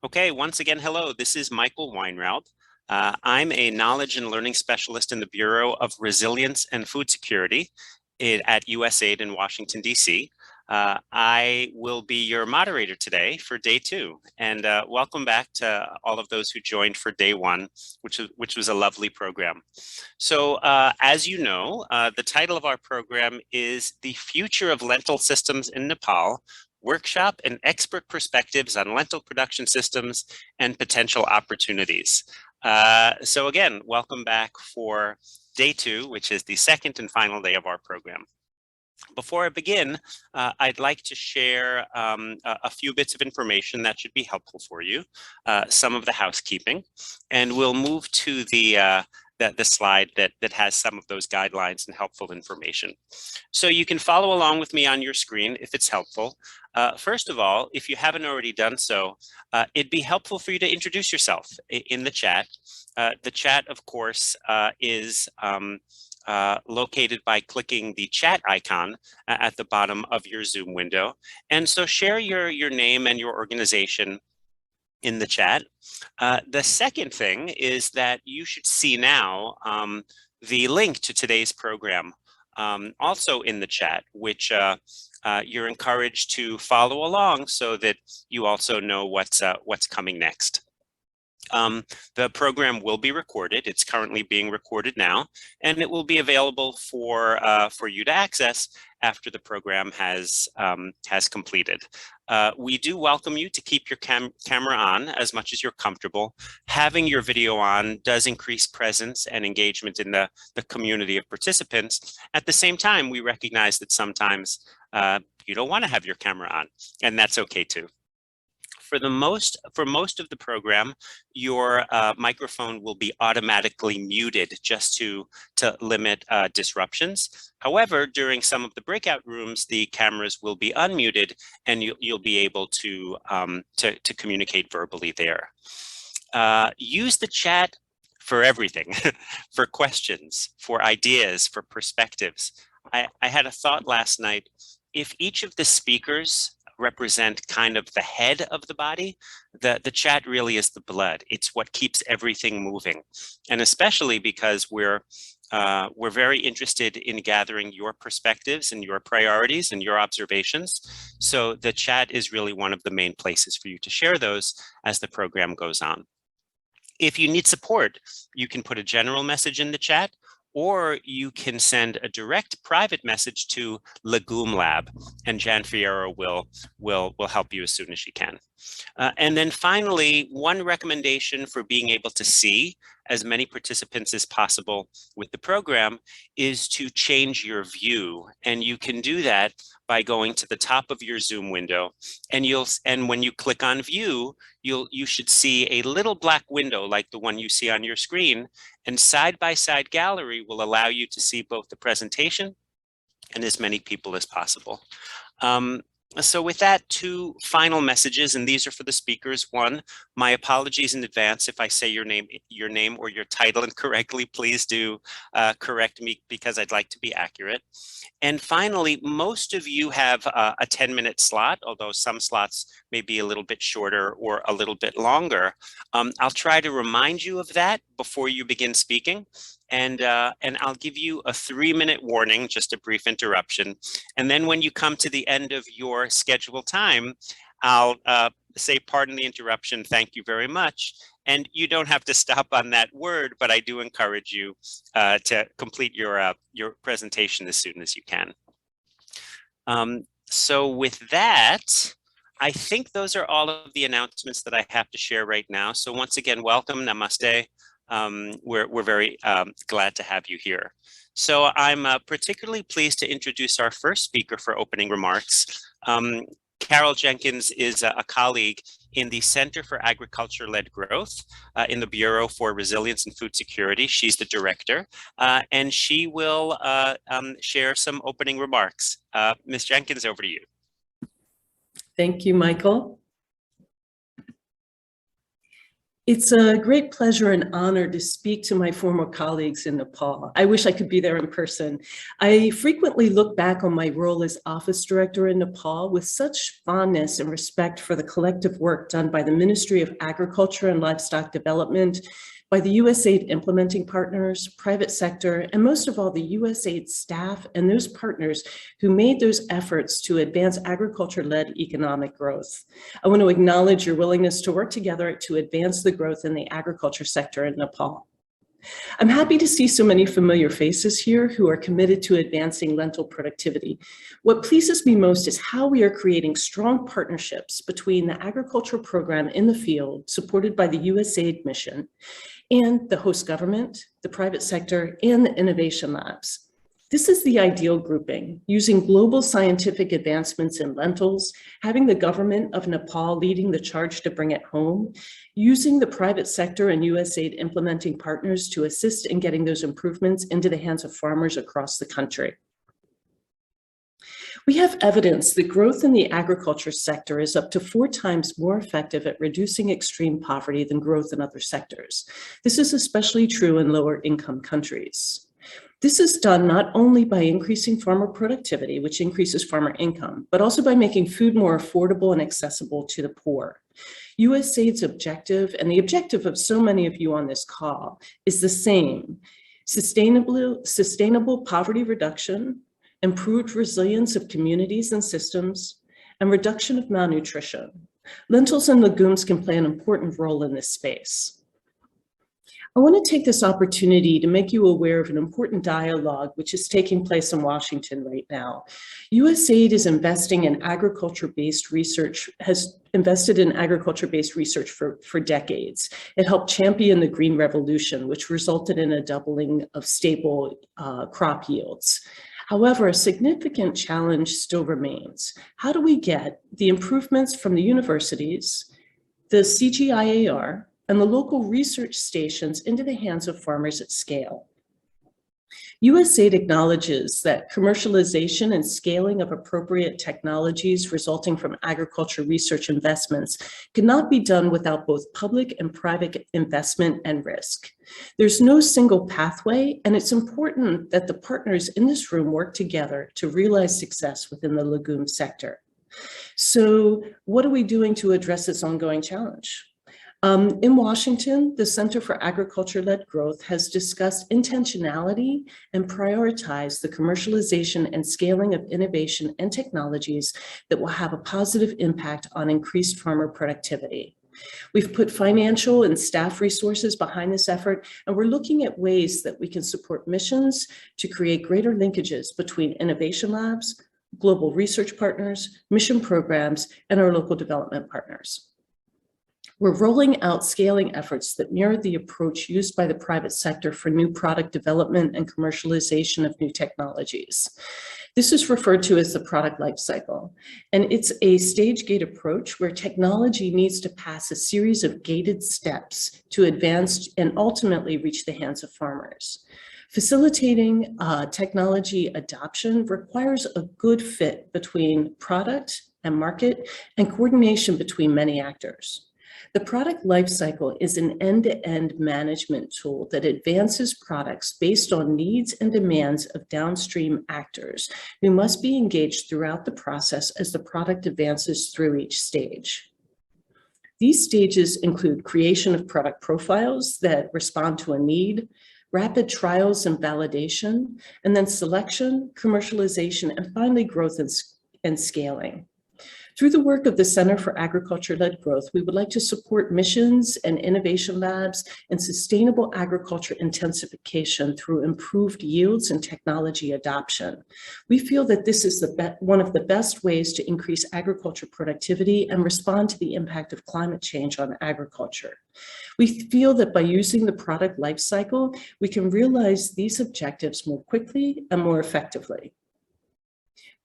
Okay, once again, hello, this is Michael Weinraub. I'm a knowledge and learning specialist in the Bureau of Resilience and Food Security at USAID in Washington, D.C. I will be your moderator today for day 2, and welcome back to all of those who joined for day 1, which was a lovely program. So as you know, the title of our program is The Future of Lentil Systems in Nepal, Workshop and Expert Perspectives on Lentil Production Systems and Potential Opportunities. So again, welcome back for day 2, which is the second and final day of our program. Before I begin, I'd like to share a few bits of information that should be helpful for you, some of the housekeeping, and we'll move to the slide that has some of those guidelines and helpful information. So you can follow along with me on your screen if it's helpful. First of all, if you haven't already done so, it'd be helpful for you to introduce yourself in the chat. The chat, of course, is located by clicking the chat icon at the bottom of your Zoom window. And so share your name and your organization in the chat. The second thing is that you should see now the link to today's program also in the chat, which you're encouraged to follow along so that you also know what's coming next. The program will be recorded. It's currently being recorded now, and it will be available for you to access after the program has completed. We do welcome you to keep your camera on as much as you're comfortable. Having your video on does increase presence and engagement in the community of participants. At the same time, we recognize that sometimes you don't want to have your camera on, and that's okay too. For most of the program, your microphone will be automatically muted just to limit disruptions. However, during some of the breakout rooms, the cameras will be unmuted, and you'll be able to communicate verbally there. Use the chat for everything, for questions, for ideas, for perspectives. I had a thought last night. If each of the speakers represent kind of the head of the body, the chat really is the blood. It's what keeps everything moving. And especially because we're very interested in gathering your perspectives and your priorities and your observations. So the chat is really one of the main places for you to share those as the program goes on. If you need support, you can put a general message in the chat, or you can send a direct private message to Legume Lab, and Jan Fierro will help you as soon as she can. And then finally, one recommendation for being able to see as many participants as possible with the program is to change your view. And you can do that by going to the top of your Zoom window, and when you click on view, you should see a little black window like the one you see on your screen, and side-by-side gallery will allow you to see both the presentation and as many people as possible. So with that, 2 final messages, and these are for the speakers. 1, my apologies in advance if I say your name or your title incorrectly. Please do correct me, because I'd like to be accurate. And finally, most of you have a 10-minute slot, although some slots may be a little bit shorter or a little bit longer. I'll try to remind you of that before you begin speaking. And I'll give you a 3-minute warning, just a brief interruption. And then when you come to the end of your scheduled time, I'll say, pardon the interruption, thank you very much. And you don't have to stop on that word, but I do encourage you to complete your presentation as soon as you can. So with that, I think those are all of the announcements that I have to share right now. So once again, welcome, namaste. We're very glad to have you here. So I'm particularly pleased to introduce our first speaker for opening remarks. Carol Jenkins is a colleague in the Center for Agriculture-Led Growth in the Bureau for Resilience and Food Security. She's the director, and she will share some opening remarks. Ms. Jenkins, over to you. Thank you, Michael. It's a great pleasure and honor to speak to my former colleagues in Nepal. I wish I could be there in person. I frequently look back on my role as office director in Nepal with such fondness and respect for the collective work done by the Ministry of Agriculture and Livestock Development, by the USAID implementing partners, private sector, and most of all, the USAID staff and those partners who made those efforts to advance agriculture-led economic growth. I want to acknowledge your willingness to work together to advance the growth in the agriculture sector in Nepal. I'm happy to see so many familiar faces here who are committed to advancing lentil productivity. What pleases me most is how we are creating strong partnerships between the agricultural program in the field, supported by the USAID mission, and the host government, the private sector, and the innovation labs. This is the ideal grouping, using global scientific advancements in lentils, having the government of Nepal leading the charge to bring it home, using the private sector and USAID implementing partners to assist in getting those improvements into the hands of farmers across the country. We have evidence that growth in the agriculture sector is up to 4 times more effective at reducing extreme poverty than growth in other sectors. This is especially true in lower income countries. This is done not only by increasing farmer productivity, which increases farmer income, but also by making food more affordable and accessible to the poor. USAID's objective, and the objective of so many of you on this call, is the same: sustainable poverty reduction, improved resilience of communities and systems, and reduction of malnutrition. Lentils and legumes can play an important role in this space. I want to take this opportunity to make you aware of an important dialogue which is taking place in Washington right now. USAID is investing in agriculture-based research, has invested in agriculture-based research for decades. It helped champion the Green Revolution, which resulted in a doubling of stable crop yields. However, a significant challenge still remains. How do we get the improvements from the universities, the CGIAR, and the local research stations into the hands of farmers at scale? USAID acknowledges that commercialization and scaling of appropriate technologies resulting from agriculture research investments cannot be done without both public and private investment and risk. There's no single pathway, and it's important that the partners in this room work together to realize success within the legume sector. So what are we doing to address this ongoing challenge? In Washington, the Center for Agriculture-Led Growth has discussed intentionality and prioritized the commercialization and scaling of innovation and technologies that will have a positive impact on increased farmer productivity. We've put financial and staff resources behind this effort, and we're looking at ways that we can support missions to create greater linkages between innovation labs, global research partners, mission programs, and our local development partners. We're rolling out scaling efforts that mirror the approach used by the private sector for new product development and commercialization of new technologies. This is referred to as the product life cycle, and it's a stage gate approach where technology needs to pass a series of gated steps to advance and ultimately reach the hands of farmers. Facilitating technology adoption requires a good fit between product and market and coordination between many actors. The product lifecycle is an end-to-end management tool that advances products based on needs and demands of downstream actors who must be engaged throughout the process as the product advances through each stage. These stages include creation of product profiles that respond to a need, rapid trials and validation, and then selection, commercialization, and finally growth and scaling. Through the work of the Center for Agriculture-Led Growth, we would like to support missions and innovation labs and sustainable agriculture intensification through improved yields and technology adoption. We feel that this is one of the best ways to increase agriculture productivity and respond to the impact of climate change on agriculture. We feel that by using the product life cycle, we can realize these objectives more quickly and more effectively.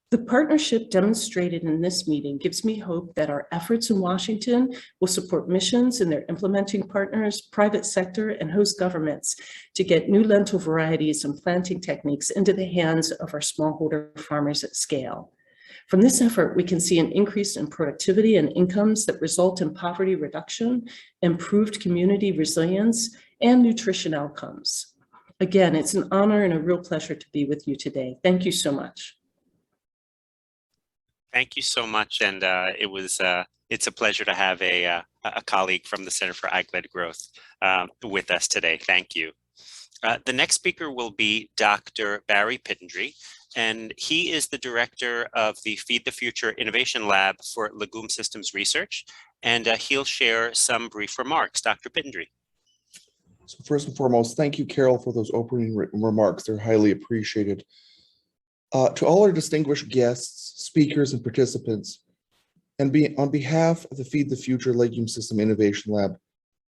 The partnership demonstrated in this meeting gives me hope that our efforts in Washington will support missions and their implementing partners, private sector, and host governments to get new lentil varieties and planting techniques into the hands of our smallholder farmers at scale. From this effort, we can see an increase in productivity and incomes that result in poverty reduction, improved community resilience, and nutrition outcomes. Again, it's an honor and a real pleasure to be with you today. Thank you so much. Thank you so much, and it's a pleasure to have a colleague from the Center for Ag-Led Growth with us today. Thank you. The next speaker will be Dr. Barry Pittendry, and he is the director of the Feed the Future Innovation Lab for Legume Systems Research, and he'll share some brief remarks. Dr. Pittendry. So first and foremost, thank you, Carol, for those opening remarks. They're highly appreciated. To all our distinguished guests, speakers, and participants, and on behalf of the Feed the Future Legume System Innovation Lab,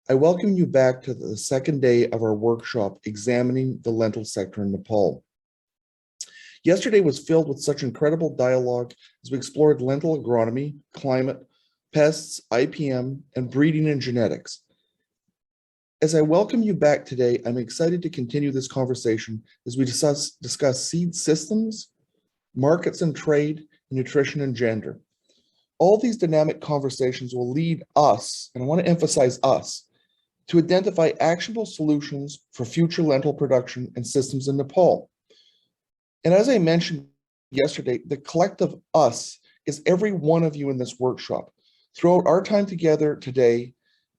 I welcome you back to the second day of our workshop examining the lentil sector in Nepal. Yesterday was filled with such incredible dialogue as we explored lentil agronomy, climate, pests, IPM, and breeding and genetics. As I welcome you back today, I'm excited to continue this conversation as we discuss seed systems, markets and trade, nutrition and gender. All these dynamic conversations will lead us, and I want to emphasize us, to identify actionable solutions for future lentil production and systems in Nepal. And as I mentioned yesterday, the collective us is every one of you in this workshop. Throughout our time together today,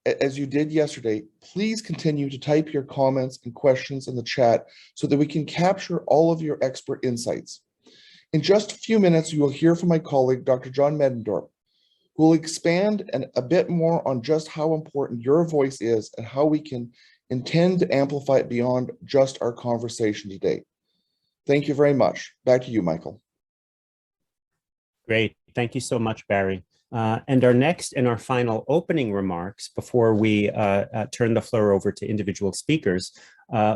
as you did yesterday, please continue to type your comments and questions in the chat so that we can capture all of your expert insights. In just a few minutes, you will hear from my colleague, Dr. John Medendorp, who will expand a bit more on just how important your voice is and how we can intend to amplify it beyond just our conversation today. Thank you very much. Back to you, Michael. Great. Thank you so much, Barry. And our next and our final opening remarks before we turn the floor over to individual speakers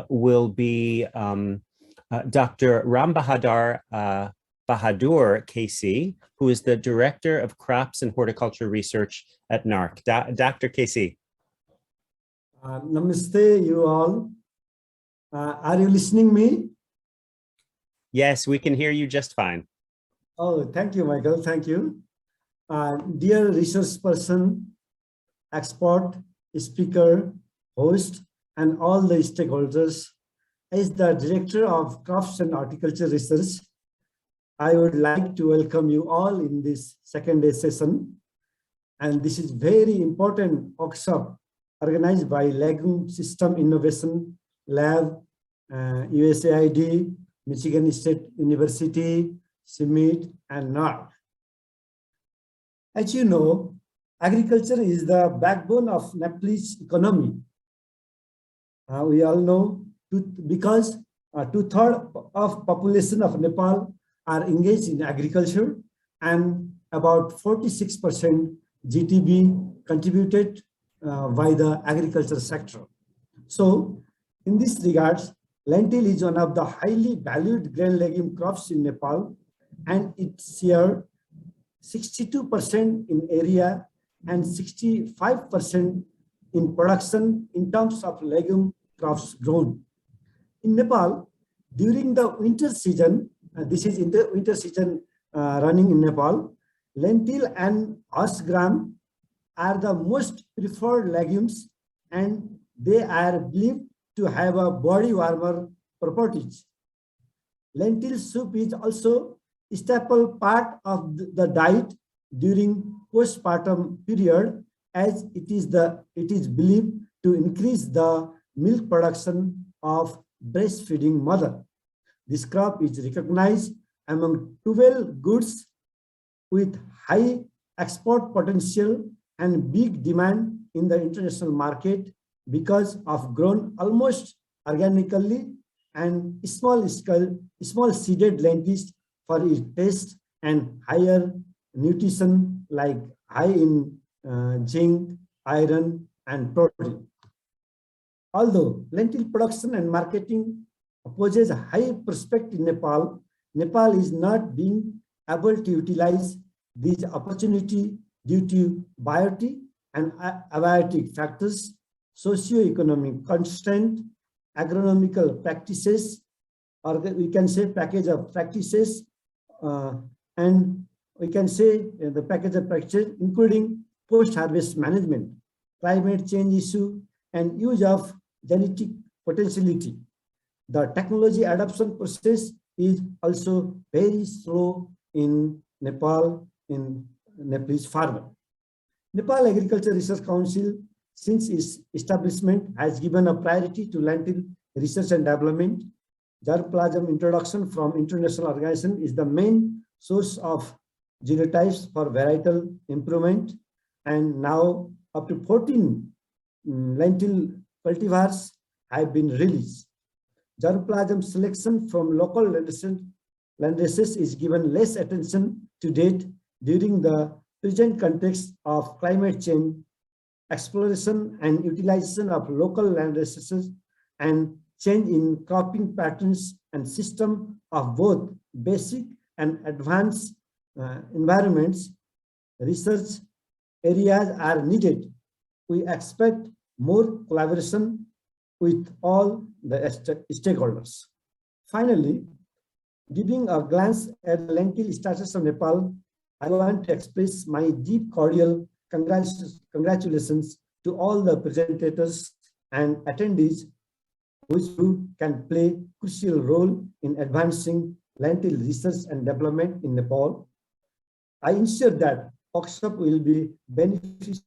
will be Dr. Ram Bahadar KC, who is the Director of Crops and Horticulture Research at NARC. Dr. KC. Namaste, you all. Are you listening me? Yes, we can hear you just fine. Oh, thank you, Michael. Thank you. Dear resource person, expert, speaker, host, and all the stakeholders, as the Director of Crops and Horticulture Research, I would like to welcome you all in this second day session. And this is very important workshop organized by Legume System Innovation Lab, USAID, Michigan State University, CIMMYT, and NARC. As you know, agriculture is the backbone of Nepalese economy. We all know because 2/3 of population of Nepal are engaged in agriculture, and about 46% GDP contributed by the agriculture sector. So in this regards, lentil is one of the highly valued grain legume crops in Nepal, and its share 62% in area and 65% in production in terms of legume crops grown. In Nepal, during the winter season, this is in the winter season running in Nepal, lentil and horse gram are the most preferred legumes, and they are believed to have a body warmer properties. Lentil soup is also a staple part of the diet during postpartum period, as it is believed to increase the milk production of breastfeeding mother. This crop is recognized among 12 goods with high export potential and big demand in the international market because of grown almost organically and small seeded lentils for its taste and higher nutrition like high in zinc, iron, and protein. Although lentil production and marketing poses a high prospect in Nepal, Nepal is not being able to utilize this opportunity due to biotic and abiotic factors, socio-economic constraint, agronomical practices, or we can say package of practices, and we can say the package of practices, including post-harvest management, climate change issue, and use of genetic potentiality. The technology adoption process is also very slow in Nepal, in Nepalese farmer. Nepal Agriculture Research Council, since its establishment, has given a priority to lentil research and development. Germplasm introduction from international organization is the main source of genotypes for varietal improvement, and now up to 14 lentil cultivars have been released. Germplasm selection from local landraces is given less attention to date during the present context of climate change, exploration and utilization of local landraces, and change in cropping patterns and system of both basic and advanced environments. Research areas are needed. We expect more collaboration with all the stakeholders. Finally, giving a glance at the lentil status of Nepal, I want to express my deep cordial congratulations to all the presentators and attendees who can play crucial role in advancing lentil research and development in Nepal. I ensure that workshop will be beneficial.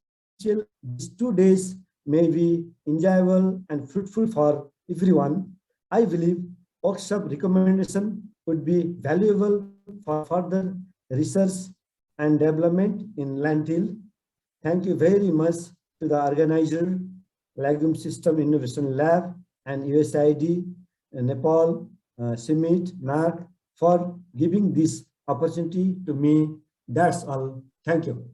These 2 days may be enjoyable and fruitful for everyone. I believe workshop recommendation would be valuable for further research and development in lentil. Thank you very much to the organizer, Legume System Innovation Lab, and USAID, Nepal, CIMMYT, NARC, for giving this opportunity to me. That's all. Thank you.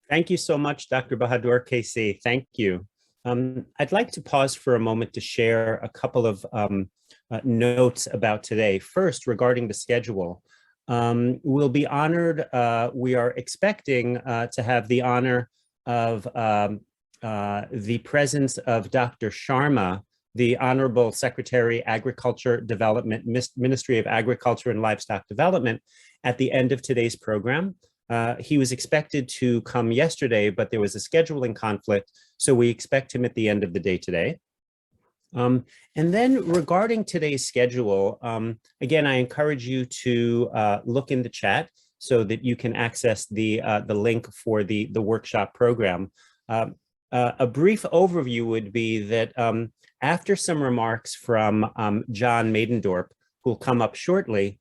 Thank you so much, Dr. Bahadur KC. Thank you. I'd like to pause for a moment to share a couple of notes about today. First, regarding the schedule, we'll be honored. We are expecting to have the honor of the presence of Dr. Sharma, the Honorable Secretary, Agriculture Development, Ministry of Agriculture and Livestock Development, at the end of today's program. He was expected to come yesterday, but there was a scheduling conflict, so we expect him at the end of the day today. And then regarding today's schedule, again, I encourage you to look in the chat so that you can access the link for the workshop program. A brief overview would be that after some remarks from John Maidendorp, who will come up shortly,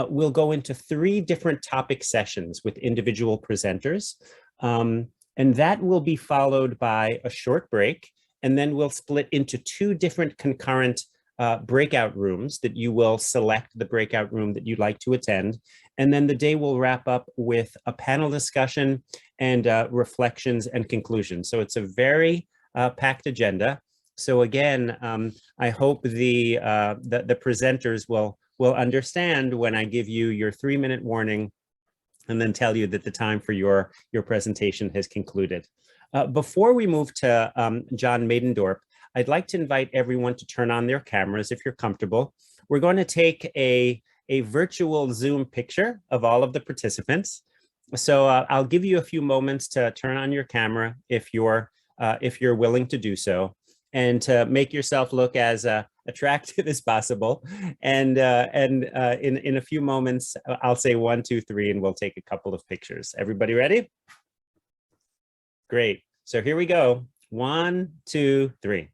we'll go into 3 different topic sessions with individual presenters. And that will be followed by a short break. And then we'll split into 2 different concurrent breakout rooms that you will select the breakout room that you'd like to attend. And then the day will wrap up with a panel discussion and reflections and conclusions. So it's a very packed agenda. So again, I hope the presenters will understand when I give you your 3-minute warning and then tell you that the time for your presentation has concluded. Before we move to John Maidendorp, I'd like to invite everyone to turn on their cameras if you're comfortable. We're going to take a virtual Zoom picture of all of the participants. So I'll give you a few moments to turn on your camera if you're willing to do so, and to make yourself look as attractive as possible. And in a few moments, I'll say 1, 2, 3, and we'll take a couple of pictures. Everybody ready? Great. So here we go. 1, 2, 3.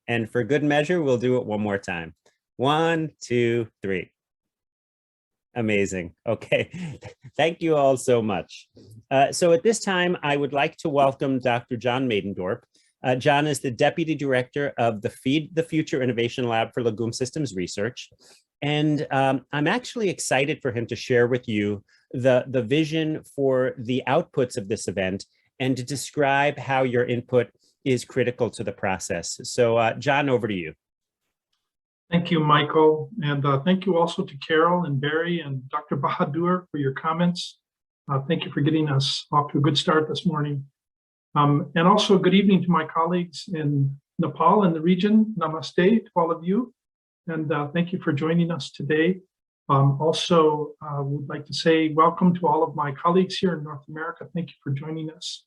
And for good measure, we'll do it one more time. 1, 2, 3. Amazing. Okay. Thank you all so much. So at this time, I would like to welcome Dr. John Maidendorp. John is the Deputy Director of the Feed the Future Innovation Lab for Legume Systems Research. And I'm actually excited for him to share with you the vision for the outputs of this event and to describe how your input is critical to the process. So John, over to you. Thank you, Michael. And thank you also to Carol and Barry and Dr. Bahadur for your comments. Thank you for getting us off to a good start this morning. And also good evening to my colleagues in Nepal and the region. Namaste to all of you. And thank you for joining us today. Also, would like to say welcome to all of my colleagues here in North America. Thank you for joining us.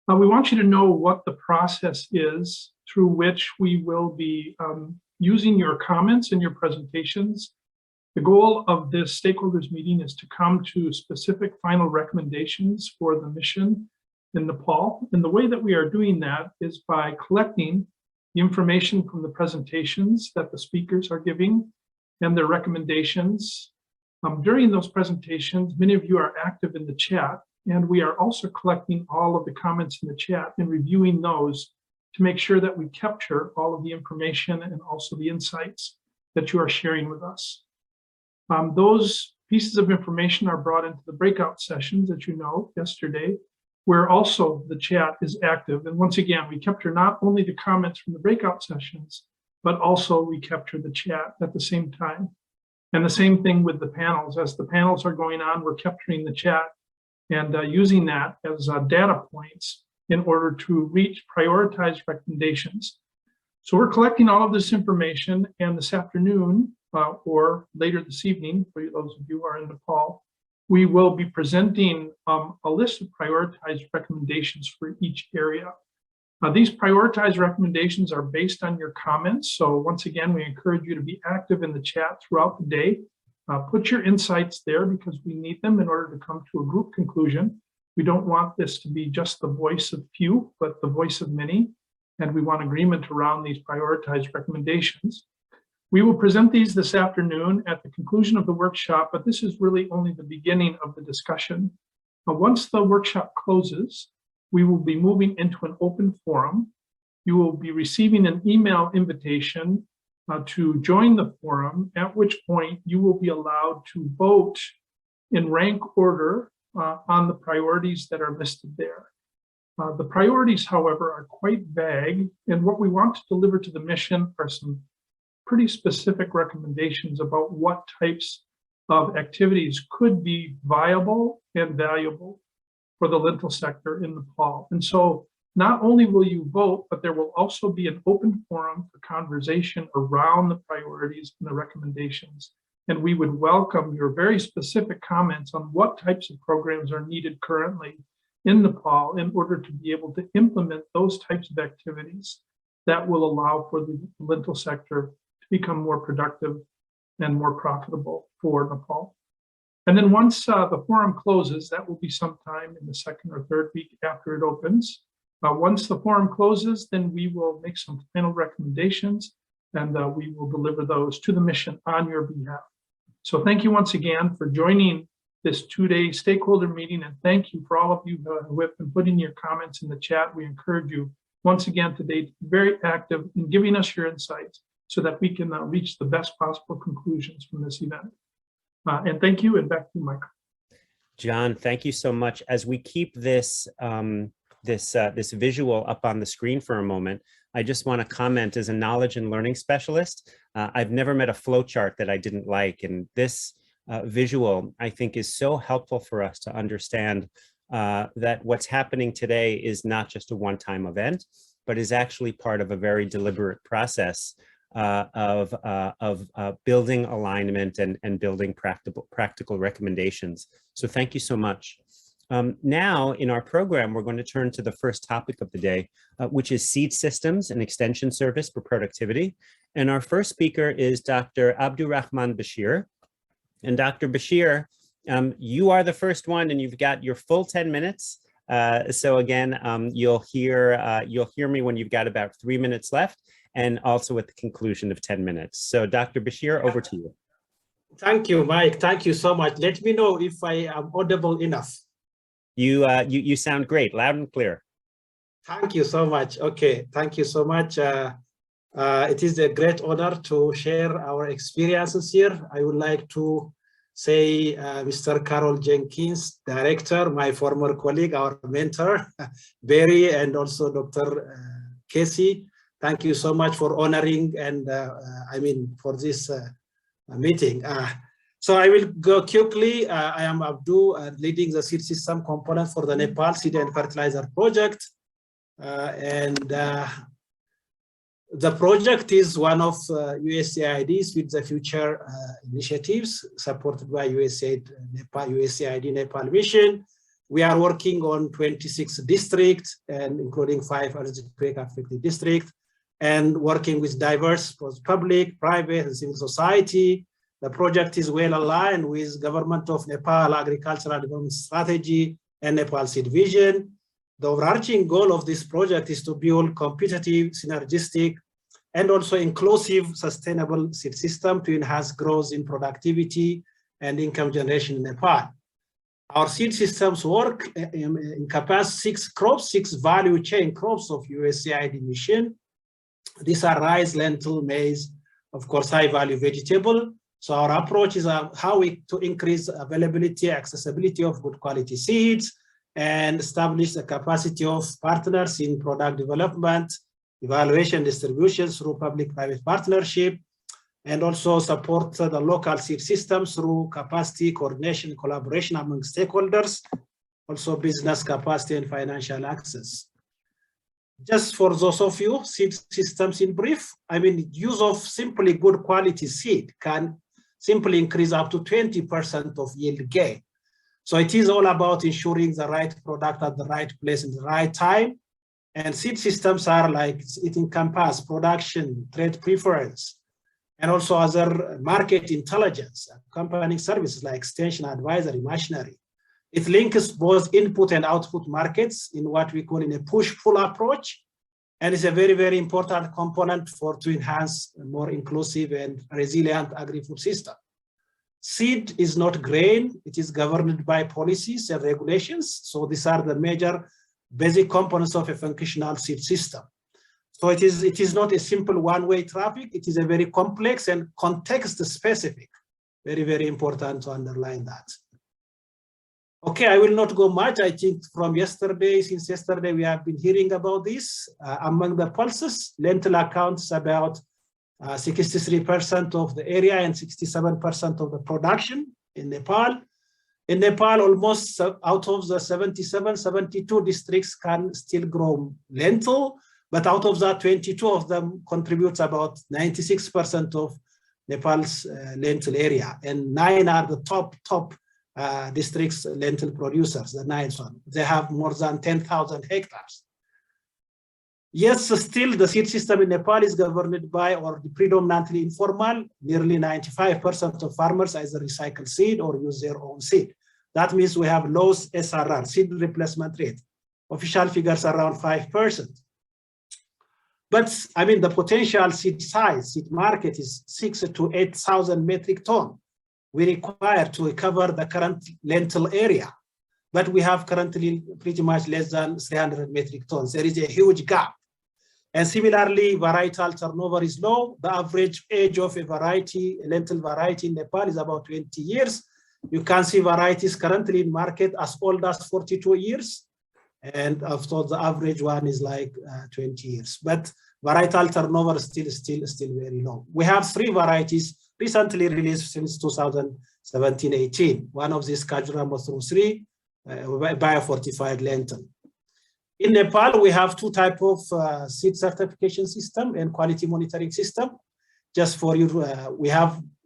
We want you to know what the process is through which we will be using your comments and your presentations. The goal of this stakeholders meeting is to come to specific final recommendations for the mission in Nepal. And the way that we are doing that is by collecting the information from the presentations that the speakers are giving and their recommendations. During those presentations, many of you are active in the chat, and we are also collecting all of the comments in the chat and reviewing those to make sure that we capture all of the information and also the insights that you are sharing with us. Those pieces of information are brought into the breakout sessions, as you know, yesterday, where also the chat is active. And once again, we capture not only the comments from the breakout sessions, but also we capture the chat at the same time. And the same thing with the panels. As the panels are going on, we're capturing the chat and using that as data points in order to reach prioritized recommendations. So we're collecting all of this information, and this afternoon or later this evening, for those of you who are in Nepal, we will be presenting a list of prioritized recommendations for each area. These prioritized recommendations are based on your comments. So once again, we encourage you to be active in the chat throughout the day. Put your insights there because we need them in order to come to a group conclusion. We don't want this to be just the voice of few, but the voice of many. And we want agreement around these prioritized recommendations. We will present these this afternoon at the conclusion of the workshop, but this is really only the beginning of the discussion. Once the workshop closes, we will be moving into an open forum. You will be receiving an email invitation to join the forum, at which point you will be allowed to vote in rank order on the priorities that are listed there. The priorities, however, are quite vague, and what we want to deliver to the mission are some pretty specific recommendations about what types of activities could be viable and valuable for the lentil sector in Nepal. And so not only will you vote, but there will also be an open forum for conversation around the priorities and the recommendations. And we would welcome your very specific comments on what types of programs are needed currently in Nepal in order to be able to implement those types of activities that will allow for the lentil sector to become more productive and more profitable for Nepal. And then once the forum closes, that will be sometime in the second or third week after it opens. Once the forum closes, then we will make some final recommendations and we will deliver those to the mission on your behalf. So thank you once again for joining this two-day stakeholder meeting, and thank you for all of you who have been putting your comments in the chat. We encourage you once again today to be very active in giving us your insights so that we can reach the best possible conclusions from this event. And thank you, and back to you, Michael. John, thank you so much. As we keep this this visual up on the screen for a moment, I just want to comment as a knowledge and learning specialist, I've never met a flow chart that I didn't like, and this visual, I think, is so helpful for us to understand that what's happening today is not just a one-time event, but is actually part of a very deliberate process of building alignment and building practical recommendations. So thank you so much. Now in our program, we're going to turn to the first topic of the day, which is seed systems and extension service for productivity. And our first speaker is Dr. Abdurrahman Bashir. And Dr. Bashir, you are the first one, and you've got your full 10 minutes. So again, you'll hear me when you've got about 3 minutes left, and also at the conclusion of 10 minutes. So Dr. Bashir, over to you. Thank you, Mike. Thank you so much. Let me know if I am audible enough. You sound great, loud and clear. Thank you so much. Okay, thank you so much. It is a great honor to share our experiences here. I would like to say Mr. Carol Jenkins, director, my former colleague, our mentor, Barry, and also Dr. Casey. Thank you so much for honoring and for this meeting. So I will go quickly. I am Abdu, leading the seed system component for the Nepal Seed and Fertilizer Project. The project is one of USAID's With the Future initiatives supported by USAID Nepal Mission. We are working on 26 districts and including 5 earthquake affected districts, and working with diverse public, private, and civil society. The project is well aligned with Government of Nepal Agricultural Development Strategy and Nepal Seed Vision. The overarching goal of this project is to build competitive, synergistic, and also inclusive, sustainable seed system to enhance growth in productivity and income generation in Nepal. Our seed systems work encompass 6 crops, 6 value chain crops of USAID mission. These are rice, lentil, maize, of course, high value vegetable. So our approach is how to increase availability, accessibility of good quality seeds, and establish the capacity of partners in product development, evaluation, distribution through public-private partnership, and also support the local seed systems through capacity, coordination, collaboration among stakeholders, also business capacity and financial access. Just for those of you, seed systems in brief, I mean, use of simply good quality seed can simply increase up to 20% of yield gain. So it is all about ensuring the right product at the right place in the right time. And seed systems are like, it encompasses production, trade preference, and also other market intelligence, accompanying services like extension, advisory, machinery. It links both input and output markets in what we call in a push-pull approach. And it's a very, very important component to enhance a more inclusive and resilient agri-food system. Seed is not grain, it is governed by policies and regulations. So these are the major basic components of a functional seed system. So it is not a simple one-way traffic, it is a very complex and context-specific. Very, very important to underline that. Okay, I will not go much. I think since yesterday, we have been hearing about this. Among the pulses, lentil accounts about 63% of the area and 67% of the production in Nepal. In Nepal, almost out of the 72 districts can still grow lentil, but out of that, 22 of them contributes about 96% of Nepal's lentil area, and 9 are the top districts lentil producers, the 9th one. They have more than 10,000 hectares. Yes, still the seed system in Nepal is governed by or predominantly informal. Nearly 95% of farmers either recycle seed or use their own seed. That means we have low SRR, seed replacement rate. Official figures are around 5%. But I mean, the potential seed size, seed market is 6,000 to 8,000 metric ton. We require to cover the current lentil area, but we have currently pretty much less than 300 metric tons. There is a huge gap. And similarly, varietal turnover is low. The average age of a lentil variety in Nepal is about 20 years. You can see varieties currently in market as old as 42 years. And of course, the average one is like 20 years. But varietal turnover is still very low. We have 3 varieties recently released since 2017-18. One of these, Kajuramo 3, biofortified lentil. In Nepal, we have 2 types of seed certification system and quality monitoring system. Just for you,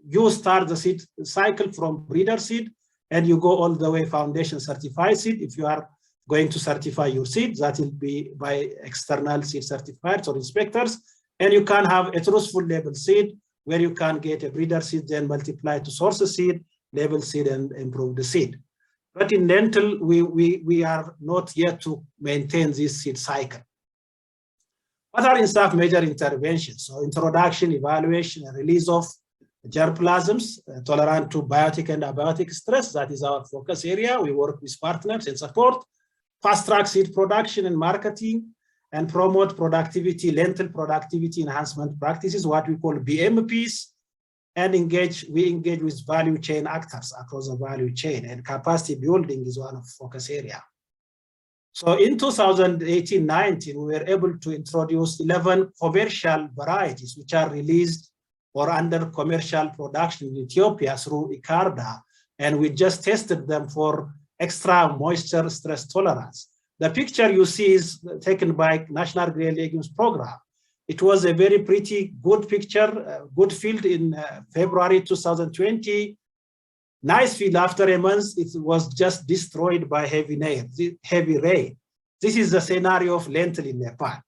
you start the seed cycle from breeder seed and you go all the way foundation certified seed. If you are going to certify your seed, that will be by external seed certifiers or inspectors. And you can have a truthful label seed where you can get a breeder seed, then multiply to source a seed, label seed, and improve the seed. But in lentil, we are not yet to maintain this seed cycle. What are in fact major interventions? So introduction, evaluation, and release of germplasms tolerant to biotic and abiotic stress. That is our focus area. We work with partners and support. Fast track seed production and marketing, and promote productivity, lentil productivity enhancement practices, what we call BMPs, and we engage with value chain actors across the value chain, and capacity building is one of focus area. So in 2018-19, we were able to introduce 11 commercial varieties which are released or under commercial production in Ethiopia through ICARDA, and we just tested them for extra moisture stress tolerance. The picture you see is taken by National Grain Legumes Program. It was a very pretty good picture, good field in February 2020. Nice field. After a month, it was just destroyed by heavy rain. This is the scenario of lentil in Nepal.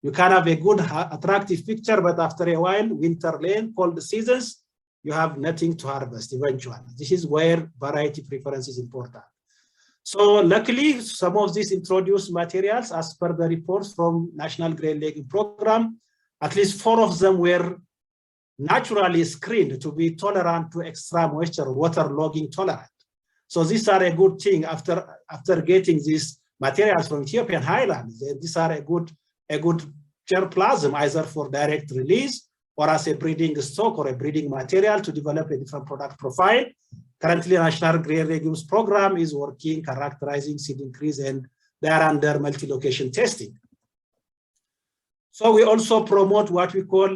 You can have a good, attractive picture, but after a while, winter rain, cold seasons, you have nothing to harvest eventually. This is where variety preference is important. So luckily, some of these introduced materials, as per the reports from National Grain Legume Program, at least 4 of them were naturally screened to be tolerant to extra moisture, water logging tolerant. So these are a good thing after getting these materials from Ethiopian highlands. These are a good germplasm, either for direct release or as a breeding stock or a breeding material to develop a different product profile. Currently, National Grain Legumes Program is working, characterizing seed increase, and they are under multi-location testing. So we also promote what we call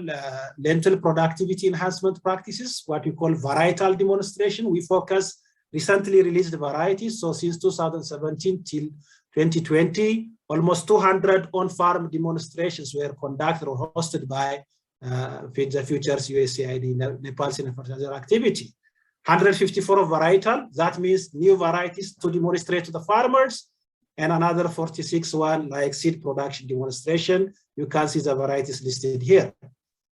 lentil productivity enhancement practices, what we call varietal demonstration. We focus recently released varieties. So since 2017 till 2020, almost 200 on-farm demonstrations were conducted or hosted by Feed the Futures USAID, Nepal's fertilizer activity. 154 of varietal, that means new varieties to demonstrate to the farmers, and another 46 one like seed production demonstration. You can see the varieties listed here.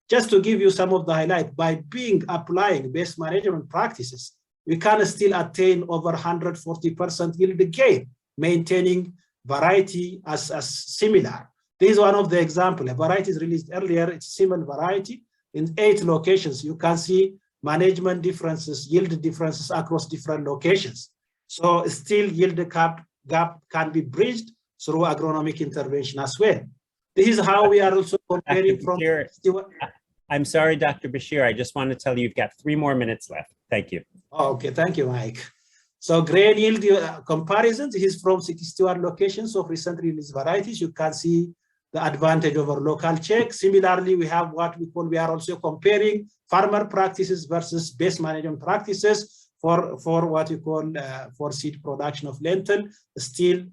Just to give you some of the highlight, by applying best management practices, we can still attain over 140% yield gain, maintaining variety as similar. This is one of the examples. A variety is released earlier, it's similar variety in 8 locations. You can see management differences, yield differences across different locations. So still yield gap can be bridged through agronomic intervention as well. This is how we are also comparing from... I'm sorry, Dr. Bashir, I just want to tell you you've got 3 more minutes left. Thank you. Okay, thank you, Mike. So grain yield comparison, this is from 61 locations of recently released varieties. You can see the advantage over local check. Similarly, we have what we are also comparing farmer practices versus best management practices for what you call for seed production of lentil. Still,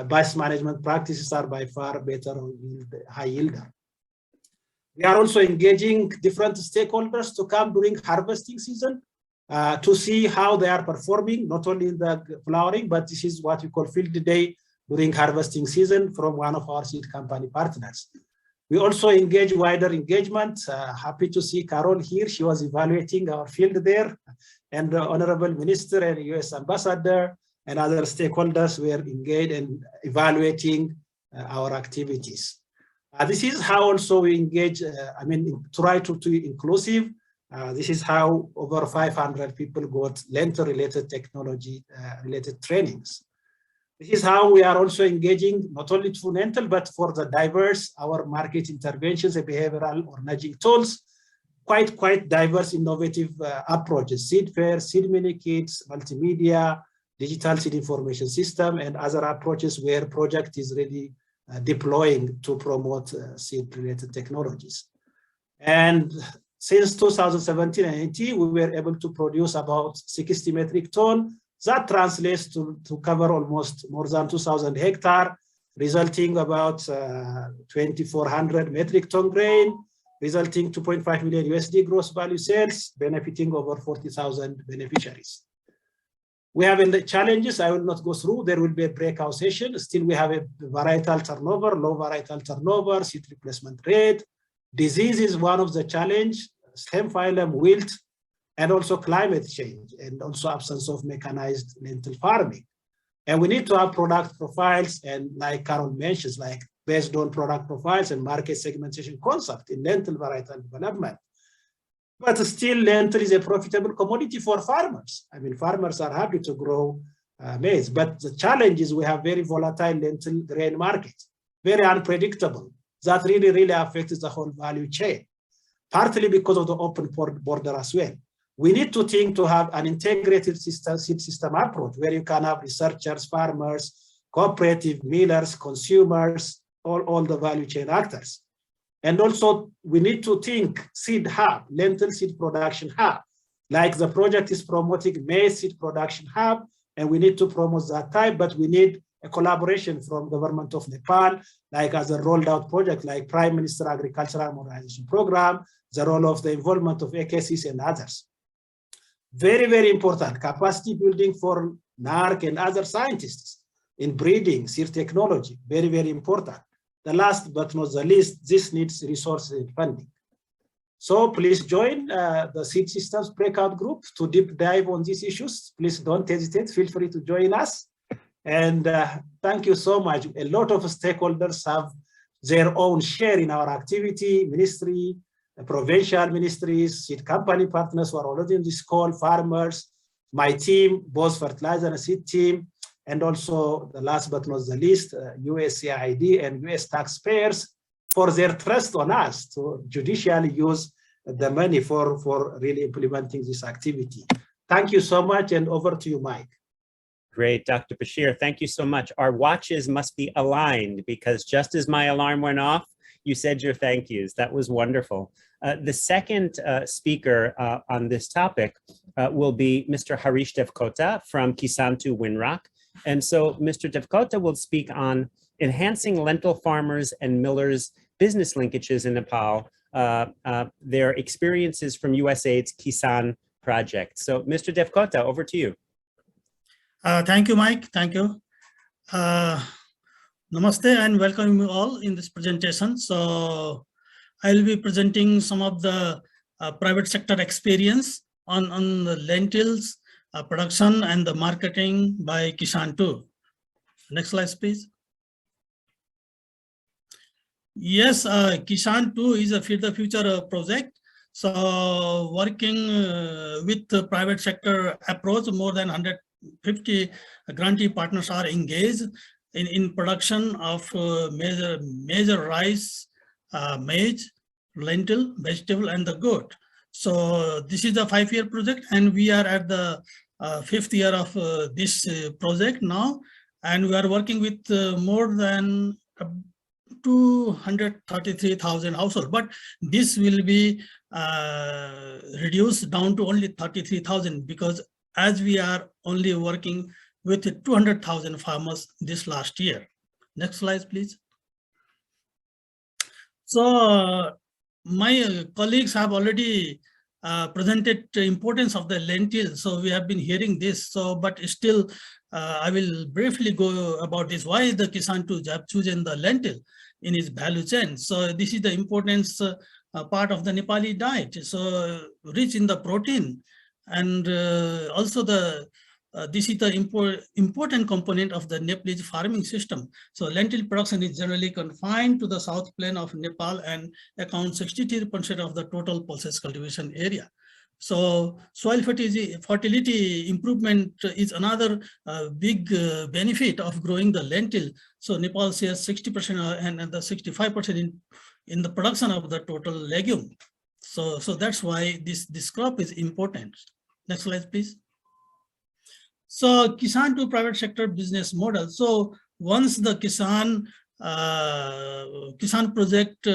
best management practices are by far better high yielder. We are also engaging different stakeholders to come during harvesting season to see how they are performing, not only in the flowering, but this is what we call field day during harvesting season from one of our seed company partners. We also engage wider engagement. Happy to see Carol here. She was evaluating our field there, and the Honorable Minister and US Ambassador and other stakeholders were engaged in evaluating our activities. This is how also we engage, try to be inclusive. This is how over 500 people got lentil-related technology related trainings. This is how we are also engaging not only through lentil, but for the diverse, our market interventions and behavioral or nudging tools, quite diverse, innovative approaches, seed fairs, seed mini kits, multimedia, digital seed information system, and other approaches where project is really deploying to promote seed-related technologies. And since 2017 and 18, we were able to produce about 60 metric ton. That translates to cover almost more than 2,000 hectares, resulting about 2,400 metric ton grain, resulting 2.5 million USD gross value sales, benefiting over 40,000 beneficiaries. We have challenges I will not go through. There will be a breakout session. Still, we have a varietal turnover, low varietal turnover, seed replacement rate. Disease is one of the challenge, stem phylum, wilt, and also climate change, and also absence of mechanized lentil farming. And we need to have product profiles, and like Carol mentions, like based on product profiles and market segmentation concept in lentil varietal development. But still, lentil is a profitable commodity for farmers. Farmers are happy to grow maize, but the challenge is we have very volatile lentil grain market, very unpredictable. That really affects the whole value chain, partly because of the open border as well. We need to think to have an integrated seed system approach where you can have researchers, farmers, cooperative, millers, consumers, all the value chain actors. And also we need to think seed hub, lentil seed production hub, like the project is promoting maize seed production hub, and we need to promote that type, but we need a collaboration from government of Nepal, like as a rolled out project, like Prime Minister Agricultural Modernization Program, the role of the involvement of AKCs and others. Very, very important capacity building for NARC and other scientists in breeding, seed technology, very, very important. The last but not the least, this needs resources and funding. So please join the Seed Systems breakout group to deep dive on these issues. Please don't hesitate, feel free to join us. And thank you so much. A lot of stakeholders have their own share in our activity, ministry, provincial ministries, seed company partners who are already in this call, farmers, my team, both fertilizer and seed team, and also the last but not the least, USAID and US taxpayers for their trust on us to judicially use the money for really implementing this activity. Thank you so much, and over to you, Mike. Great, Dr. Bashir, thank you so much. Our watches must be aligned because just as my alarm went off, you said your thank yous. That was wonderful. The second speaker on this topic will be Mr. Harish Devkota from Kisan 2 Winrock. And so Mr. Devkota will speak on enhancing lentil farmers and millers' business linkages in Nepal, their experiences from USAID's Kisan project. So Mr. Devkota, over to you. Thank you, Mike. Thank you. Namaste and welcome you all in this presentation. So I will be presenting some of the private sector experience on the lentils production and the marketing by Kisan 2. Next slide, please. Yes, Kisan 2 is a Feed the Future project. So working with the private sector approach, more than 150 grantee partners are engaged in production of major rice, maize, lentil, vegetable, and the goat. So this is a 5-year project, and we are at the 5th year of this project now, and we are working with more than 233,000 households. But this will be reduced down to only 33,000 because as we are only working with 200,000 farmers this last year. Next slide, please. So my colleagues have already presented the importance of the lentil. So we have been hearing this. So, but still, I will briefly go about this. Why the Kisan 2 have chosen the lentil in its value chain? So this is the importance part of the Nepali diet. So rich in the protein, and also the this is the important component of the Nepalese farming system. So lentil production is generally confined to the south plain of Nepal and accounts 63% of the total pulses cultivation area. So soil fertility improvement is another big benefit of growing the lentil. So Nepal shares 60% and the 65% in the production of the total legume. So that's why this crop is important. Next slide, please. So Kisan 2 private sector business model. So once the Kisan project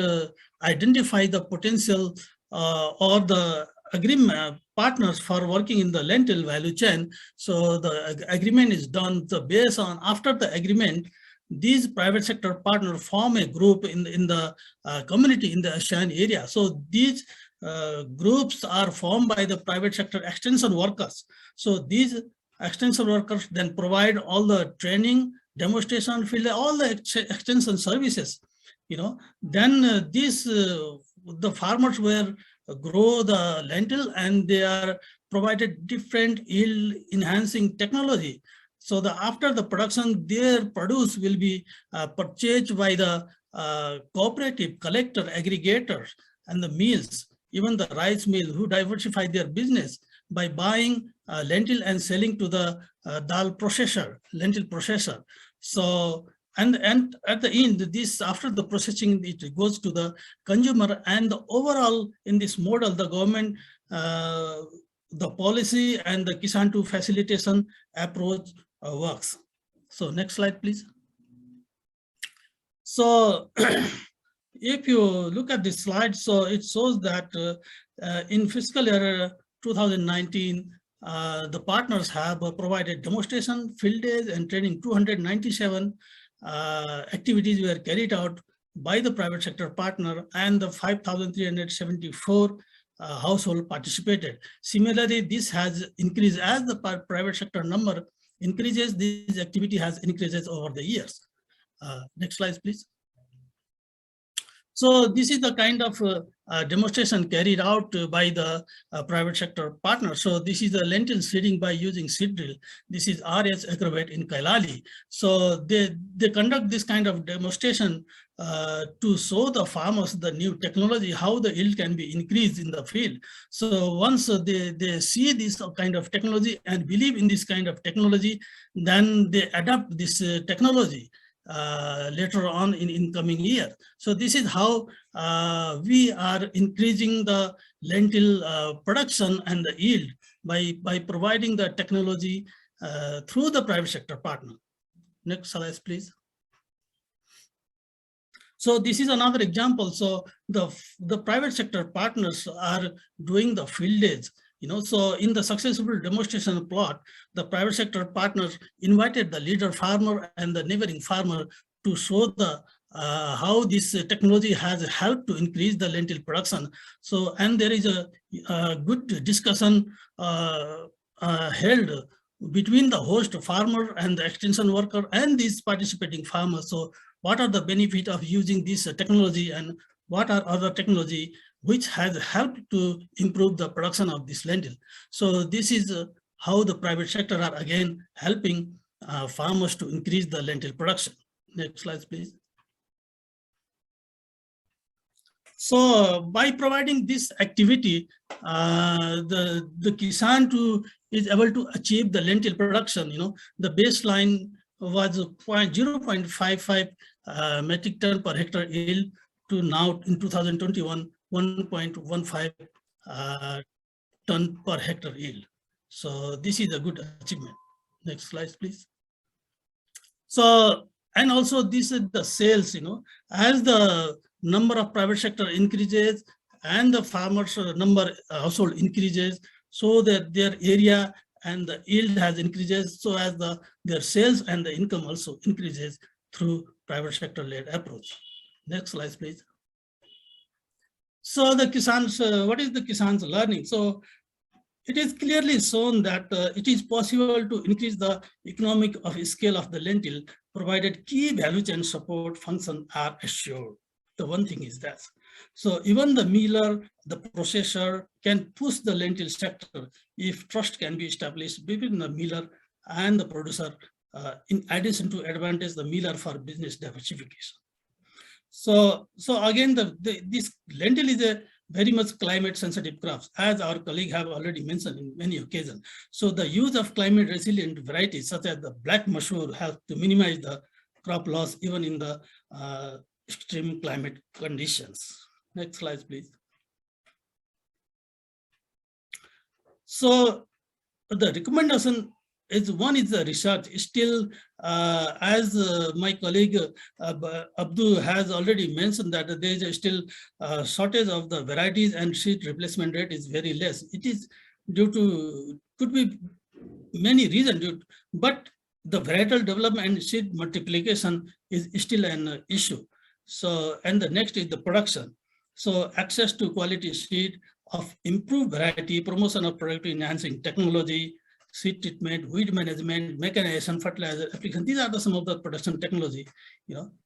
identify the potential or the agreement partners for working in the lentil value chain, so the agreement is done. So based on after the agreement, these private sector partners form a group in the community in the ASEAN area. So these groups are formed by the private sector extension workers. So these extension workers then provide all the training, demonstration, field, all the extension services. Then the farmers will grow the lentil and they are provided different yield enhancing technology. So after the production, their produce will be purchased by the cooperative, collector, aggregators, and the mills, even the rice mill who diversify their business by buying lentil and selling to the dal processor, lentil processor. So and at the end, this after the processing, it goes to the consumer. And the overall in this model, the government, the policy and the Kisan 2 facilitation approach works. So next slide, please. So if you look at this slide, so it shows that in fiscal year 2019, the partners have provided demonstration, field days, and training. 297 activities were carried out by the private sector partner, and the 5,374 household participated. Similarly, this has increased as the private sector number increases. This activity has increases over the years. Next slide, please. So this is the kind of demonstration carried out by the private sector partner. So this is the lentil seeding by using seed drill. This is RS Agrovate in Kailali. So they conduct this kind of demonstration to show the farmers the new technology, how the yield can be increased in the field. So once they see this kind of technology and believe in this kind of technology, then they adopt this technology later on in coming year. So this is how we are increasing the lentil production and the yield by providing the technology through the private sector partner. Next slide, please. So this is another example. So the private sector partners are doing the field days. So in the successful demonstration plot, the private sector partners invited the leader farmer and the neighboring farmer to show the how this technology has helped to increase the lentil production. So, and there is a good discussion held between the host farmer and the extension worker and these participating farmers. So what are the benefits of using this technology, and what are other technology which has helped to improve the production of this lentil. So this is how the private sector are again helping farmers to increase the lentil production. Next slide, please. So by providing this activity, the Kisan is able to achieve the lentil production. The baseline was 0.55 metric ton per hectare yield to now in 2021, 1.15 ton per hectare yield. So this is a good achievement. Next slide, please. So, and also this is the sales, as the number of private sector increases and the farmers number household increases, so that their area and the yield has increases, so as their sales and the income also increases through private sector led approach. Next slide, please. So the Kisan's, what is the Kisan's learning? So it is clearly shown that it is possible to increase the economic scale of the lentil, provided key value chain support functions are assured. The one thing is that. So even the miller, the processor can push the lentil sector if trust can be established between the miller and the producer, in addition to advantage the miller for business diversification. So again, this lentil is a very much climate sensitive crops, as our colleague have already mentioned in many occasions. So the use of climate resilient varieties such as the black masoor helps to minimize the crop loss even in the extreme climate conditions. Next slide, please. So the recommendation is, one is the research. Still, as my colleague Abdu has already mentioned, that there is still a shortage of the varieties and seed replacement rate is very less. It is due to, could be many reasons, but the varietal development and seed multiplication is still an issue. So, and the next is the production. So access to quality seed of improved variety, promotion of productivity enhancing technology, seed treatment, weed management, mechanization, fertilizer application. These are some of the production technology,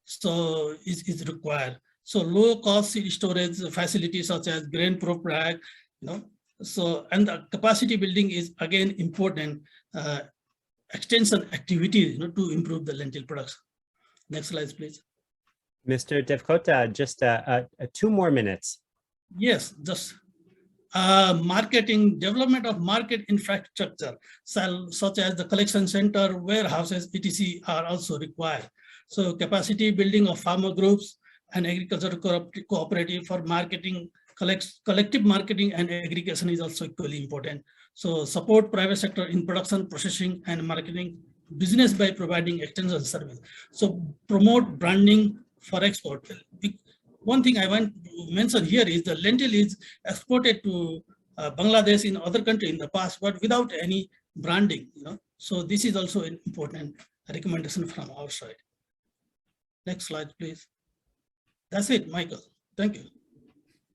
so is required. So low cost seed storage facilities such as grain proof bag, so, and the capacity building is again important extension activities, to improve the lentil production. Next slide, please. Mr. Devkota, just 2 more minutes. Yes, just marketing, development of market infrastructure, such as the collection center, warehouses, etc. are also required. So capacity building of farmer groups and agricultural cooperative for marketing, collective marketing and aggregation is also equally important. So support private sector in production, processing and marketing business by providing extension service. So promote branding for export. One thing I want to mention here is the lentil is exported to Bangladesh, in other countries in the past, but without any branding. So this is also an important recommendation from our side. Next slide, please. That's it, Michael. Thank you.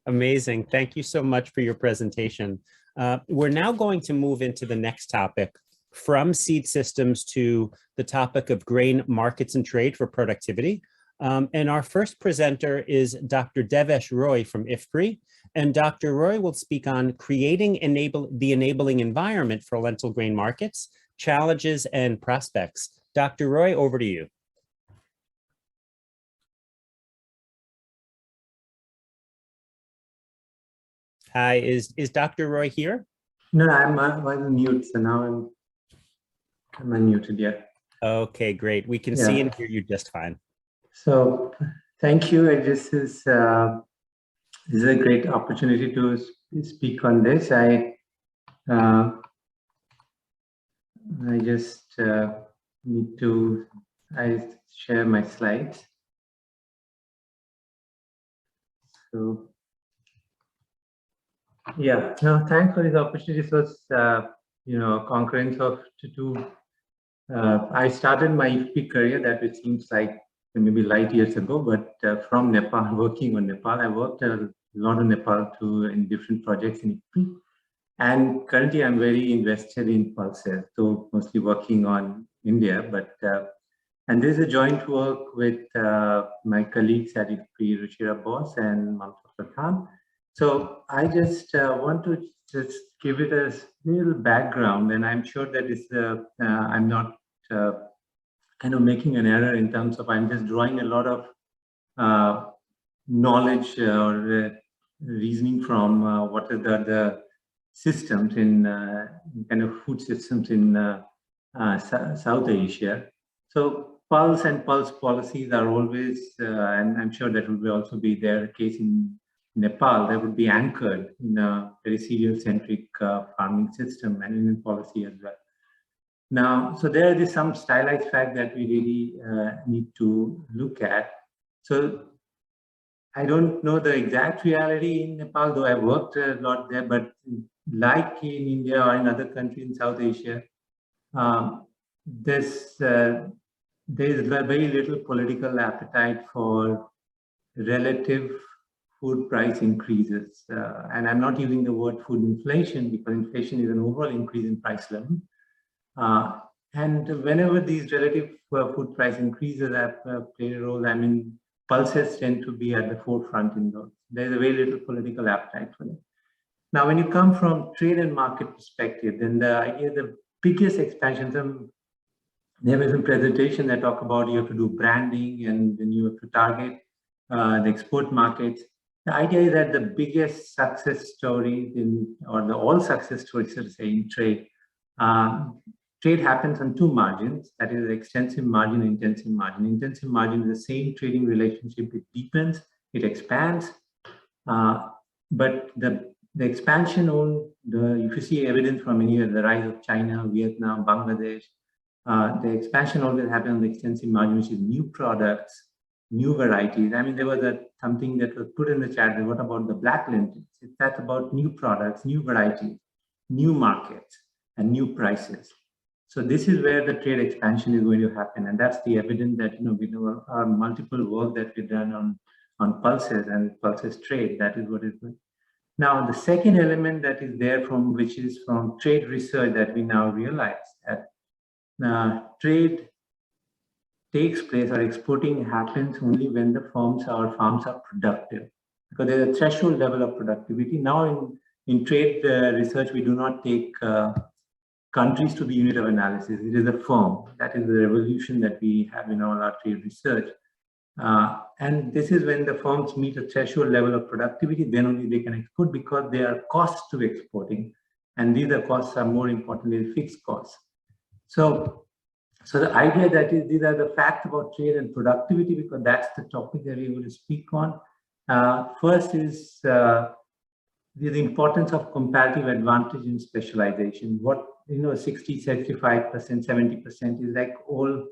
Amazing. Thank you so much for your presentation. We're now going to move into the next topic, from seed systems to the topic of grain markets and trade for productivity. And our first presenter is Dr. Devesh Roy from IFPRI. And Dr. Roy will speak on creating the enabling environment for lentil grain markets, challenges and prospects. Dr. Roy, over to you. Hi, is Dr. Roy here? No, I'm on mute, so now I'm unmuted, yeah. Okay, great. We can see and hear you just fine. So thank you. This is a great opportunity to speak on this. I just need to share my slides. So yeah, no, thanks for this opportunity. This was a concurrence of two. I started my IFPRI career, that it seems like maybe light years ago, but from Nepal, working on Nepal. I worked a lot in Nepal too, in different projects in IFPRI. And currently I'm very invested in pulses, so mostly working on India, but and there's a joint work with my colleagues at IFPRI, Ruchira Bose and Mamta Pradhan. So I just want to just give it a little background, and I'm sure that it's I'm not kind of making an error in terms of I'm just drawing a lot of knowledge or reasoning from what are the systems in kind of food systems in South Asia. So pulse and pulse policies are always, and I'm sure that will also be their case in Nepal, that would be anchored in a very cereal-centric farming system and Indian policy as well. Now, so there is some stylized fact that we really need to look at. So I don't know the exact reality in Nepal, though I worked a lot there, but like in India or in other countries in South Asia, there's very little political appetite for relative food price increases. And I'm not using the word food inflation because inflation is an overall increase in price level. And whenever these relative food price increases have played a role, I mean, pulses tend to be at the forefront in those. There's a very little political appetite for them. Now, when you come from trade and market perspective, then the idea, the biggest expansion, there was a presentation that talk about you have to do branding and then you have to target the export markets. The idea is that the biggest success stories all success stories, so to say, in trade, trade happens on two margins, that is extensive margin, intensive margin. Intensive margin is the same trading relationship, it deepens, it expands, but the expansion if you see evidence from any of the rise of China, Vietnam, Bangladesh, the expansion always happens on the extensive margin, which is new products, new varieties. I mean, there was something that was put in the chat, what about the black lentils? That's about new products, new varieties, new markets, and new prices. So this is where the trade expansion is going to happen. And that's the evidence that, we do our multiple work that we've done on pulses and pulses trade, that is what is good. Now, the second element that is there which is from trade research that we now realize that trade takes place or exporting happens only when the farms are productive, because there's a threshold level of productivity. Now in trade research, we do not take countries to be unit of analysis. It is a firm. That is the revolution that we have in all our trade research. And this is when the firms meet a threshold level of productivity, then only they can export, because there are costs to exporting. And these costs are more important than fixed costs. So the idea that these are the facts about trade and productivity, because that's the topic that we're going to speak on. First is the importance of comparative advantage in specialization. 60, 65%, 70% is like all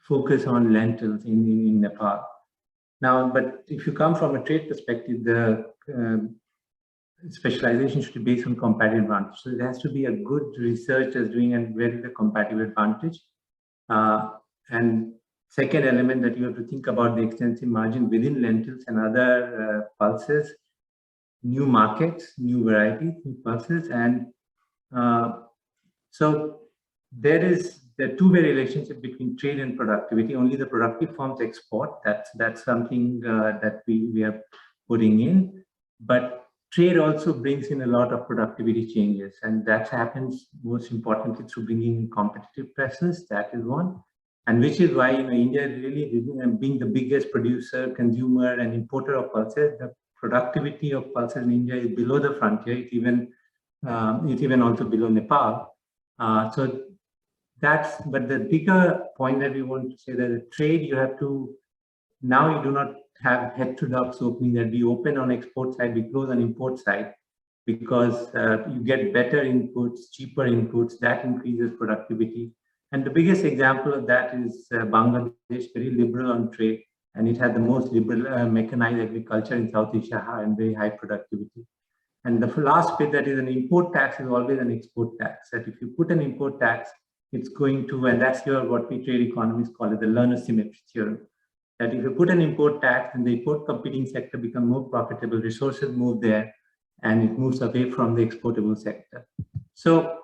focus on lentils in Nepal. Now, but if you come from a trade perspective, the specialization should be based on competitive advantage. So there has to be a good research that's doing and where is the competitive advantage. And second element that you have to think about the extensive margin within lentils and other pulses, new markets, new varieties, new pulses. And so there is the two-way relationship between trade and productivity. Only the productive forms export. That's something that we are putting in. But trade also brings in a lot of productivity changes, and that happens most importantly through bringing in competitive presence. That is one, and which is why India really being the biggest producer, consumer, and importer of pulses. The productivity of pulses in India is below the frontier. It's even also below Nepal. So that's, but the bigger point that we want to say that the trade, you have to, now you do not have heterodox opening that we open on export side, we close on import side, because you get better inputs, cheaper inputs, that increases productivity. And the biggest example of that is Bangladesh, very liberal on trade, and it had the most liberal mechanized agriculture in South Asia and very high productivity. And the last bit, that is an import tax, is always an export tax. That if you put an import tax, it's going to, and that's what we trade economists call it, the learner symmetry theorem. That if you put an import tax, and the import competing sector become more profitable, resources move there, and it moves away from the exportable sector. So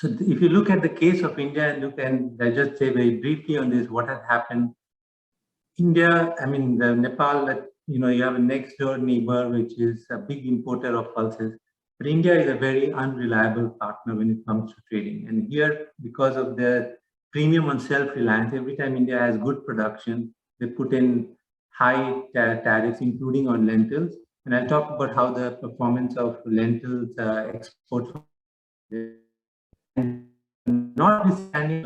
if you look at the case of India and I just say very briefly on this, what has happened. India, I mean, the Nepal, you have a next door neighbor, which is a big importer of pulses. But India is a very unreliable partner when it comes to trading. And here, because of the premium on self-reliance, every time India has good production, they put in high tariffs, including on lentils. And I'll talk about how the performance of lentils exports, notwithstanding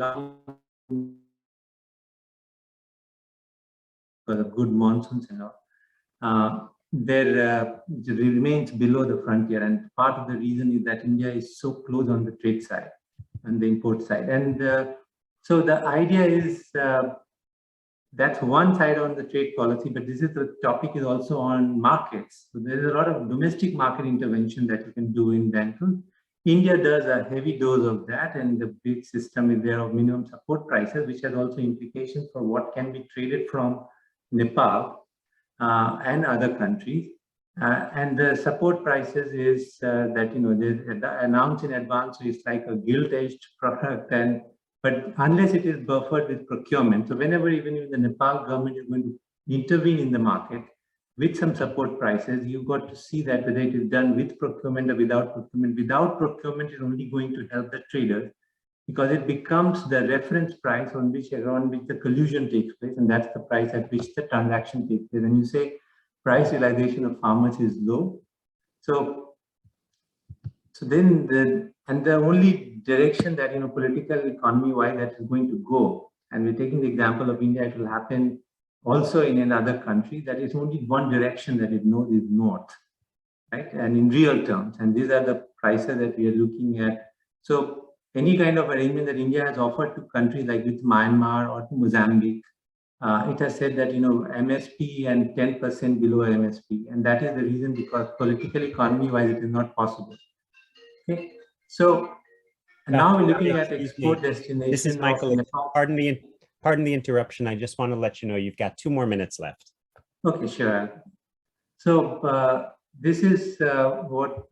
because of good monsoons and all, there remains below the frontier. And part of the reason is that India is so close on the trade side and the import side. And so the idea is that's one side on the trade policy, but this is the topic is also on markets. So there's a lot of domestic market intervention that you can do in lentils. India does a heavy dose of that, and the big system is there of minimum support prices, which has also implications for what can be traded from Nepal and other countries. And the support prices is that, they announced in advance, so it's like a gilt-edged product, but unless it is buffered with procurement. So whenever even the Nepal government is going to intervene in the market with some support prices, you've got to see that whether it is done with procurement or without procurement. Without procurement is only going to help the traders, because it becomes the reference price around which the collusion takes place, and that's the price at which the transaction takes place. And you say price realization of farmers is low. So then the only direction that political economy-wise that is going to go, and we're taking the example of India, it will happen also in another country, that is only one direction that it knows is north, right? And in real terms, and these are the prices that we are looking at. So any kind of arrangement that India has offered to countries like with Myanmar or to Mozambique, it has said that MSP and 10% below MSP, and that is the reason, because political economy-wise it is not possible. Okay, so now we're looking at export destination. This is Michael. Pardon the interruption. I just want to let you know you've got 2 more minutes left. Okay, sure. So this is what.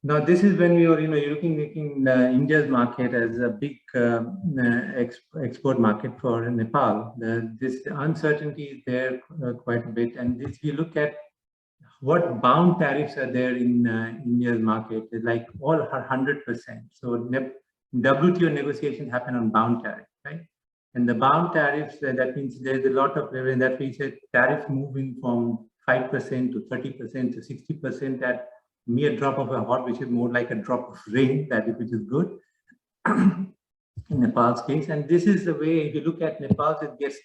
Now this is when we are, you're looking India's market as a big export market for Nepal. This uncertainty is there quite a bit, and this we look at what bound tariffs are there in India's market is like all 100%. So WTO negotiations happen on bound tariff, right? And the bound tariffs, that means there's a lot of leverage. That we said tariffs moving from 5% to 30% to 60% at mere drop of a hat, which is more like a drop of rain, which is good in Nepal's case. And this is the way, if you look at Nepal's, it gets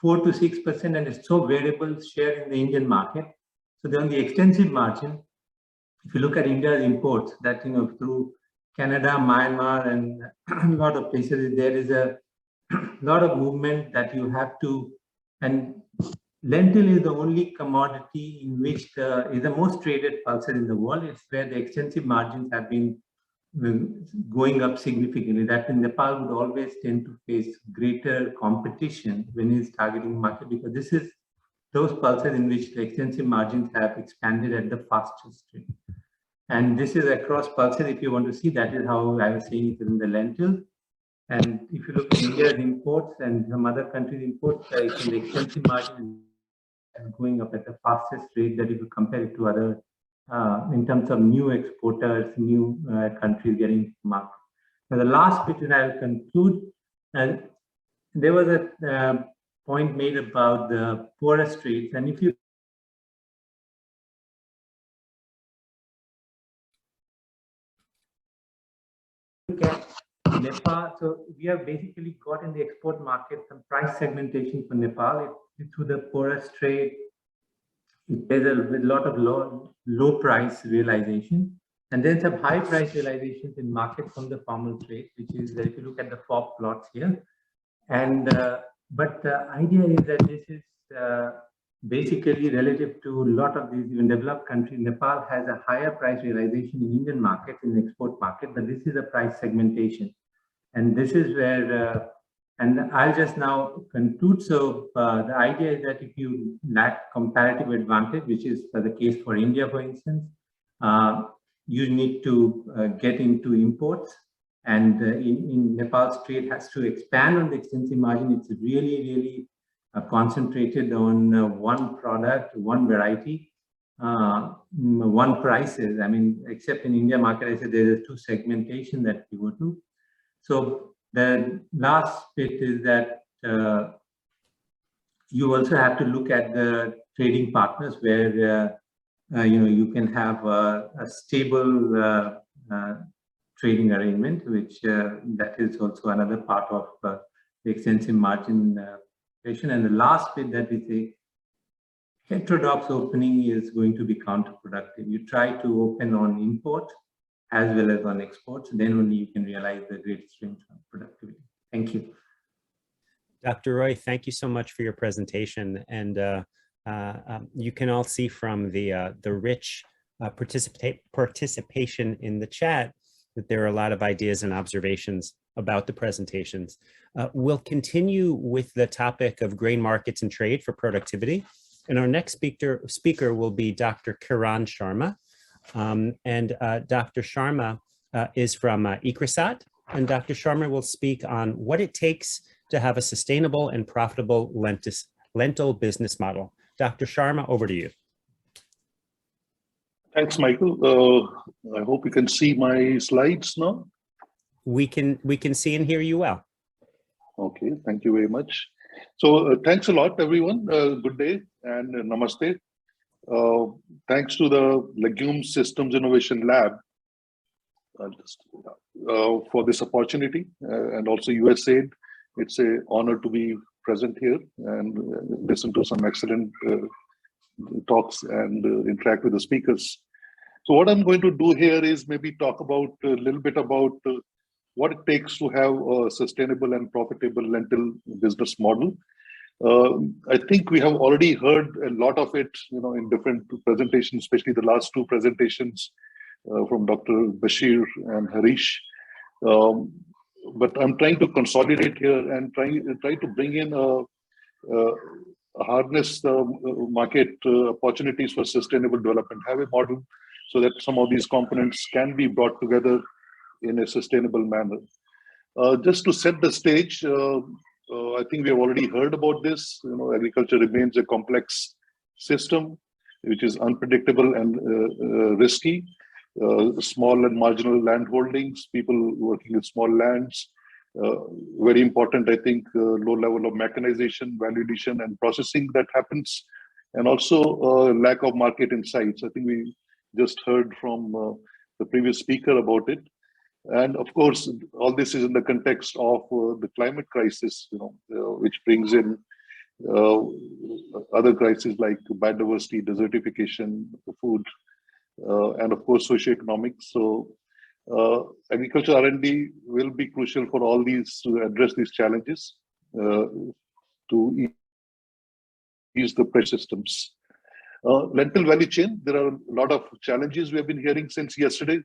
4 to 6%, and it's so variable share in the Indian market. So then the extensive margin, if you look at India's imports, that through Canada, Myanmar, and a lot of places, there is a lot of movement that you have to, and lentil is the only commodity in which is the most traded pulses in the world. It's where the extensive margins have been going up significantly. That in Nepal would always tend to face greater competition when it's targeting market, because this is those pulses in which the extensive margins have expanded at the fastest rate. And this is across pulses. If you want to see, that is how I was saying it in the lentils. And if you look at India's imports and some other countries' imports, the extensive margin is going up at the fastest rate that if you compare it to other, in terms of new exporters, new countries getting market. Now, the last bit that I will conclude, there was a point made about the poorest trades, and if you look at Nepal, so we have basically got in the export market some price segmentation for Nepal. It's through the poorest trade. There's a lot of low price realization, and then some high price realizations in market from the formal trade, which is if you look at the FOB plots here. And but the idea is that this is basically relative to a lot of these even developed countries. Nepal has a higher price realization in Indian market, in the export market, but this is a price segmentation. And this is where, and I'll just now conclude. So the idea is that if you lack comparative advantage, which is the case for India, for instance, you need to get into imports. And in Nepal's trade has to expand on the extensive margin. It's really concentrated on one product, one variety, one prices. I mean, except in India market, I said there is two segmentation that we go to. So the last bit is that you also have to look at the trading partners where you can have a stable trading arrangement, which that is also another part of the extensive margin creation. And the last bit that we say, heterodox opening is going to be counterproductive. You try to open on import as well as on exports, then only you can realize the greatest range of productivity. Thank you. Dr. Roy, thank you so much for your presentation. And you can all see from the rich participation in the chat that there are a lot of ideas and observations about the presentations. We'll continue with the topic of grain markets and trade for productivity. And our next speaker will be Dr. Kiran Sharma. Dr. Sharma is from ICRISAT, and Dr. Sharma will speak on what it takes to have a sustainable and profitable lentil business model. Dr. Sharma, over to you. Thanks, Michael. I hope you can see my slides now. We can see and hear you well. Okay, thank you very much. So thanks a lot, everyone. Good day and namaste. Thanks to the Legume Systems Innovation Lab for this opportunity, and also USAID. It's an honor to be present here and listen to some excellent talks and interact with the speakers. So what I'm going to do here is maybe talk about a little bit about what it takes to have a sustainable and profitable lentil business model. I think we have already heard a lot of it, in different presentations, especially the last two presentations from Dr. Bashir and Harish. But I'm trying to consolidate here and try to bring in harness the market opportunities for sustainable development, have a model so that some of these components can be brought together in a sustainable manner. Just to set the stage, I think we have already heard about this. Agriculture remains a complex system, which is unpredictable and risky. Small and marginal land holdings, people working with small lands. Very important, I think, low level of mechanization, value addition, and processing that happens, and also lack of market insights. I think we just heard from the previous speaker about it. And of course, all this is in the context of the climate crisis, which brings in other crises like biodiversity, desertification, food, and of course, socioeconomics. So agriculture R&D will be crucial for all these to address these challenges, to the pressure systems. Lentil value chain, there are a lot of challenges we have been hearing since yesterday.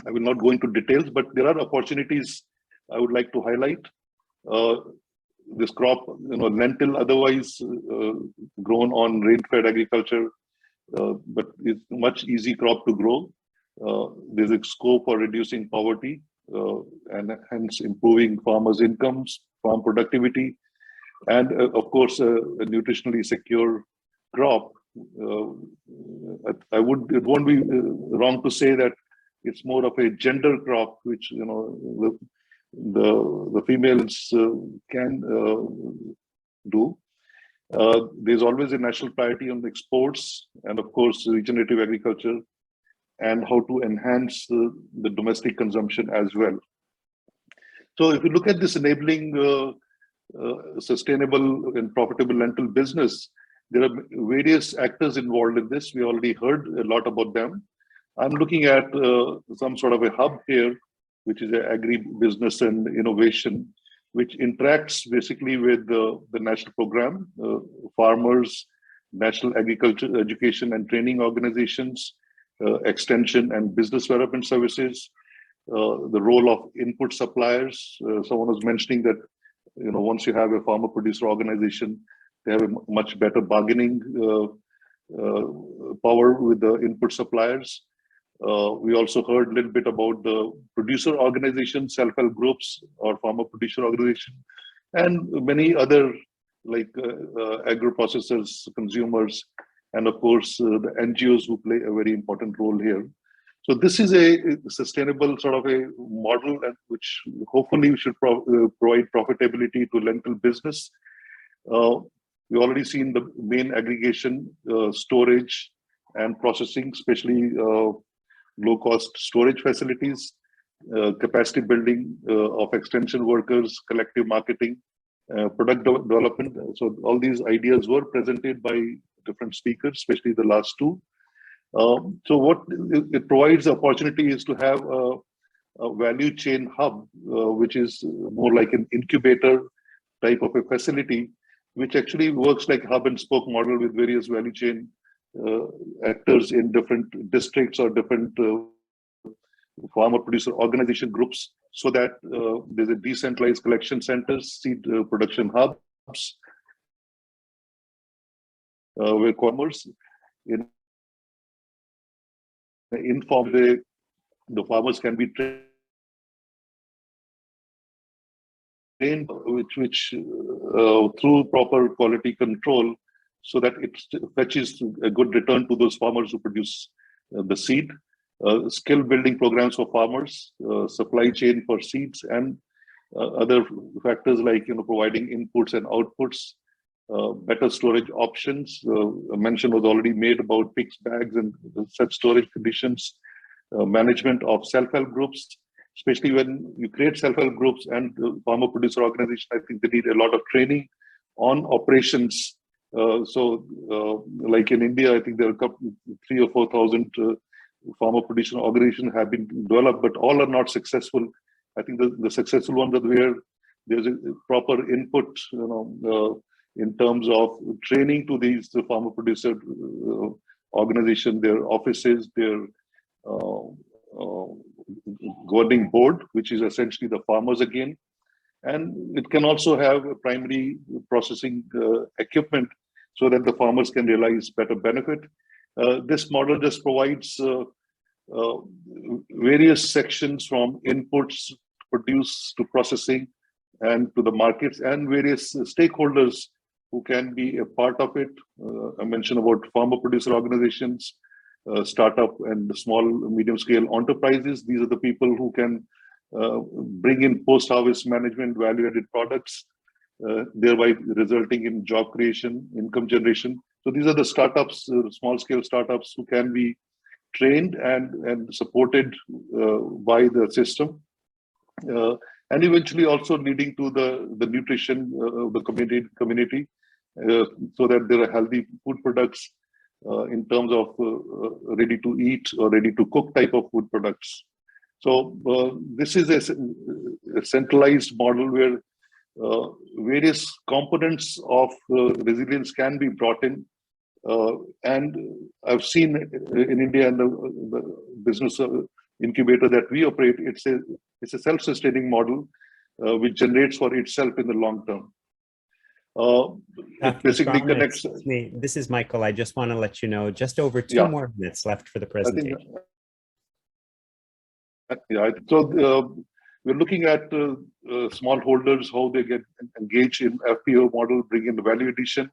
I will not go into details, but there are opportunities I would like to highlight. This crop, lentil, otherwise grown on rain-fed agriculture, but it's a much easy crop to grow. There's a scope for reducing poverty and hence improving farmers' incomes, farm productivity, and of course, a nutritionally secure crop. It won't be wrong to say that it's more of a gender crop, which the females can do. There's always a national priority on exports and of course regenerative agriculture and how to enhance the domestic consumption as well. So if you look at this enabling sustainable and profitable lentil business, there are various actors involved in this. We already heard a lot about them. I'm looking at some sort of a hub here, which is agri-business and innovation, which interacts basically with the national program, farmers, national agriculture education and training organizations, extension and business development services, the role of input suppliers. Someone was mentioning that once you have a farmer producer organization, they have a much better bargaining power with the input suppliers. We also heard a little bit about the producer organizations, self-help groups or farmer producer organization, and many other like agro-processors, consumers, and of course the NGOs who play a very important role here. So this is a sustainable sort of a model which hopefully should provide profitability to lentil business. We already seen the main aggregation, storage and processing, especially low-cost storage facilities, capacity building of extension workers, collective marketing, product development. So all these ideas were presented by different speakers, especially the last two. So what it provides the opportunity is to have a value chain hub, which is more like an incubator type of a facility, which actually works like hub and spoke model with various value chain actors in different districts or different farmer producer organization groups, so that there's a decentralized collection centers, seed production hubs, where farmers inform the farmers can be trained, which through proper quality control, so that it fetches a good return to those farmers who produce the seed. Skill building programs for farmers, supply chain for seeds, and other factors like providing inputs and outputs, better storage options. A mention was already made about fixed bags and such storage conditions, management of self-help groups, especially when you create self-help groups and farmer producer organization. I think they need a lot of training on operations. Like in India, I think there are 3,000 or 4,000 farmer producer organizations have been developed, but all are not successful. I think the successful ones are where there's a proper input, in terms of training to these farmer producer organization, their offices, their governing board, which is essentially the farmers again. And it can also have a primary processing equipment so that the farmers can realize better benefit. This model just provides various sections from inputs, produce to processing and to the markets, and various stakeholders who can be a part of it. I mentioned about farmer producer organizations, startup and small medium scale enterprises. These are the people who can bring in post-harvest management, value-added products, thereby resulting in job creation, income generation. So these are the startups, small-scale startups who can be trained and supported by the system, and eventually also leading to the nutrition of the community, so that there are healthy food products in terms of ready-to-eat or ready-to-cook type of food products. So this is a centralized model where various components of resilience can be brought in. And I've seen in India and the business incubator that we operate, it's a self-sustaining model which generates for itself in the long term. It basically connects. This is Michael. I just want to let you know, just over 2 more minutes left for the presentation. So we're looking at smallholders, how they get engaged in FPO model, bring in the value addition.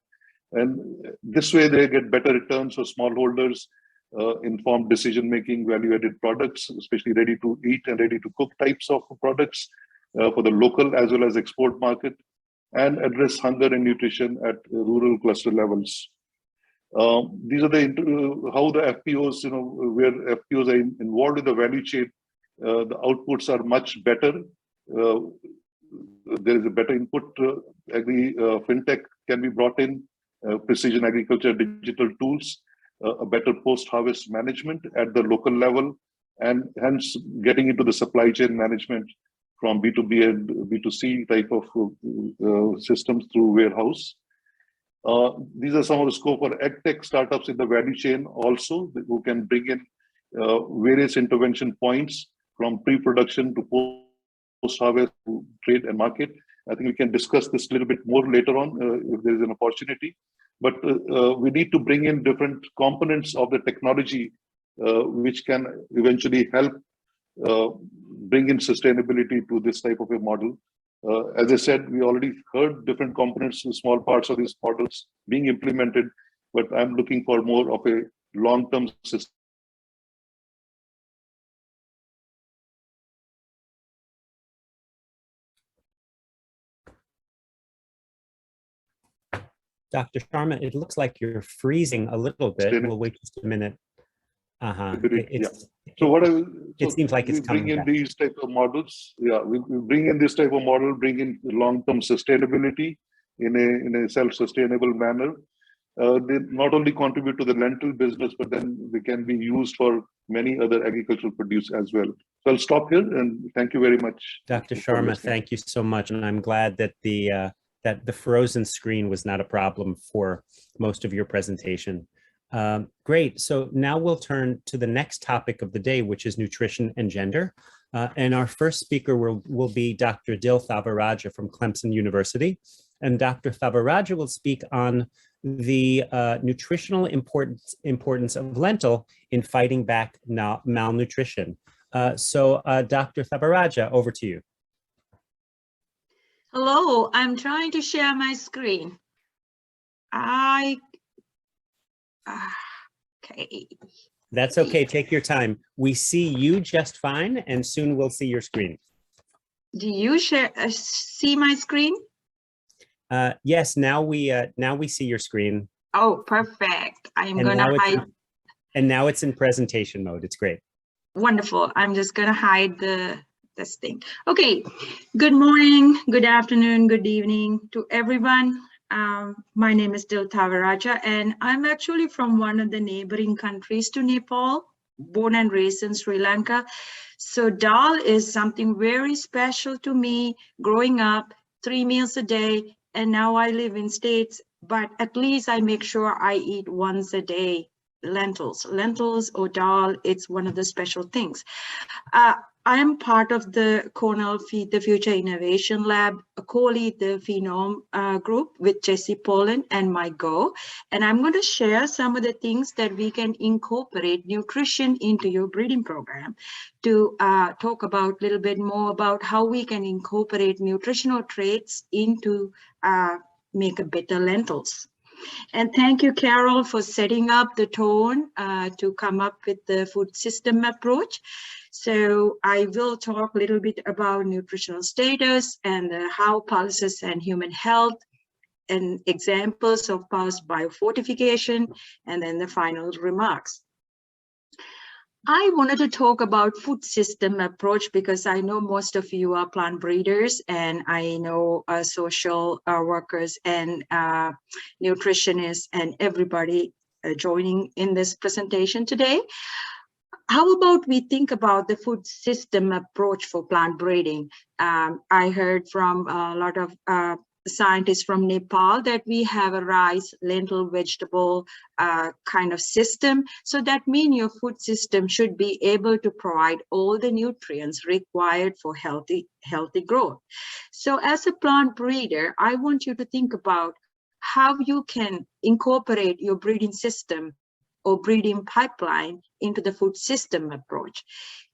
And this way they get better returns for smallholders, informed decision-making, value-added products, especially ready-to-eat and ready-to-cook types of products for the local as well as export market, and address hunger and nutrition at rural cluster levels. These are how the FPOs, where FPOs are involved in the value chain, the outputs are much better. There is a better input. Fintech can be brought in, precision agriculture, digital tools, a better post-harvest management at the local level, and hence getting into the supply chain management from B2B and B2C type of systems through warehouse. These are some of the scope for AgTech startups in the value chain also, who can bring in various intervention points from pre-production to post-harvest to trade and market. I think we can discuss this a little bit more later on if there is an opportunity. But we need to bring in different components of the technology which can eventually help bring in sustainability to this type of a model. As I said, we already heard different components, small parts of these models being implemented, but I'm looking for more of a long-term system. Dr. Sharma, it looks like you're freezing a little bit. We'll wait just a minute. It seems like it's coming back. We bring in back. these type of models. Yeah, we bring in this type of model, bring in long-term sustainability in a self-sustainable manner. They not only contribute to the lentil business, but then they can be used for many other agricultural produce as well. So I'll stop here and thank you very much. Dr. Sharma, thank you so much. And I'm glad that the frozen screen was not a problem for most of your presentation. Great. So now we'll turn to the next topic of the day, which is nutrition and gender. And our first speaker will be Dr. Dil Thavaraja from Clemson University. And Dr. Thavaraja will speak on the nutritional importance of lentil in fighting back malnutrition. So Dr. Thavaraja, over to you. Hello, I'm trying to share my screen. Okay. That's okay, take your time. We see you just fine, and soon we'll see your screen. Do you see my screen? Yes, now we see your screen. Oh, perfect. I'm gonna hide. And now it's in presentation mode, it's great. Wonderful, I'm just gonna hide this thing. Okay, good morning, good afternoon, good evening to everyone. My name is Dil Thavaraja, and I'm actually from one of the neighboring countries to Nepal, born and raised in Sri Lanka. So dal is something very special to me growing up, 3 meals a day, and now I live in States, but at least I make sure I eat once a day lentils or dal. It's one of the special things. I am part of the Cornell Feed the Future Innovation Lab, co-lead the Phenome group with Jesse Poland and Mike Go. And I'm going to share some of the things that we can incorporate nutrition into your breeding program to talk about a little bit more about how we can incorporate nutritional traits into make a better lentils. And thank you, Carol, for setting up the tone to come up with the food system approach. So I will talk a little bit about nutritional status and how pulses and human health and examples of pulse biofortification, and then the final remarks. I wanted to talk about food system approach because I know most of you are plant breeders, and I know social workers and nutritionists and everybody joining in this presentation today. How about we think about the food system approach for plant breeding? I heard from a lot of scientists from Nepal that we have a rice, lentil, vegetable kind of system. So that means your food system should be able to provide all the nutrients required for healthy growth. So as a plant breeder, I want you to think about how you can incorporate your breeding system or breeding pipeline into the food system approach.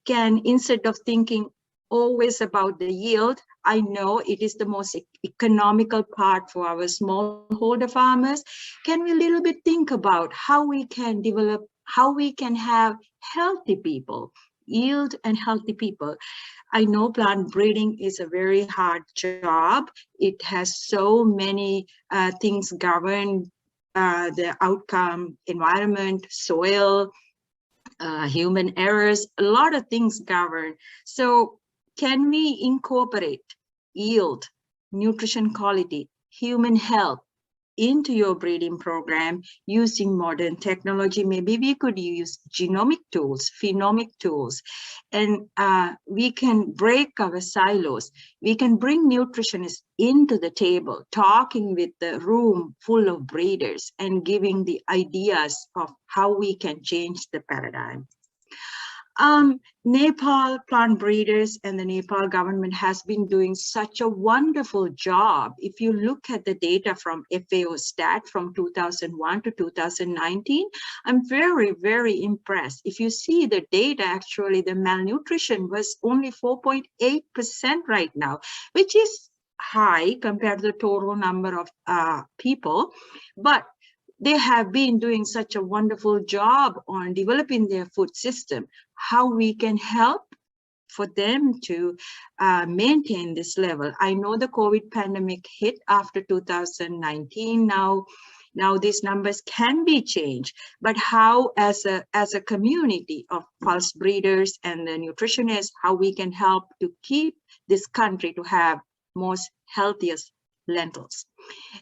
Instead of thinking always about the yield, I know it is the most economical part for our smallholder farmers. Can we a little bit think about how we can develop, how we can have healthy people, yield and healthy people? I know plant breeding is a very hard job. It has so many things govern the outcome, environment, soil, human errors, a lot of things govern. So can we incorporate yield, nutrition quality, human health into your breeding program using modern technology? Maybe we could use genomic tools, phenomic tools, and we can break our silos. We can bring nutritionists into the table, talking with the room full of breeders and giving the ideas of how we can change the paradigm. Nepal plant breeders and the Nepal government has been doing such a wonderful job. If you look at the data from FAO stat from 2001 to 2019, I'm very, very impressed. If you see the data, actually the malnutrition was only 4.8% right now, which is high compared to the total number of people, but they have been doing such a wonderful job on developing their food system, how we can help for them to maintain this level. I know the COVID pandemic hit after 2019. Now these numbers can be changed, but how as a community of pulse breeders and the nutritionists, how we can help to keep this country to have most healthiest lentils.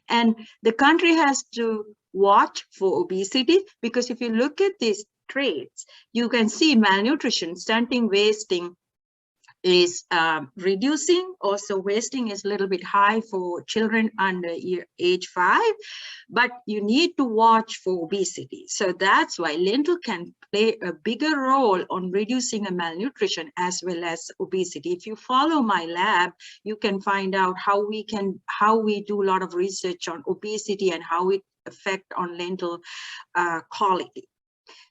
And the country has to watch for obesity, because if you look at these traits, you can see malnutrition, stunting, wasting is reducing. Also, wasting is a little bit high for children under age 5, but you need to watch for obesity. So that's why lentil can play a bigger role on reducing a malnutrition as well as obesity. If you follow my lab, you can find out how we do a lot of research on obesity and how it affect on lentil quality.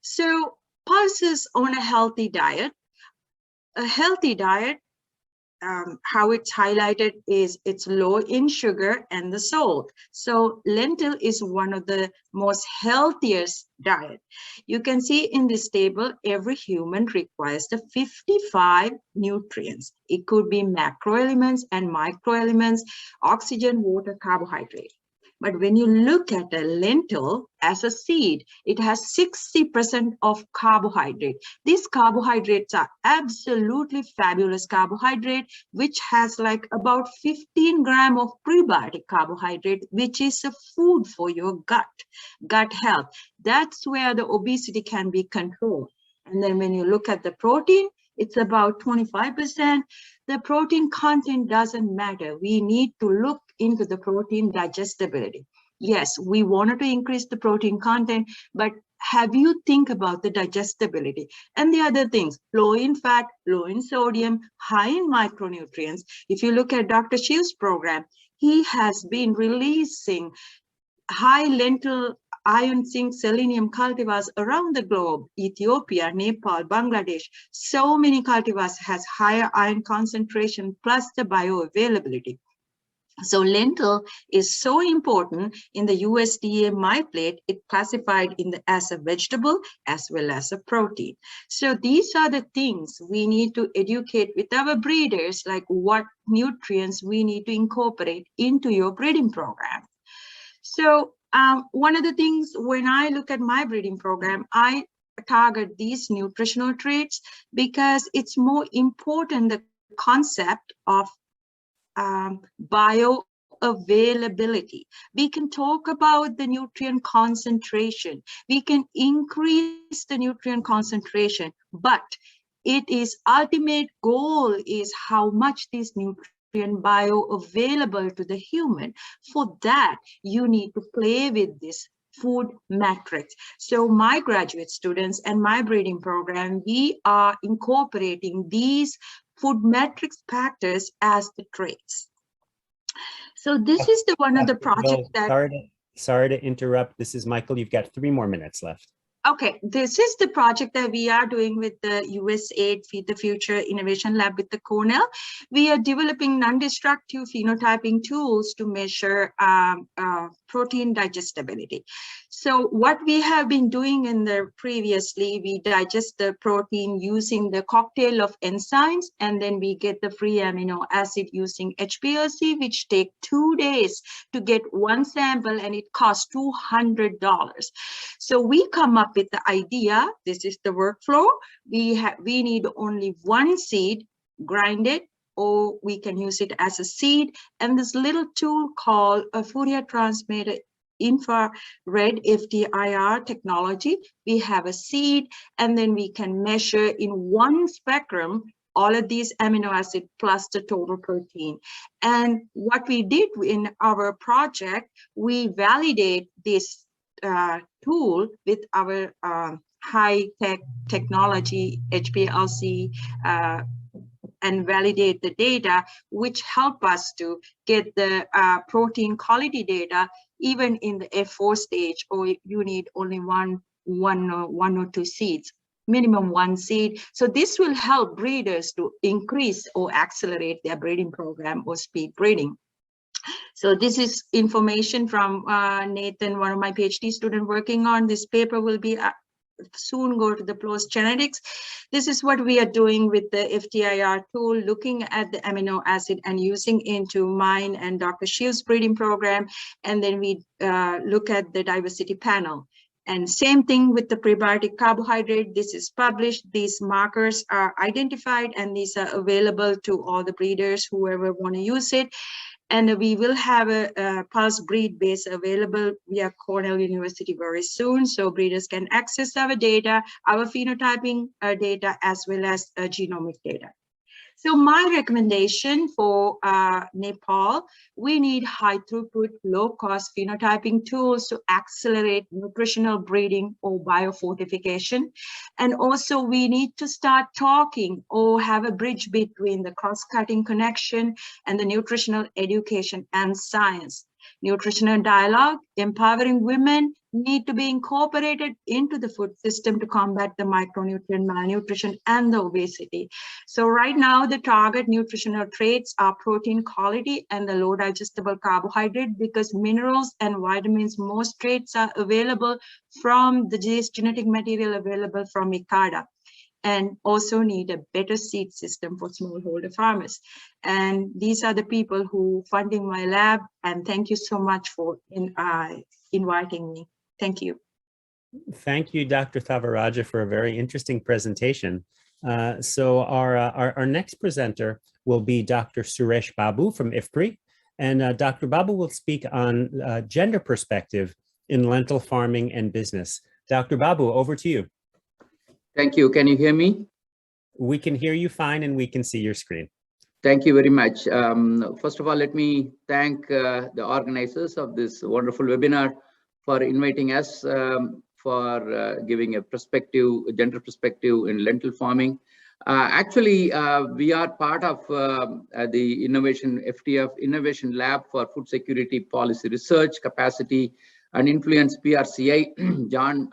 So pulses on a healthy diet. A healthy diet, how it's highlighted is it's low in sugar and the salt. So lentil is one of the most healthiest diet. You can see in this table, every human requires the 55 nutrients. It could be macroelements and microelements, oxygen, water, carbohydrate. But when you look at a lentil as a seed, it has 60% of carbohydrate. These carbohydrates are absolutely fabulous carbohydrate, which has like about 15 grams of prebiotic carbohydrate, which is a food for your gut health. That's where the obesity can be controlled. And then when you look at the protein, it's about 25%. The protein content doesn't matter. We need to look into the protein digestibility. Yes, we wanted to increase the protein content, but have you think about the digestibility and the other things, low in fat, low in sodium, high in micronutrients. If you look at Dr. Shiv's program, he has been releasing high lentil, iron, zinc, selenium cultivars around the globe, Ethiopia, Nepal, Bangladesh. So many cultivars has higher iron concentration plus the bioavailability. So lentil is so important. In the USDA MyPlate, it classified as a vegetable as well as a protein. So these are the things we need to educate with our breeders, like what nutrients we need to incorporate into your breeding program. So one of the things when I look at my breeding program, I target these nutritional traits because it's more important, the concept of bioavailability. We can talk about the nutrient concentration. We can increase the nutrient concentration, but it is ultimate goal is how much this nutrient bioavailable to the human. For that, you need to play with this food matrix. So my graduate students and my breeding program, we are incorporating these food matrix factors as the traits. So this is the one of the projects that... Sorry to interrupt. This is Michael. You've got 3 more minutes left. Okay, this is the project that we are doing with the USAID Feed the Future Innovation Lab with the Cornell. We are developing non-destructive phenotyping tools to measure protein digestibility. So what we have been doing in the previously, we digest the protein using the cocktail of enzymes, and then we get the free amino acid using HPLC, which take 2 days to get one sample, and it costs $200. So we come up with the idea. This is the workflow. We need only one seed, grind it, or we can use it as a seed. And this little tool called a Fourier transmitter infrared FTIR technology. We have a seed, and then we can measure in one spectrum all of these amino acids plus the total protein. And what we did in our project, we validate this tool with our high-tech technology, HPLC, and validate the data, which help us to get the protein quality data, even in the F4 stage, or you need only one or two seeds, minimum one seed. So this will help breeders to increase or accelerate their breeding program or speed breeding. So this is information from Nathan, one of my PhD students working on this paper will be soon go to the PLOS genetics. This is what we are doing with the FTIR tool, looking at the amino acid and using into mine and Dr. Shiv's breeding program. And then we look at the diversity panel. And same thing with the prebiotic carbohydrate. This is published. These markers are identified, and these are available to all the breeders, whoever want to use it. And we will have a pulse breed base available via Cornell University very soon. So breeders can access our data, our phenotyping data, as well as genomic data. So my recommendation for Nepal, we need high throughput, low cost phenotyping tools to accelerate nutritional breeding or biofortification. And also we need to start talking or have a bridge between the cross-cutting connection and the nutritional education and science. Nutritional dialogue, empowering women need to be incorporated into the food system to combat the micronutrient malnutrition and the obesity. So right now, the target nutritional traits are protein quality and the low digestible carbohydrate, because minerals and vitamins, most traits are available from the genetic material available from ICARDA. And also need a better seed system for smallholder farmers. And these are the people who funding my lab. And thank you so much for inviting me. Thank you. Thank you, Dr. Thavaraja, for a very interesting presentation. So our next presenter will be Dr. Suresh Babu from IFPRI. And Dr. Babu will speak on gender perspective in lentil farming and business. Dr. Babu, over to you. Thank you. Can you hear me? We can hear you fine, and we can see your screen. Thank you very much. First of all, let me thank the organizers of this wonderful webinar for inviting us, for giving a perspective, a gender perspective in lentil farming. Actually, we are part of the Innovation FTF Innovation Lab for Food Security Policy Research, Capacity and Influence PRCI. John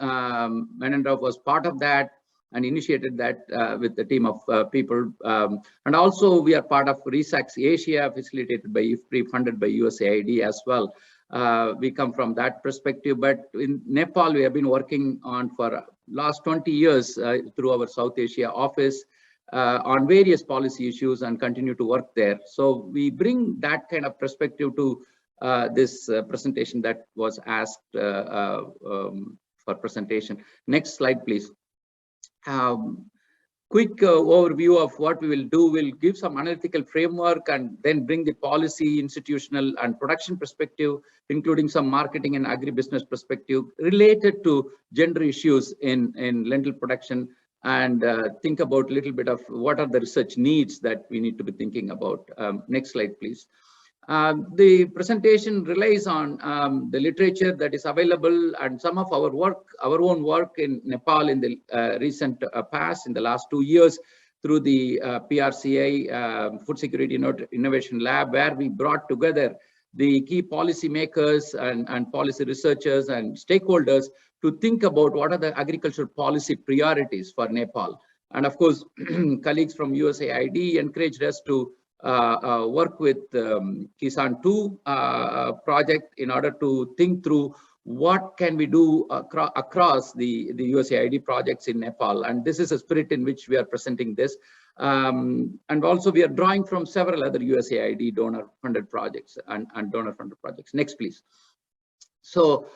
Menendorf was part of that and initiated that with the team of people. And also we are part of RESAX Asia, facilitated by IFPRI, funded by USAID as well. We come from that perspective, but in Nepal, we have been working on for last 20 years through our South Asia office on various policy issues and continue to work there. So we bring that kind of perspective to this presentation that was asked for presentation. Next slide, please. quick overview of what we will do. We'll give some analytical framework and then bring the policy, institutional, and production perspective, including some marketing and agribusiness perspective related to gender issues in lentil production, and think about a little bit of what are the research needs that we need to be thinking about. Next slide, please. The presentation relies on the literature that is available and some of our work, our own work in Nepal in the recent past, in the last 2 years, through the PRCA Food Security Innovation Lab, where we brought together the key policymakers and policy researchers and stakeholders to think about what are the agricultural policy priorities for Nepal. And of course, colleagues from USAID encouraged us to work with Kisan 2 project in order to think through what can we do across the USAID projects in Nepal. And this is a spirit in which we are presenting this. And also we are drawing from several other USAID donor-funded projects and donor-funded projects. Next, please. So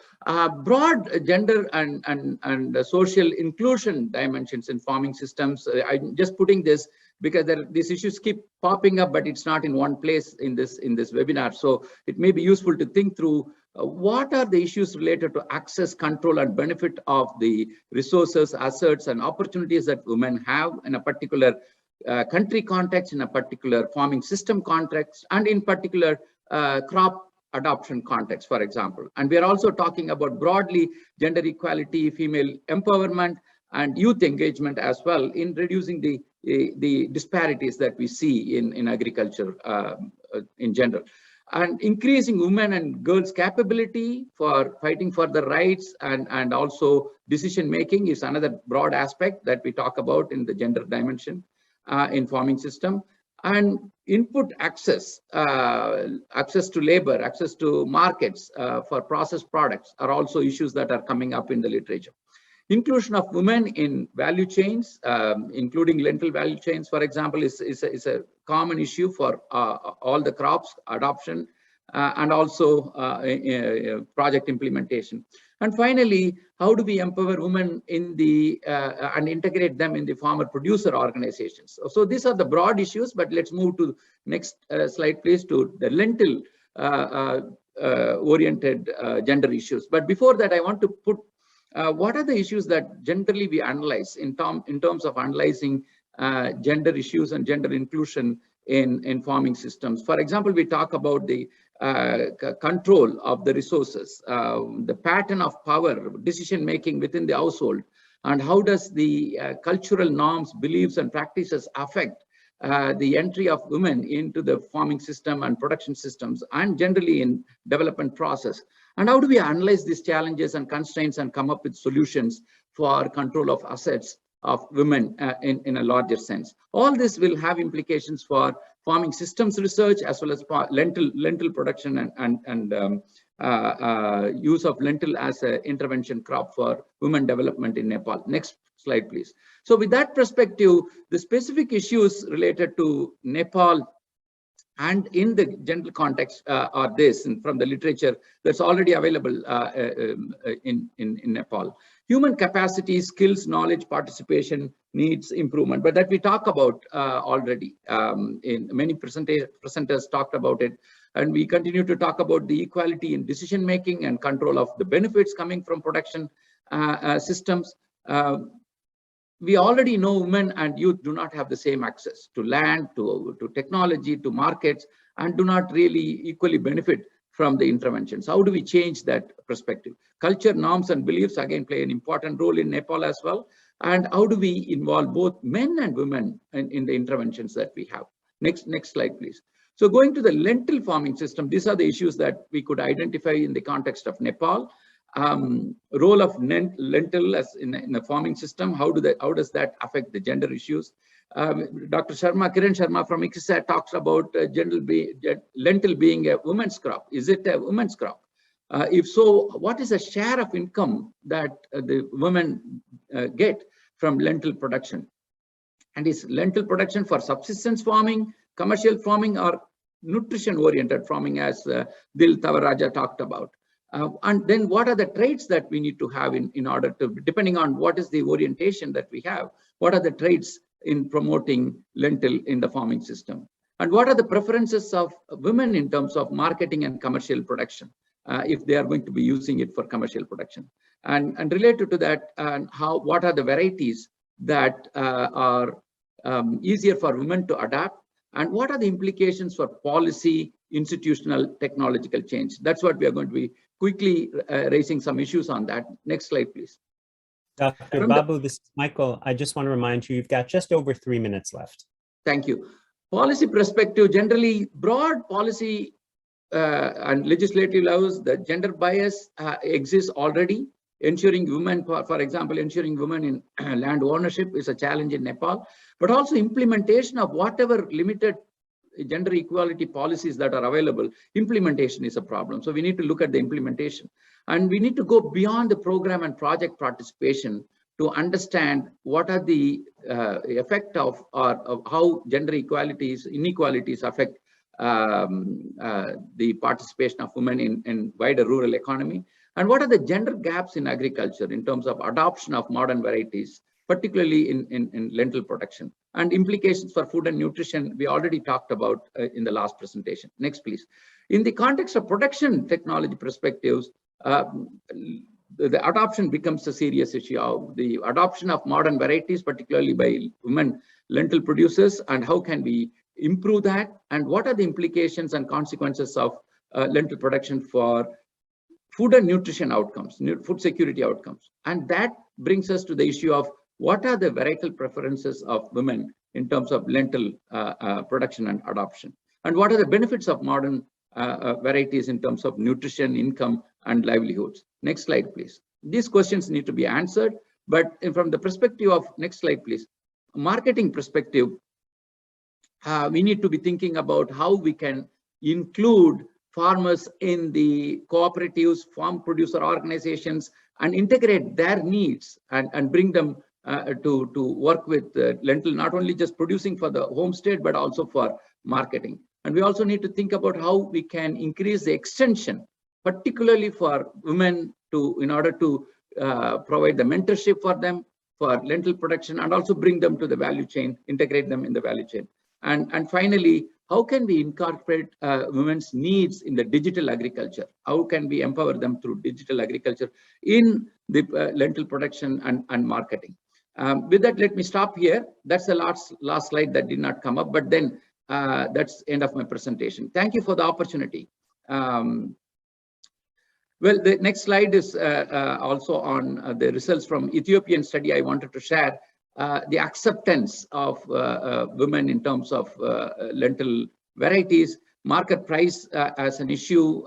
broad gender and social inclusion dimensions in farming systems. I'm just putting this because these issues keep popping up, but it's not in one place in this webinar. So it may be useful to think through what are the issues related to access, control, and benefit of the resources, assets, and opportunities that women have in a particular country context, in a particular farming system context, and in particular crop adoption context, for example. And we are also talking about broadly gender equality, female empowerment, and youth engagement as well in reducing the disparities that we see in agriculture in general. And increasing women and girls' capability for fighting for the rights and also decision making is another broad aspect that we talk about in the gender dimension in farming system. And input access, access to labor, access to markets for processed products are also issues that are coming up in the literature. Inclusion of women in value chains, including lentil value chains, for example, is a common issue for all the crops, adoption, and also project implementation. And finally, how do we empower women in the and integrate them in the farmer producer organizations? So these are the broad issues, but let's move to next slide, please, to the lentil oriented gender issues. But before that, I want to put what are the issues that generally we analyze in terms of analyzing gender issues and gender inclusion in farming systems. For example, we talk about the control of the resources, the pattern of power, decision making within the household, and how does the cultural norms, beliefs, and practices affect the entry of women into the farming system and production systems, and generally in development process. And how do we analyze these challenges and constraints and come up with solutions for control of assets of women in a larger sense? All this will have implications for farming systems research as well as lentil production and use of lentil as an intervention crop for women development in Nepal. Next slide, please. So with that perspective, the specific issues related to Nepal and in the general context are this, and from the literature that's already available in Nepal. Human capacity, skills, knowledge, participation needs improvement, but that we talk about already. In many presenters talked about it, and we continue to talk about the equality in decision making and control of the benefits coming from production systems. We already know women and youth do not have the same access to land, to technology, to markets, and do not really equally benefit from the interventions. How do we change that perspective? Culture, norms, and beliefs again play an important role in Nepal as well. And how do we involve both men and women in the interventions that we have? Next slide, please. So going to the lentil farming system, these are the issues that we could identify in the context of Nepal. Role of lentil as in a farming system, how does that affect the gender issues? Dr. Kiran Sharma from ICSAT talks about lentil being a women's crop. Is it a women's crop? If so, what is the share of income that the women get from lentil production? And is lentil production for subsistence farming, commercial farming, or nutrition-oriented farming, as Dil Tavaraja talked about? And then what are the traits that we need to have in order to, depending on what is the orientation that we have, what are the traits in promoting lentil in the farming system? And what are the preferences of women in terms of marketing and commercial production, if they are going to be using it for commercial production? And related to that, what are the varieties that are easier for women to adapt? And what are the implications for policy, institutional, technological change? That's what we are going to be quickly raising some issues on that. Next slide, please. Dr. Babu, this is Michael. I just want to remind you, you've got just over 3 minutes left. Thank you. Policy perspective, generally broad policy and legislative laws, the gender bias exists already. Ensuring women, for example, ensuring women in land ownership is a challenge in Nepal, but also implementation of whatever limited gender equality policies that are available, implementation is a problem. So we need to look at the implementation, and we need to go beyond the program and project participation to understand what are the effect of how gender inequalities affect the participation of women in wider rural economy, and what are the gender gaps in agriculture in terms of adoption of modern varieties, particularly in lentil production, and implications for food and nutrition we already talked about in the last presentation. Next, please. In the context of production technology perspectives, the adoption becomes a serious issue. The adoption of modern varieties, particularly by women lentil producers, and how can we improve that? And what are the implications and consequences of lentil production for food and nutrition outcomes, food security outcomes? And that brings us to the issue of what are the varietal preferences of women in terms of lentil production and adoption? And what are the benefits of modern varieties in terms of nutrition, income, and livelihoods? Next slide, please. These questions need to be answered, but from the perspective of, next slide, please, marketing perspective, we need to be thinking about how we can include farmers in the cooperatives, farm producer organizations, and integrate their needs and bring them to work with lentil, not only just producing for the homestead, but also for marketing. And we also need to think about how we can increase the extension, particularly for women, in order to provide the mentorship for them for lentil production, and also bring them to the value chain, integrate them in the value chain. And finally, how can we incorporate women's needs in the digital agriculture? How can we empower them through digital agriculture in the lentil production and marketing? With that, let me stop here. That's the last slide that did not come up, but then that's the end of my presentation. Thank you for the opportunity. Well, the next slide is also on the results from Ethiopian study I wanted to share. The acceptance of women in terms of lentil varieties, market price as an issue,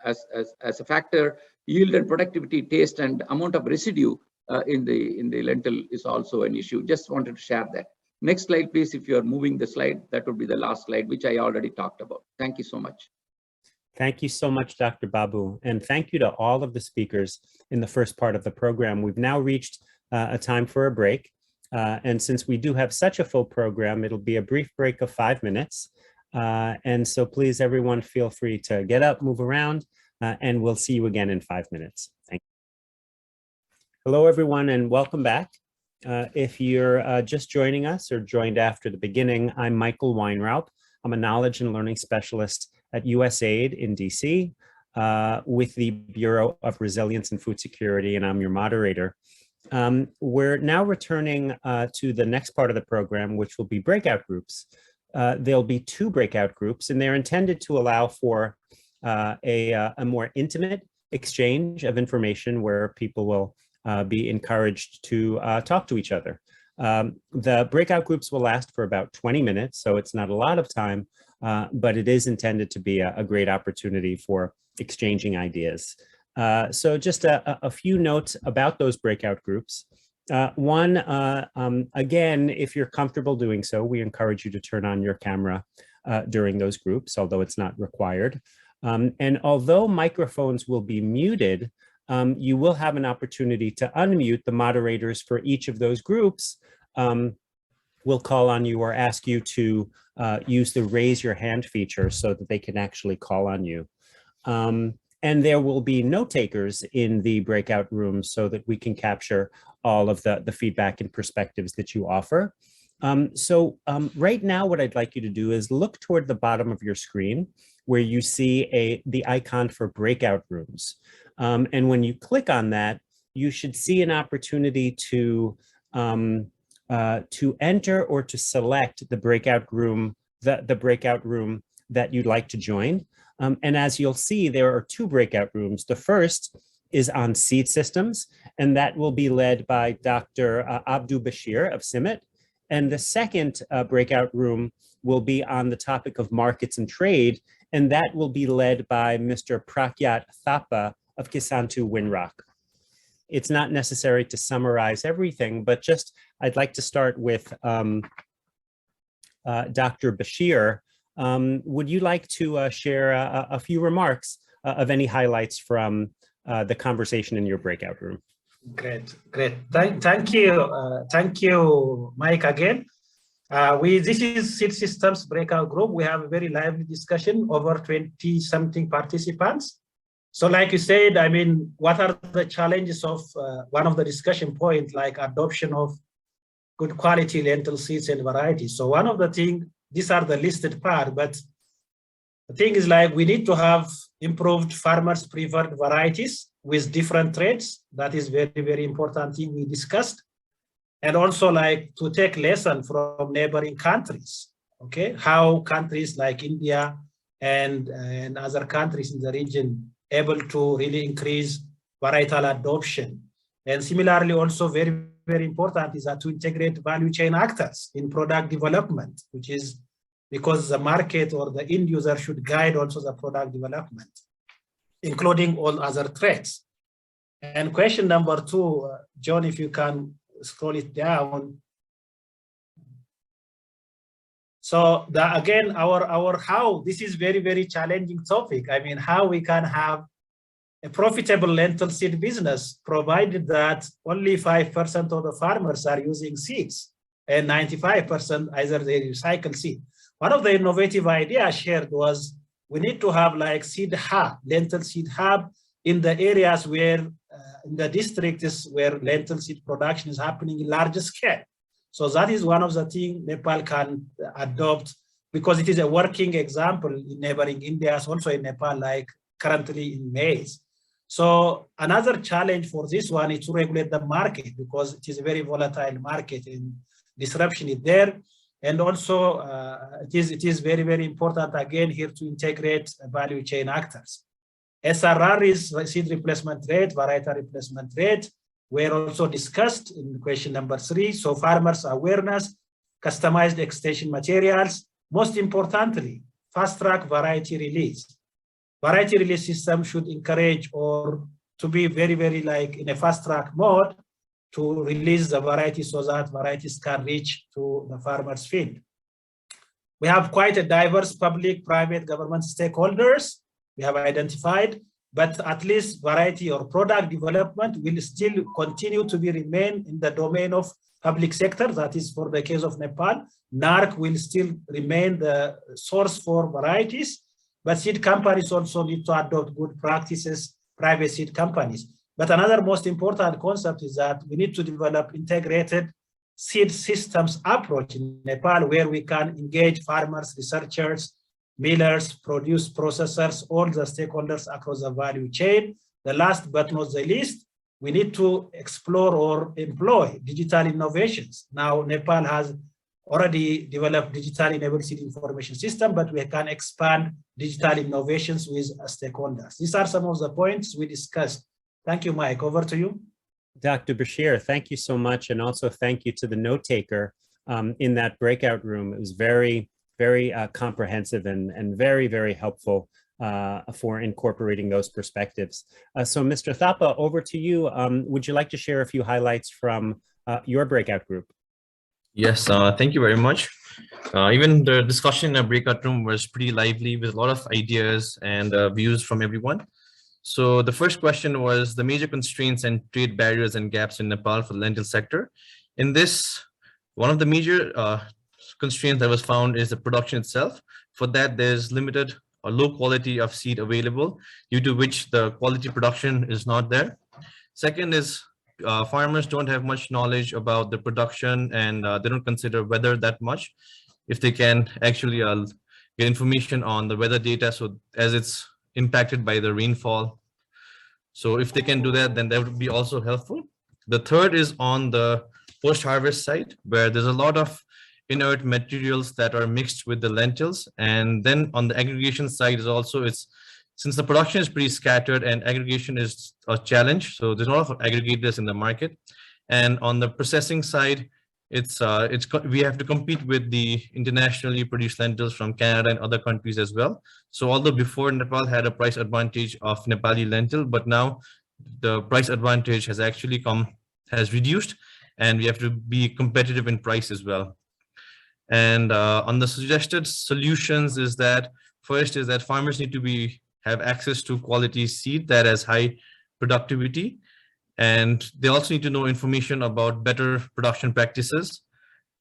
as a factor, yield and productivity, taste, and amount of residue in the lentil is also an issue. Just wanted to share that. Next slide, please. If you are moving the slide, that would be the last slide, which I already talked about. Thank you so much. Thank you so much, Dr. Babu. And thank you to all of the speakers in the first part of the program. We've now reached a time for a break. And since we do have such a full program, it'll be a brief break of 5 minutes. And so please, everyone, feel free to get up, move around, and we'll see you again in 5 minutes. Thank you. Hello, everyone, and welcome back. If you're just joining us or joined after the beginning, I'm Michael Weinraup. I'm a knowledge and learning specialist at USAID in DC with the Bureau of Resilience and Food Security, and I'm your moderator. We're now returning to the next part of the program, which will be breakout groups. There'll be 2 breakout groups, and they're intended to allow for a more intimate exchange of information where people will be encouraged to talk to each other. The breakout groups will last for about 20 minutes, so it's not a lot of time, but it is intended to be a great opportunity for exchanging ideas. So just a few notes about those breakout groups. One, again, if you're comfortable doing so, we encourage you to turn on your camera during those groups, although it's not required. And although microphones will be muted, you will have an opportunity to unmute the moderators for each of those groups. We'll call on you or ask you to use the raise your hand feature so that they can actually call on you. And there will be note takers in the breakout rooms so that we can capture all of the feedback and perspectives that you offer. Right now, what I'd like you to do is look toward the bottom of your screen where you see the icon for breakout rooms. And when you click on that, you should see an opportunity to enter or to select the breakout room, the breakout room that you'd like to join. And as you'll see, there are two breakout rooms. The first is on seed systems, and that will be led by Dr. Abdu Bashir of CIMMYT. And the second breakout room will be on the topic of markets and trade, and that will be led by Mr. Prakyat Thapa of Kisantu Winrock. It's not necessary to summarize everything, but just I'd like to start with Dr. Bashir. Would you like to share a few remarks of any highlights from the conversation in your breakout room? Great. Thank you, Mike, again. This is Seed Systems breakout group. We have a very lively discussion, over 20-something participants. So like you said, I mean, what are the challenges of one of the discussion points, like adoption of good quality lentil seeds and varieties? So one of the things, these are the listed part, but the thing is, like, we need to have improved farmers preferred varieties with different traits. That is very, very important thing we discussed. And also, like, to take lesson from neighboring countries, okay? How countries like India and other countries in the region able to really increase varietal adoption. And similarly, also very, very important is that to integrate value chain actors in product development, which is because the market or the end user should guide also the product development, including all other traits. And question number 2, John, if you can scroll it down. So again, our how, this is very, very challenging topic. I mean, how we can have a profitable lentil seed business, provided that only 5% of the farmers are using seeds and 95% either they recycle seed. One of the innovative ideas shared was we need to have like seed hub, lentil seed hub in the areas where, in the districts where lentil seed production is happening in larger scale. So that is one of the things Nepal can adopt, because it is a working example in neighboring India, also in Nepal, like currently in maize. So another challenge for this one is to regulate the market, because it is a very volatile market and disruption is there. And also it is very, very important again here to integrate value chain actors. SRR is seed replacement rate, varietal replacement rate, were also discussed in question number 3. So farmers awareness, customized extension materials, most importantly, fast track variety release. Variety release system should encourage or to be very, very like in a fast track mode to release the variety so that varieties can reach to the farmer's field. We have quite a diverse public, private, government stakeholders we have identified, but at least variety or product development will still continue to remain in the domain of public sector. That is for the case of Nepal. NARC will still remain the source for varieties, but seed companies also need to adopt good practices, private seed companies. But another most important concept is that we need to develop integrated seed systems approach in Nepal, where we can engage farmers, researchers, millers, produce processors, all the stakeholders across the value chain. The last but not the least, we need to explore or employ digital innovations. Now, Nepal has already developed digital enabled seed information system, but we can expand digital innovations with stakeholders. These are some of the points we discussed. Thank you, Mike. Over to you. Dr. Bashir, thank you so much. And also thank you to the note taker in that breakout room. It was very, very comprehensive and very, very helpful for incorporating those perspectives. So Mr. Thapa, over to you. Would you like to share a few highlights from your breakout group? Yes, thank you very much. Even the discussion in our breakout room was pretty lively with a lot of ideas and views from everyone. So the first question was the major constraints and trade barriers and gaps in Nepal for the lentil sector. In this, one of the major constraints that was found is the production itself. For that, there's limited or low quality of seed available, due to which the quality production is not there. Second is farmers don't have much knowledge about the production, and they don't consider weather that much. If they can actually get information on the weather data, so as it's impacted by the rainfall. So if they can do that, then that would be also helpful. The third is on the post-harvest side, where there's a lot of inert materials that are mixed with the lentils. And then on the aggregation side is also, since the production is pretty scattered and aggregation is a challenge, so there's a lot of aggregators in the market. And on the processing side, we have to compete with the internationally produced lentils from Canada and other countries as well. So although before Nepal had a price advantage of Nepali lentil, but now the price advantage has actually has reduced, and we have to be competitive in price as well. And on the suggested solutions is that first is that farmers need to have access to quality seed that has high productivity. And they also need to know information about better production practices.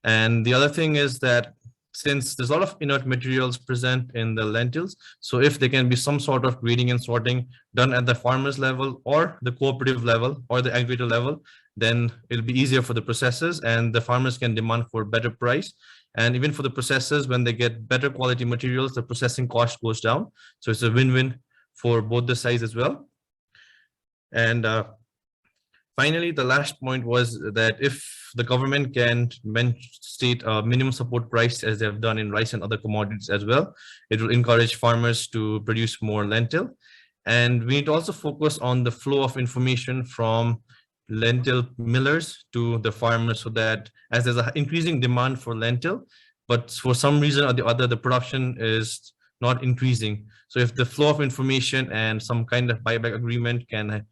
And the other thing is that since there's a lot of inert materials present in the lentils, so if there can be some sort of grading and sorting done at the farmers level or the cooperative level or the aggregator level, then it'll be easier for the processors, and the farmers can demand for better price. And even for the processors, when they get better quality materials, the processing cost goes down. So it's a win-win for both the sides as well. And finally, the last point was that if the government can state a minimum support price, as they have done in rice and other commodities as well, it will encourage farmers to produce more lentil. And we need to also focus on the flow of information from lentil millers to the farmers, so that as there's an increasing demand for lentil, but for some reason or the other, the production is not increasing. So if the flow of information and some kind of buyback agreement can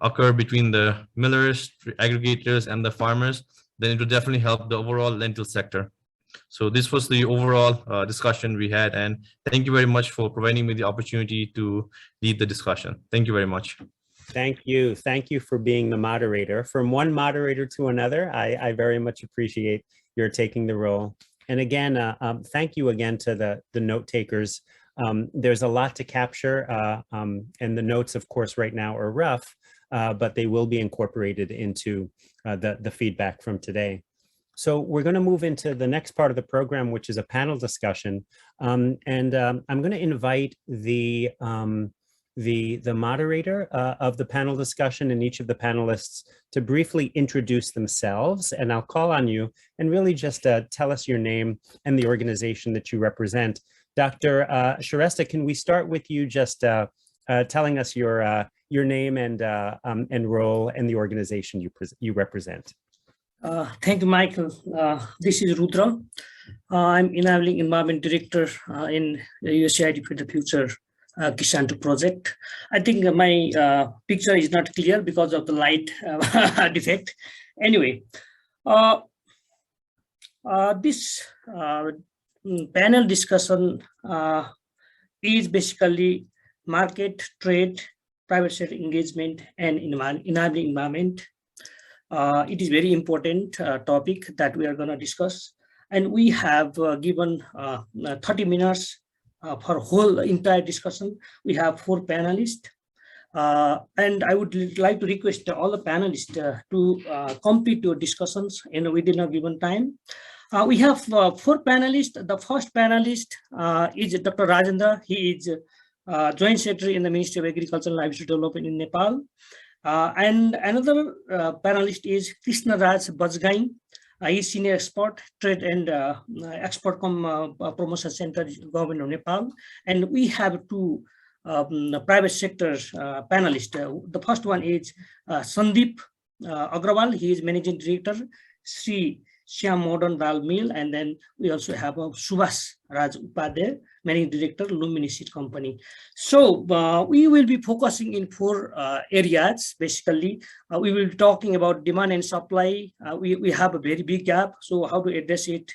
occur between the millers, aggregators, and the farmers, then it will definitely help the overall lentil sector. So this was the overall discussion we had, and thank you very much for providing me the opportunity to lead the discussion. Thank you very much. Thank you. Thank you for being the moderator. From one moderator to another, I very much appreciate your taking the role. And again, thank you again to the note takers. There's a lot to capture, and the notes, of course, right now are rough, but they will be incorporated into the feedback from today. So we're going to move into the next part of the program, which is a panel discussion. I'm going to invite the moderator of the panel discussion and each of the panelists to briefly introduce themselves. And I'll call on you and really just tell us your name and the organization that you represent. Dr. Shrestha, can we start with you just telling us your name and role and the organization you represent? Thank you, Michael. This is Rudra. I'm Enabling Environment Director in the USAID for the Future Kishan project. I think my picture is not clear because of the light defect. Anyway, this panel discussion is basically market, trade, private sector engagement, and enabling environment. It is very important topic that we are going to discuss, and we have given 30 minutes for whole entire discussion. We have 4 panelists, and I would like to request all the panelists to complete your discussions within a given time. We have 4 panelists. The first panelist is Dr. Rajendra. He is Joint Secretary in the Ministry of Agriculture and Livestock Development in Nepal. And another panelist is Krishna Raj Bajgai. He is Senior Expert, Trade and Export Promotion Center, Government of Nepal. And we have 2 private sector panelists. The first one is Sandeep Agrawal. He is Managing Director, Sri Shyam Modern Dal Mill. And then we also have Subhash Raj Upadhyay, Managing Director, Lumini Seed Company. So we will be focusing in 4 areas. Basically, we will be talking about demand and supply. We have a very big gap, so how to address it.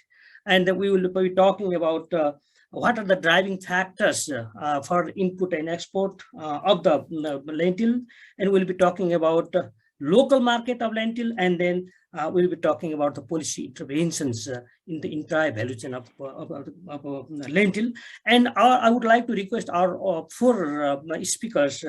And then we will be talking about what are the driving factors for input and export of the lentil. And we'll be talking about local market of lentil, and then we'll be talking about the policy interventions in the entire value chain of lentil. And I would like to request our four speakers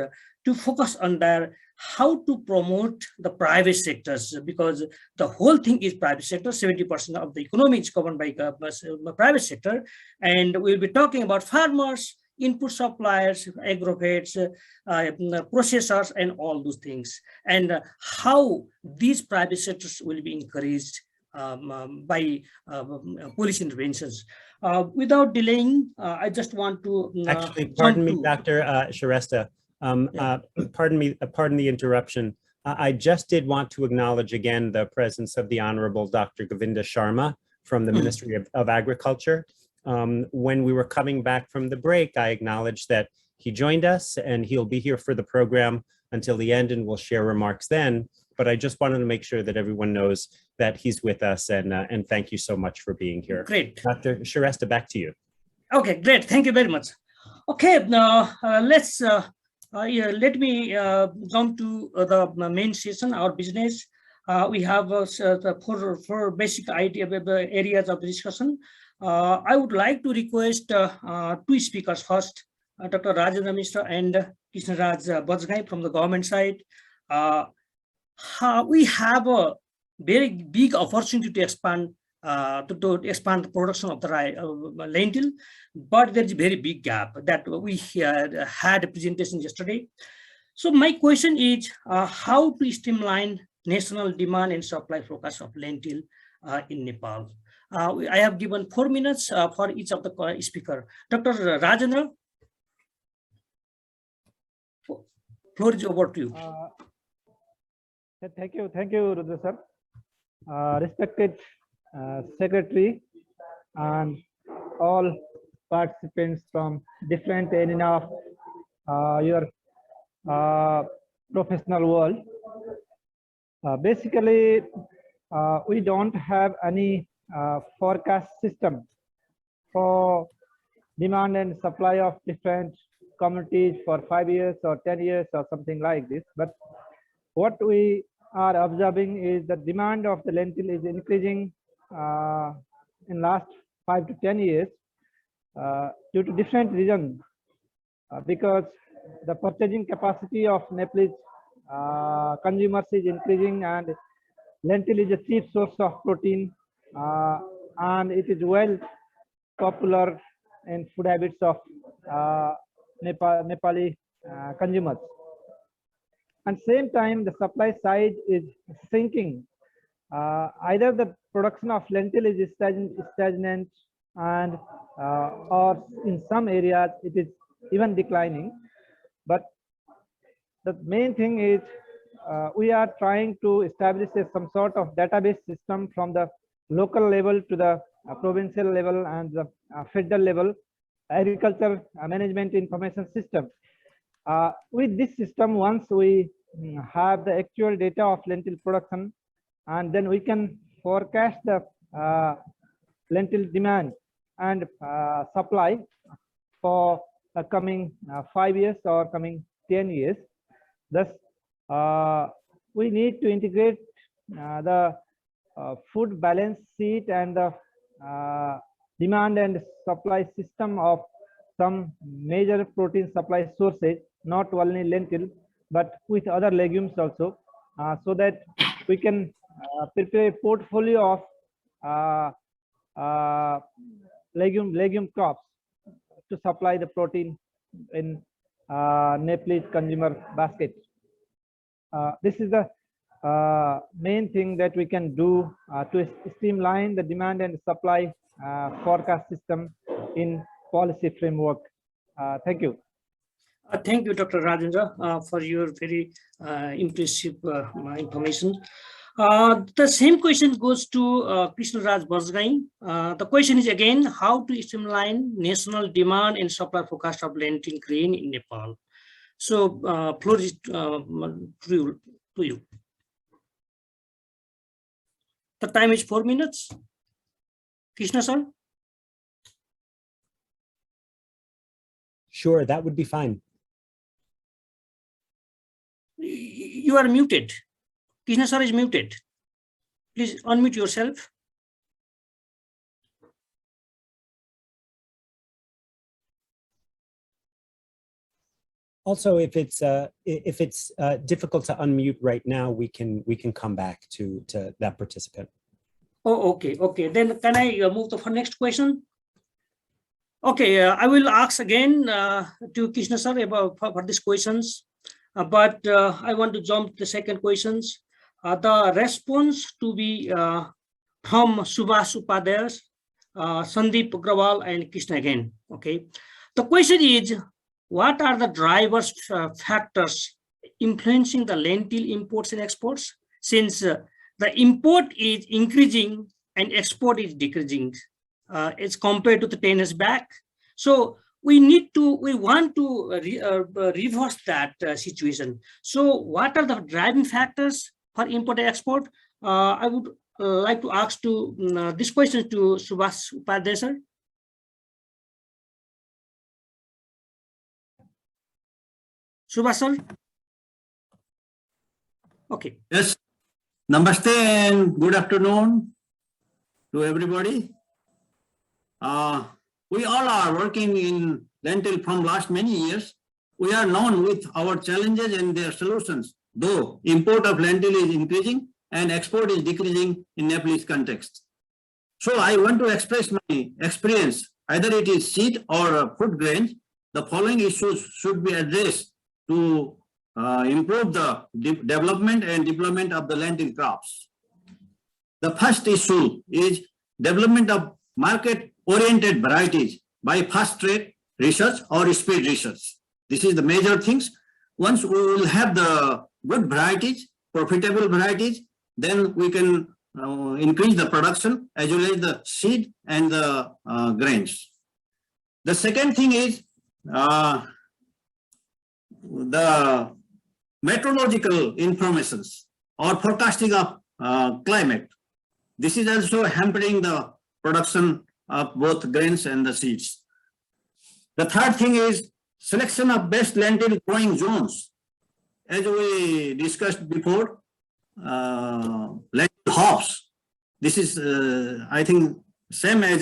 to focus on their how to promote the private sectors, because the whole thing is private sector. 70% of the economy is governed by private sector, and we'll be talking about farmers, input suppliers, agrovetes, processors, and all those things, and how these private sectors will be encouraged by policy interventions. Without delaying, I just want to actually, pardon me, Dr. Shrestha. Pardon the interruption. I just did want to acknowledge again the presence of the Honorable Dr. Govinda Sharma from the Ministry of Agriculture. When we were coming back from the break, I acknowledged that he joined us and he'll be here for the program until the end and we'll share remarks then. But I just wanted to make sure that everyone knows that he's with us, and thank you so much for being here. Great. Dr. Shrestha, back to you. Okay, great. Thank you very much. Okay, now let's let me come to the main session, our business. We have four basic areas of discussion. I would like to request two speakers first, Dr. Rajendra Mishra and Krishna Raj Bajgai from the government side. We have a very big opportunity to expand expand the production of the lentil, but there is a very big gap that we had a presentation yesterday. So my question is how to streamline national demand and supply forecast of lentil in Nepal. I have given 4 minutes for each of the speaker. Dr. Rajendra, floor is over to you. Thank you, Rudra sir. Respected Secretary and all participants from different area of your professional world. Basically, we don't have any forecast system for demand and supply of different commodities for 5 years or 10 years or something like this. But what we are observing is the demand of the lentil is increasing in last 5 to 10 years due to different reasons, because the purchasing capacity of Nepalese consumers is increasing, and lentil is a cheap source of protein, and it is well popular in food habits of Nepali consumers. At the same time, the supply side is sinking. Either the production of lentil is stagnant, and or in some areas it is even declining. But the main thing is we are trying to establish some sort of database system from the local level to the provincial level and the federal level, agriculture management information system. With this system, once we have the actual data of lentil production, and then we can forecast the lentil demand and supply for the coming 5 years or coming 10 years. Thus, we need to integrate the food balance sheet and the demand and supply system of some major protein supply sources, not only lentil, but with other legumes also, so that we can prepare a portfolio of legume crops to supply the protein in Nepalese consumer basket. This is the main thing that we can do to streamline the demand and supply forecast system in policy framework. Thank you. Thank you, Dr. Rajendra, for your very impressive information. The same question goes to Krishna Raj Bajgai. The question is again, how to streamline national demand and supply forecast of lentil grain in Nepal. So, floor is to you. The time is 4 minutes. Krishna sir? Sure, that would be fine. You are muted. Krishna sir is muted. Please unmute yourself. Also, if it's difficult to unmute right now, we can come back to that participant. Oh, okay, okay. Then can I move to the next question? Okay, I will ask again to Krishna sir about for these questions, but I want to jump to the second questions. The response to be from Subhash Upadhyay, Sandeep Agrawal, and Krishna again. Okay, the question is, what are the drivers factors influencing the lentil imports and exports? Since the import is increasing and export is decreasing, as compared to the 10 years back. So we want to reverse that situation. So what are the driving factors for import and export? I would like to ask this question to Subhash Upadhyay sir. Subhash sir? Okay. Yes. Namaste and good afternoon to everybody. We all are working in lentil from last many years. We are known with our challenges and their solutions, though import of lentil is increasing and export is decreasing in Nepalese context. So I want to express my experience, either it is seed or food grains. The following issues should be addressed to improve the development and deployment of the lentil crops. The first issue is development of market-oriented varieties by fast-track research or speed research. This is the major things. Once we will have the good varieties, profitable varieties, then we can increase the production as well as the seed and the grains. The second thing is the meteorological informations or forecasting of climate. This is also hampering the production of both grains and the seeds. The third thing is selection of best lentil growing zones. As we discussed before, lentil hops. This is, I think, same as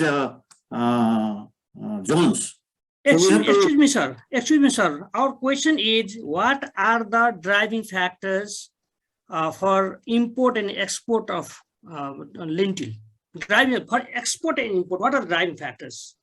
zones. Excuse me, sir. Our question is, what are the driving factors for import and export of lentil? Driving for export and import, what are the driving factors?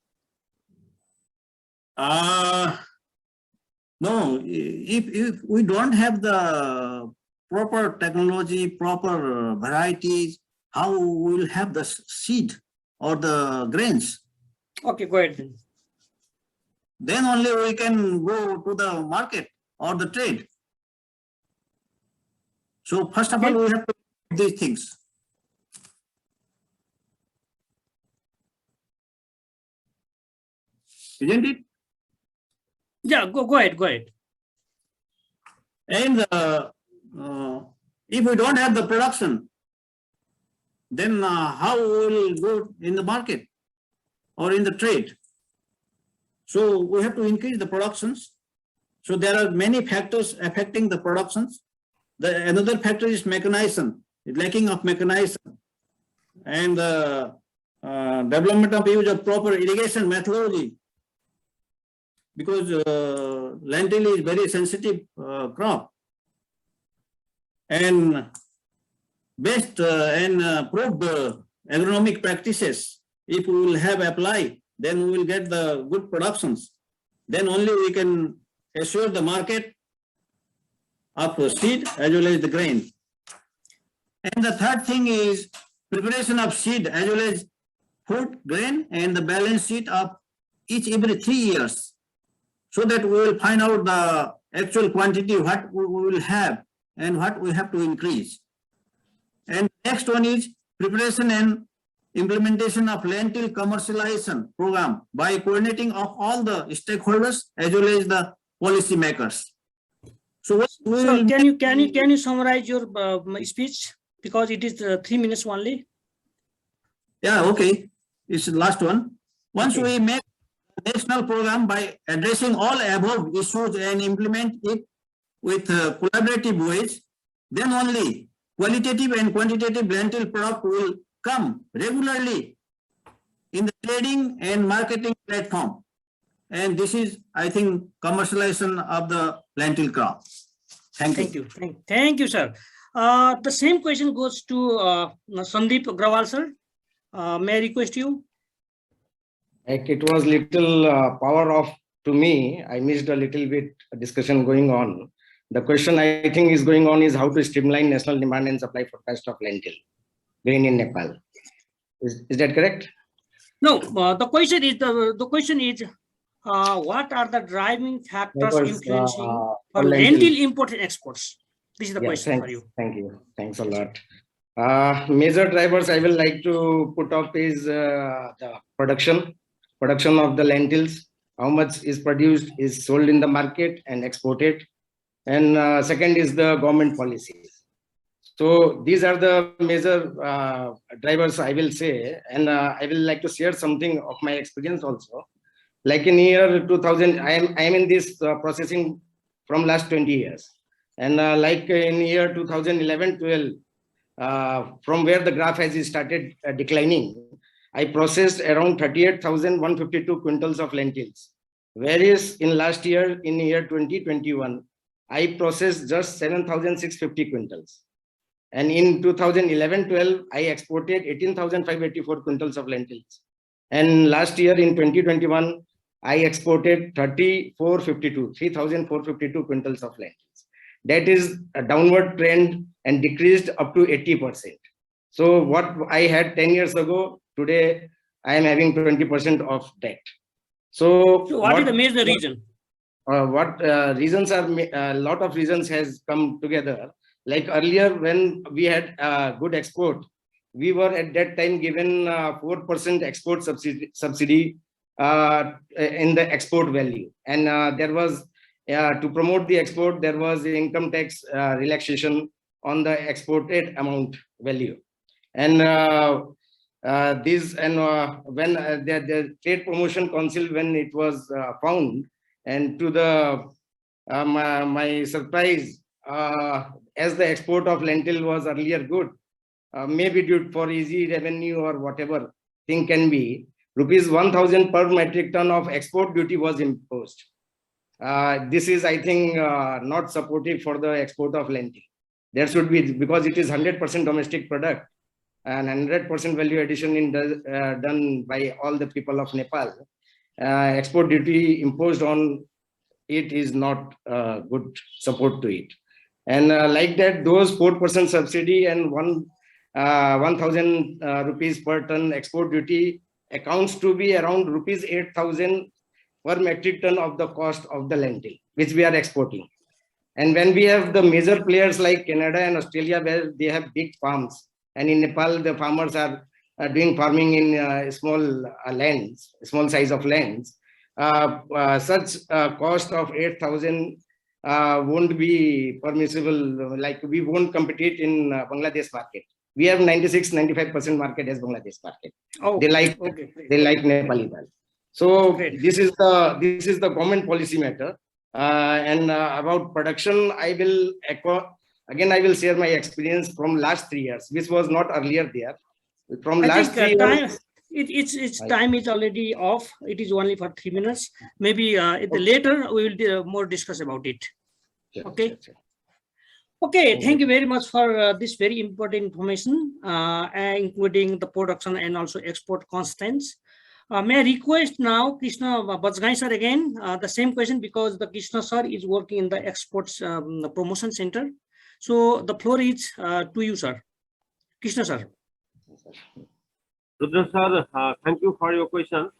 No, if we don't have the proper technology, proper varieties, how we will have the seed or the grains? Okay, go ahead then. Then only we can go to the market or the trade. So first of all, we have to do these things. Isn't it? Yeah, go ahead. And if we don't have the production, then how we will go in the market or in the trade? So we have to increase the productions. So there are many factors affecting the productions. Another factor is mechanization, lacking of mechanization, and development of use of proper irrigation methodology. Because lentil is very sensitive crop, and best and proved agronomic practices, if we will have apply, then we will get the good productions. Then only we can assure the market of seed as well as the grain. And the third thing is preparation of seed as well as food, grain, and the balance sheet of each every 3 years, so that we will find out the actual quantity, what we will have and what we have to increase. And next one is preparation and implementation of lentil commercialization program by coordinating of all the stakeholders as well as the policy makers. So can you summarize your speech, because it is 3 minutes only? Yeah, okay. It's the last one. Once we make a national program by addressing all above issues and implement it with collaborative ways, then only qualitative and quantitative lentil product will come regularly in the trading and marketing platform. And this is, I think, commercialization of the lentil crop. Thank you. Thank you, sir. The same question goes to Sandeep Agrawal, sir. May I request you? Like it was little power off to me. I missed a little bit discussion going on. The question I think is going on is how to streamline national demand and supply forecast of lentil grain in Nepal. Is that correct? No, the question is what are the driving factors influencing for lentil import and exports? This is the question for you. Thank you. Thanks a lot. Major drivers I will like to put up is the production of the lentils. How much is produced is sold in the market and exported. And second is the government policies. So these are the major drivers I will say. And I will like to share something of my experience also. Like in year 2000, I am in this processing from last 20 years. And like in year 2011-12, from where the graph has started declining, I processed around 38,152 quintals of lentils. Whereas in last year, in year 2021, I processed just 7,650 quintals. And in 2011-12, I exported 18,584 quintals of lentils. And last year in 2021, I exported 3,452 quintals of lentils. That is a downward trend and decreased up to 80%. So what I had 10 years ago, today I am having 20% of that. So what is the major reason? Reasons are, a lot of reasons has come together. Like earlier when we had good export, we were at that time given 4% export subsidy in the export value. And there was, to promote the export, there was income tax relaxation on the exported amount value. And when the Trade Promotion Council, when it was found, and to the my surprise, as the export of lentil was earlier good, maybe due for easy revenue or whatever thing can be, rupees 1,000 per metric ton of export duty was imposed. This is, I think, not supportive for the export of lentil. There should be, because it is 100% domestic product and 100% value addition done by all the people of Nepal. Export duty imposed on it is not good support to it. And like that, those 4% subsidy and 1,000 rupees per ton export duty accounts to be around rupees 8,000 per metric ton of the cost of the lentil, which we are exporting. And when we have the major players like Canada and Australia, where they have big farms, and in Nepal, the farmers are doing farming in small lands, small size of lands, such cost of 8,000 won't be permissible. Like we won't compete in Bangladesh market. We have 96-95% market as Bangladesh market. Oh, they like Nepali dal. So this is the government policy matter. And about production, I will echo again. I will share my experience from last 3 years, which was not earlier there. From last 3 years. Its time is already off. It is only for 3 minutes. Maybe later we will more discuss about it. Okay. Okay. Thank you very much for this very important information, including the production and also export constants. May I request now Krishna Bajgai sir again the same question, because the Krishna sir is working in the exports promotion center. So the floor is to you, sir. Krishna sir. Rudra sir, thank you for your question.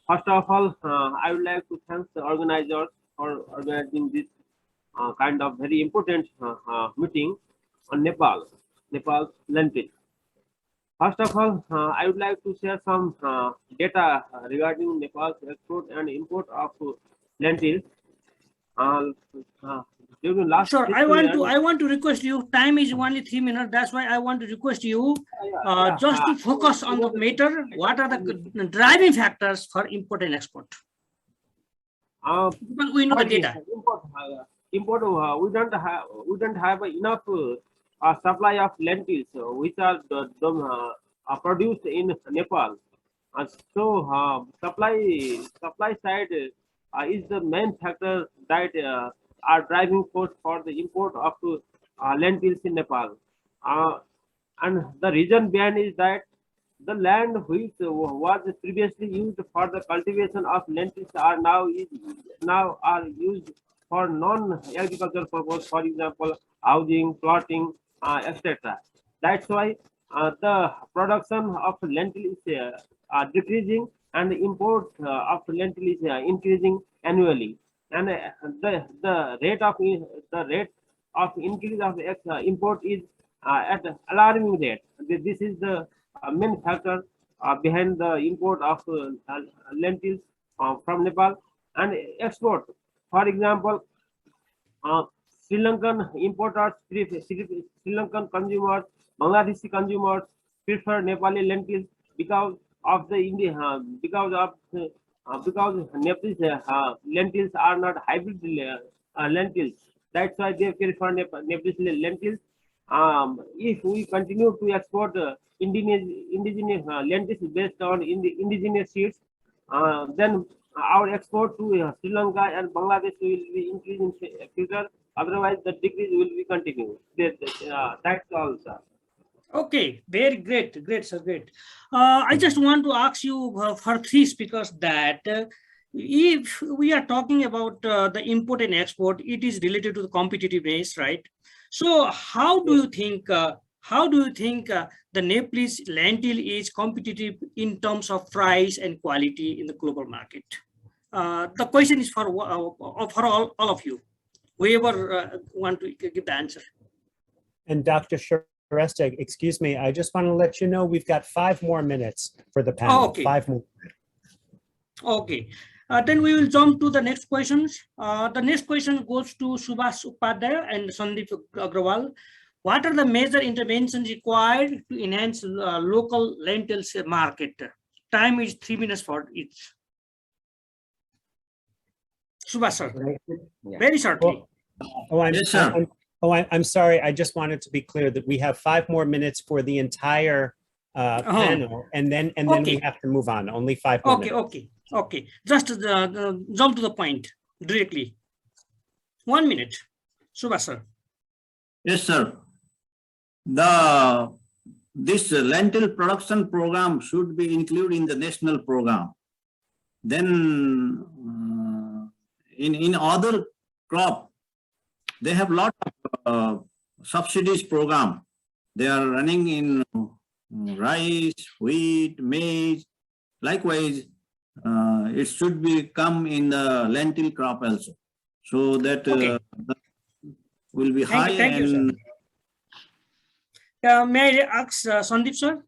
First of all, I would like to thank the organizers for organizing this kind of very important meeting on Nepal's lentil. First of all, I would like to share some data regarding Nepal's export and import of lentils. Sure, I want to request you. Time is only 3 minutes. That's why I want to request you just to focus on the matter. What are the driving factors for import and export? We know the data. import. We don't have enough supply of lentils, which are produced in Nepal. So supply side is the main factor that are driving force for the import of lentils in Nepal. And the reason behind is that the land which was previously used for the cultivation of lentils are now used for non-agricultural purpose, for example, housing, plotting, etc. That's why the production of lentil is decreasing, and the import of lentil is increasing annually. And the rate of increase of import is at alarming rate. This is the main factor behind the import of lentils from Nepal. And export. For example, Sri Lankan importers, Sri Lankan consumers, Bangladeshi consumers prefer Nepali lentils because of the because Nepalese lentils are not hybrid lentils. That's why they prefer Nepalese lentils. If we continue to export indigenous lentils based on indigenous seeds, then our export to Sri Lanka and Bangladesh will be increasing future. Otherwise, the decrease will be continued. That's all, sir. Okay, very great, sir, great. I just want to ask you for three speakers that if we are talking about the import and export, it is related to the competitiveness, right? So how do you think the Nepalese lentil is competitive in terms of price and quality in the global market? The question is for all of you, whoever want to give the answer. And Dr. Shrestha, excuse me, I just want to let you know we've got 5 more minutes for the panel. Okay. 5 more. Okay. Then we will jump to the next questions. The next question goes to Subhash Upadhyaya and Sandeep Agrawal. What are the major interventions required to enhance local lentils market? Time is 3 minutes for each. Subhash, sir. Yeah. Very shortly. I'm sorry. I just wanted to be clear that we have 5 more minutes for the entire panel, and then we have to move on. Only 5 more minutes. Okay. Just jump to the point directly. 1 minute. Subhash, sir. Yes, sir. This lentil production program should be included in the national program. Then in other crop, they have lot of subsidies program. They are running in rice, wheat, maize. Likewise, it should be come in the lentil crop also, so that will be high. Thank you, sir. May I ask Sandeep, sir,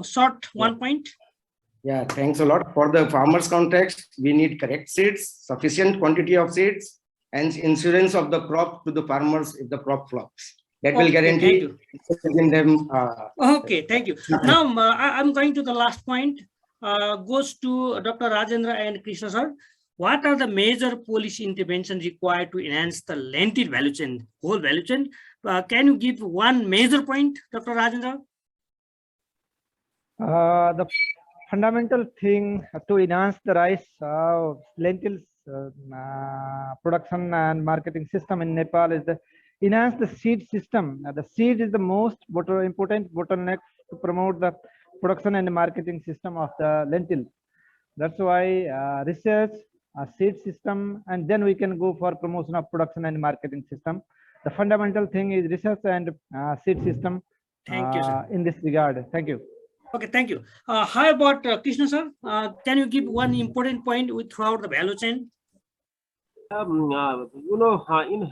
short 1 point? Yeah, thanks a lot. For the farmers' context, we need correct seeds, sufficient quantity of seeds, and insurance of the crop to the farmers if the crop flops. That will guarantee them. Okay, thank you. Now I'm going to the last point. Goes to Dr. Rajendra and Krishna, sir. What are the major policy interventions required to enhance the lentil value chain, whole value chain? Can you give one major point, Dr. Rajendra? The fundamental thing to enhance the rice lentils production and marketing system in Nepal is the enhance the seed system. The seed is the most important bottleneck to promote the production and marketing system of the lentil. That's why research, seed system, and then we can go for promotion of production and marketing system. The fundamental thing is research and seed system. Thank you, sir. In this regard. Thank you. Okay, thank you. How about Krishna, sir? Can you give one important point throughout the value chain? In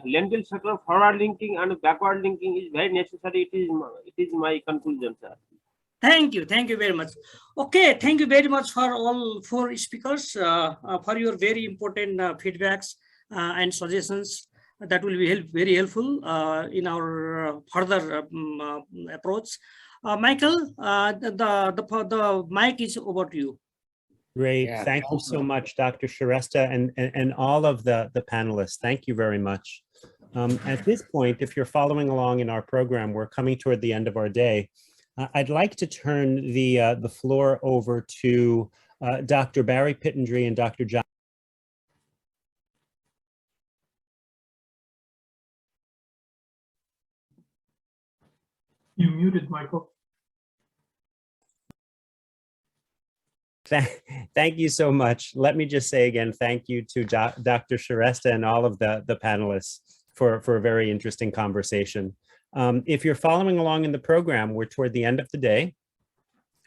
lentil sector, forward linking and backward linking is very necessary. It is my conclusion, sir. Thank you very much. Okay, thank you very much for all 4 speakers for your very important feedbacks and suggestions. That will be very helpful in our further approach. Michael, the mic is over to you. Great. Yeah, Thank you so much, Dr. Shrestha, and all of the panelists. Thank you very much. At this point, if you're following along in our program, we're coming toward the end of our day. I'd like to turn the floor over to Dr. Barry Pittendry and Dr. John. You muted, Michael. Thank you so much. Let me just say again, thank you to Dr. Shrestha and all of the panelists for a very interesting conversation. If you're following along in the program, we're toward the end of the day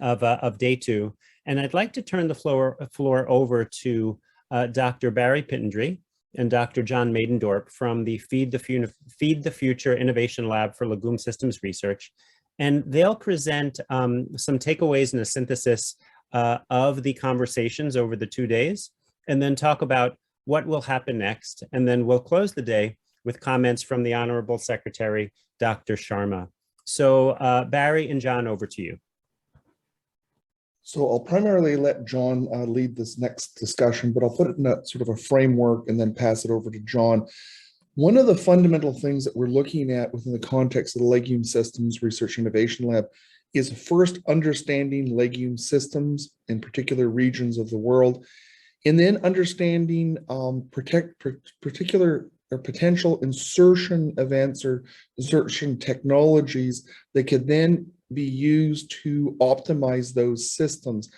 of day 2, and I'd like to turn the floor over to Dr. Barry Pittendry and Dr. John Maidendorp from the Feed the Future Innovation Lab for Legume Systems Research, and they'll present some takeaways and a synthesis of the conversations over the 2 days, and then talk about what will happen next. And then we'll close the day with comments from the Honorable Secretary, Dr. Sharma. So Barry and John, over to you. So I'll primarily let John lead this next discussion, but I'll put it in a sort of a framework and then pass it over to John. One of the fundamental things that we're looking at within the context of the Legume Systems Research Innovation Lab is first understanding legume systems in particular regions of the world, and then understanding particular or potential insertion events or insertion technologies that could then be used to optimize those systems.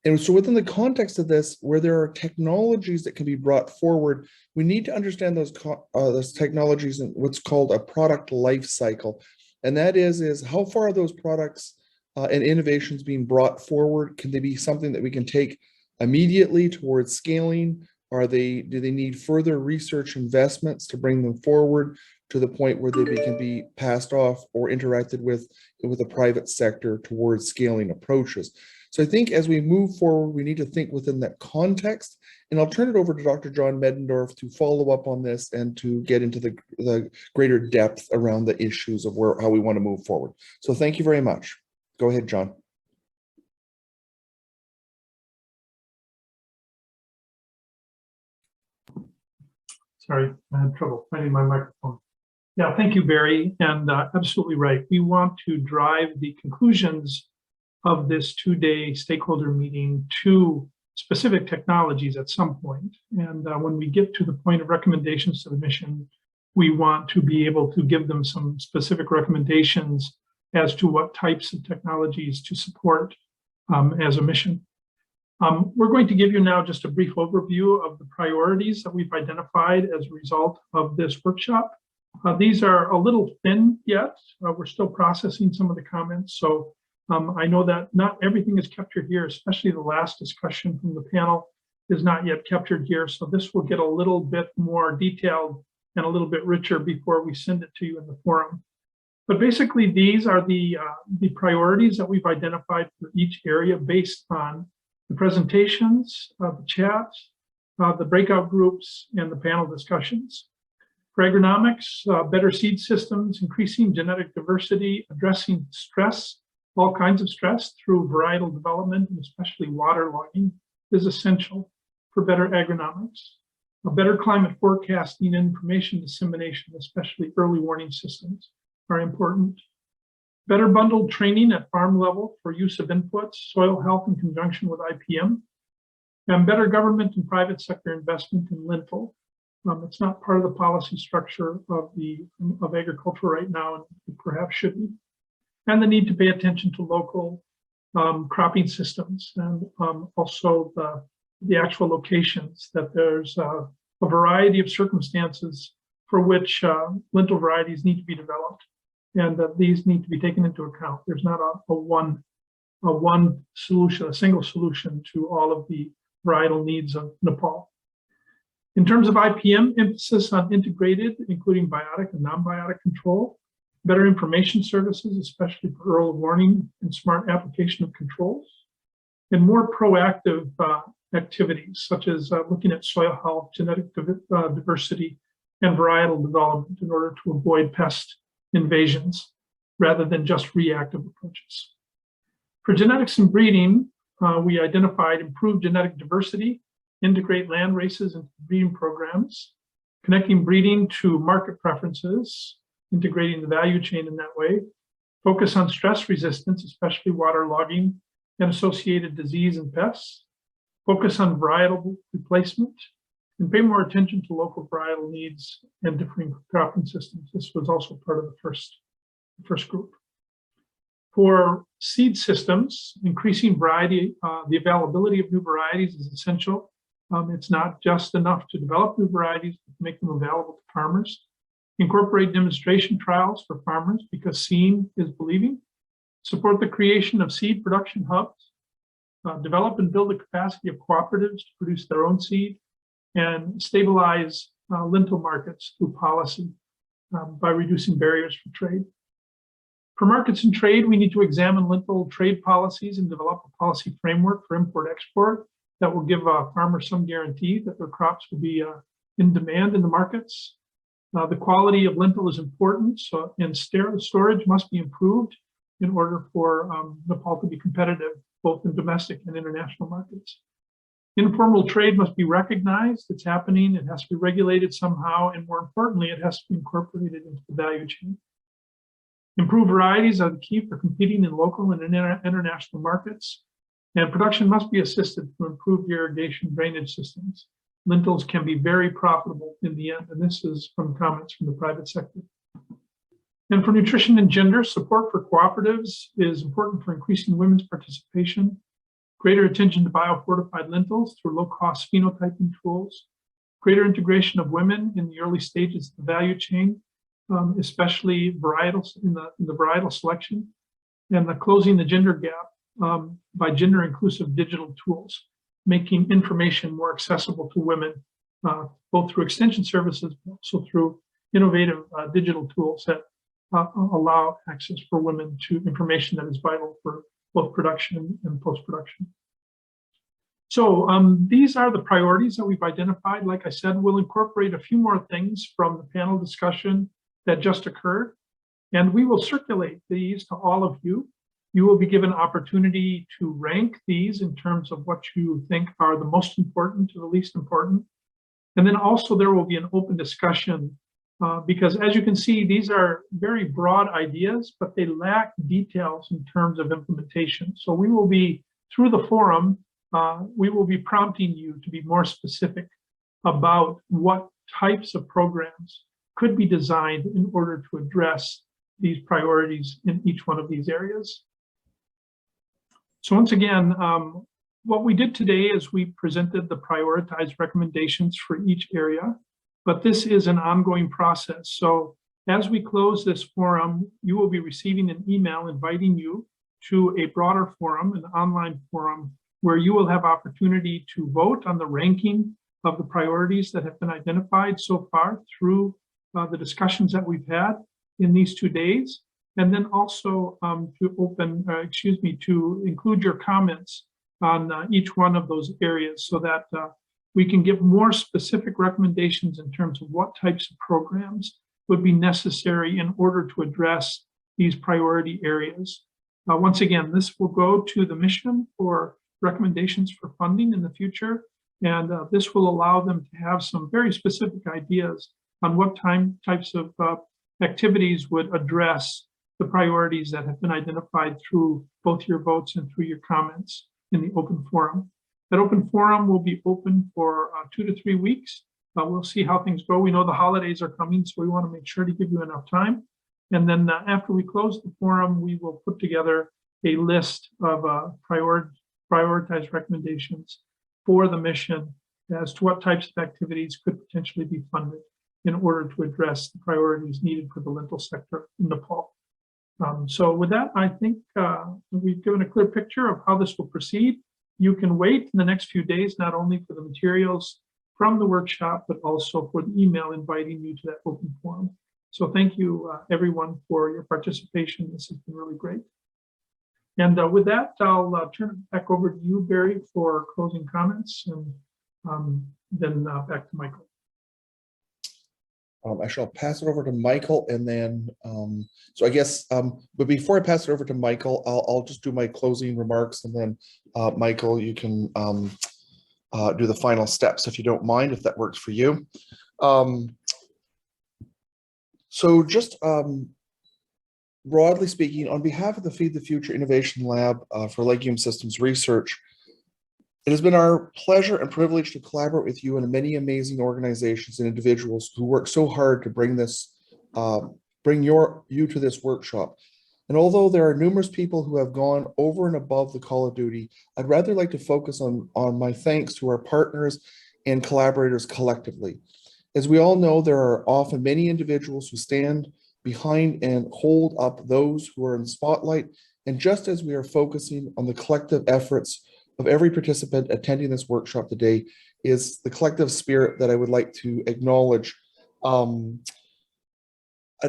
And so within the context of this, where there are technologies that can be brought forward, we need to understand those technologies in what's called a product life cycle. And that is how far are those products and innovations being brought forward? Can they be something that we can take immediately towards scaling? Do they need further research investments to bring them forward to the point where they can be passed off or interacted with the private sector towards scaling approaches? So I think as we move forward, we need to think within that context. And I'll turn it over to Dr. John Maidendorp to follow up on this and to get into the greater depth around the issues of how we want to move forward. So thank you very much. Go ahead, John. Sorry, I had trouble finding my microphone. Yeah, thank you, Barry, and absolutely right. We want to drive the conclusions of this 2-day stakeholder meeting to specific technologies at some point. And when we get to the point of recommendations to the mission, we want to be able to give them some specific recommendations as to what types of technologies to support as a mission. We're going to give you now just a brief overview of the priorities that we've identified as a result of this workshop. These are a little thin yet. We're still processing some of the comments. So I know that not everything is captured here, especially the last discussion from the panel is not yet captured here. So this will get a little bit more detailed and a little bit richer before we send it to you in the forum. But basically, these are the priorities that we've identified for each area based on the presentations, the chats, the breakout groups, and the panel discussions. For agronomics, better seed systems, increasing genetic diversity, addressing stress, all kinds of stress through varietal development, and especially waterlogging, is essential for better agronomics. A better climate forecasting and information dissemination, especially early warning systems, are important. Better bundled training at farm level for use of inputs, soil health in conjunction with IPM, and better government and private sector investment in lentil. It's not part of the policy structure of agriculture right now, and it perhaps should be. And the need to pay attention to local cropping systems and also the actual locations, that there's a variety of circumstances for which lentil varieties need to be developed, and that these need to be taken into account. There's not a one solution, a single solution to all of the varietal needs of Nepal. In terms of IPM, emphasis on integrated, including biotic and non-biotic control, better information services, especially for early warning and smart application of controls, and more proactive activities, such as looking at soil health, genetic diversity, and varietal development in order to avoid pest invasions, rather than just reactive approaches. For genetics and breeding, We identified improved genetic diversity, integrate land races into breeding programs, connecting breeding to market preferences, integrating the value chain in that way, focus on stress resistance, especially water logging and associated disease and pests, focus on varietal replacement, and pay more attention to local varietal needs and differing cropping systems. This was also part of the first group. For seed systems, increasing variety, the availability of new varieties is essential. It's not just enough to develop new varieties, but to make them available to farmers. Incorporate demonstration trials for farmers because seeing is believing. Support the creation of seed production hubs. Develop and build the capacity of cooperatives to produce their own seed, and stabilize lentil markets through policy by reducing barriers for trade. For markets and trade, we need to examine lentil trade policies and develop a policy framework for import-export that will give farmers some guarantee that their crops will be in demand in the markets. The quality of lentil is important, and storage must be improved in order for Nepal to be competitive, both in domestic and international markets. Informal trade must be recognized. It's happening. It has to be regulated somehow, and more importantly, it has to be incorporated into the value chain. Improved varieties are the key for competing in local and international markets, and production must be assisted through improved irrigation drainage systems. Lentils can be very profitable in the end, and this is from comments from the private sector. And for nutrition and gender, support for cooperatives is important for increasing women's participation, greater attention to biofortified lentils through low-cost phenotyping tools, greater integration of women in the early stages of the value chain, especially varietals in the varietal selection, and closing the gender gap by gender-inclusive digital tools, making information more accessible to women, both through extension services, but also through innovative digital tools that allow access for women to information that is vital for both production and post-production. So these are the priorities that we've identified. Like I said, we'll incorporate a few more things from the panel discussion that just occurred, and we will circulate these to all of you. You will be given opportunity to rank these in terms of what you think are the most important to the least important. And then also there will be an open discussion because as you can see, these are very broad ideas, but they lack details in terms of implementation. So we will be, through the forum, we will be prompting you to be more specific about what types of programs could be designed in order to address these priorities in each one of these areas. So once again, what we did today is we presented the prioritized recommendations for each area, but this is an ongoing process. So as we close this forum, you will be receiving an email inviting you to a broader forum, an online forum, where you will have opportunity to vote on the ranking of the priorities that have been identified so far through the discussions that we've had in these 2 days. And then also to include your comments on each one of those areas so that we can give more specific recommendations in terms of what types of programs would be necessary in order to address these priority areas. Once again, this will go to the mission for recommendations for funding in the future, and this will allow them to have some very specific ideas on what types of activities would address the priorities that have been identified through both your votes and through your comments in the open forum. That open forum will be open for 2 to 3 weeks. We'll see how things go. We know the holidays are coming, so we want to make sure to give you enough time. And then after we close the forum, we will put together a list of prioritized recommendations for the mission as to what types of activities could potentially be funded in order to address the priorities needed for the lentil sector in Nepal. So with that, I think we've given a clear picture of how this will proceed. You can wait in the next few days, not only for the materials from the workshop, but also for the email inviting you to that open forum. So thank you, everyone, for your participation. This has been really great. And with that, I'll turn it back over to you, Barry, for closing comments, and then back to Michael. I shall pass it over to Michael, and then, so I guess, but before I pass it over to Michael, I'll just do my closing remarks, and then Michael, you can do the final steps if you don't mind, if that works for you. So just broadly speaking, on behalf of the Feed the Future Innovation Lab for Legume Systems Research, it has been our pleasure and privilege to collaborate with you and many amazing organizations and individuals who work so hard to bring this, bring you to this workshop. And although there are numerous people who have gone over and above the call of duty, I'd rather like to focus on my thanks to our partners and collaborators collectively. As we all know, there are often many individuals who stand behind and hold up those who are in the spotlight. And just as we are focusing on the collective efforts of every participant attending this workshop today, is the collective spirit that I would like to acknowledge. I'd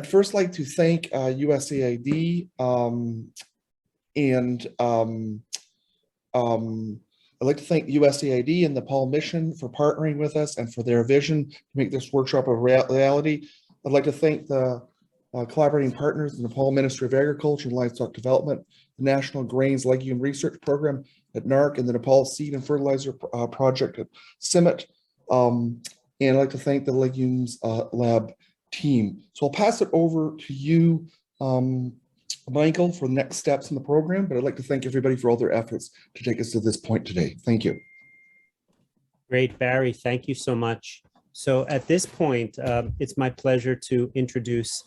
first like to thank USAID and I'd like to thank USAID and the Nepal Mission for partnering with us and for their vision to make this workshop a reality. I'd like to thank the collaborating partners, the Nepal Ministry of Agriculture and Livestock Development, the National Grains Legume Research Program at NARC, and the Nepal Seed and Fertilizer Project at CIMMYT. And I'd like to thank the Legumes Lab team. So I'll pass it over to you, Michael, for the next steps in the program, but I'd like to thank everybody for all their efforts to take us to this point today. Thank you. Great, Barry. Thank you so much. So at this point, it's my pleasure to introduce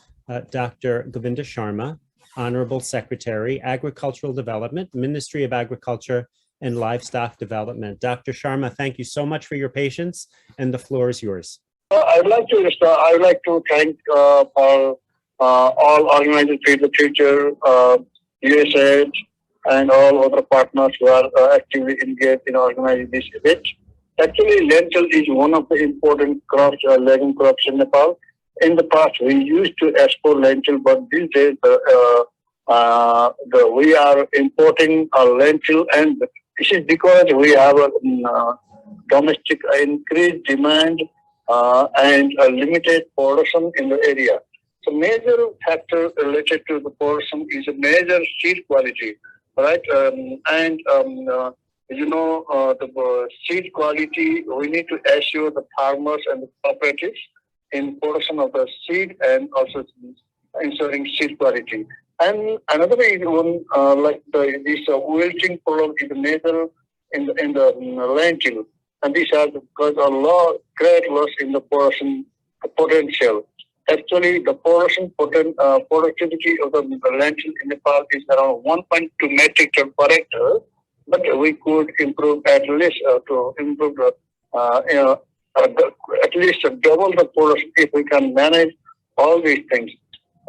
Dr. Govinda Sharma, Honorable Secretary, Agricultural Development, Ministry of Agriculture and Livestock Development. Dr. Sharma, thank you so much for your patience, and the floor is yours. I would like to thank all organizers, Feed the Future, USAID, and all other partners who are actively engaged in organizing this event. Actually, lentil is one of the important crops, legume crops in Nepal. In the past, we used to export lentil, but these days we are importing lentil, and this is because we have a domestic increased demand and a limited production in the area. So major factor related to the production is a major seed quality, right? The seed quality, we need to assure the farmers and the cooperatives in production of the seed and also ensuring seed quality. And another is one this wilting problem is major in the lentil, and this has caused a great loss in the production potential. Actually, the productivity of the lentil in Nepal is around 1.2 metric ton per hectare, but we could improve at least at least double the production if we can manage all these things.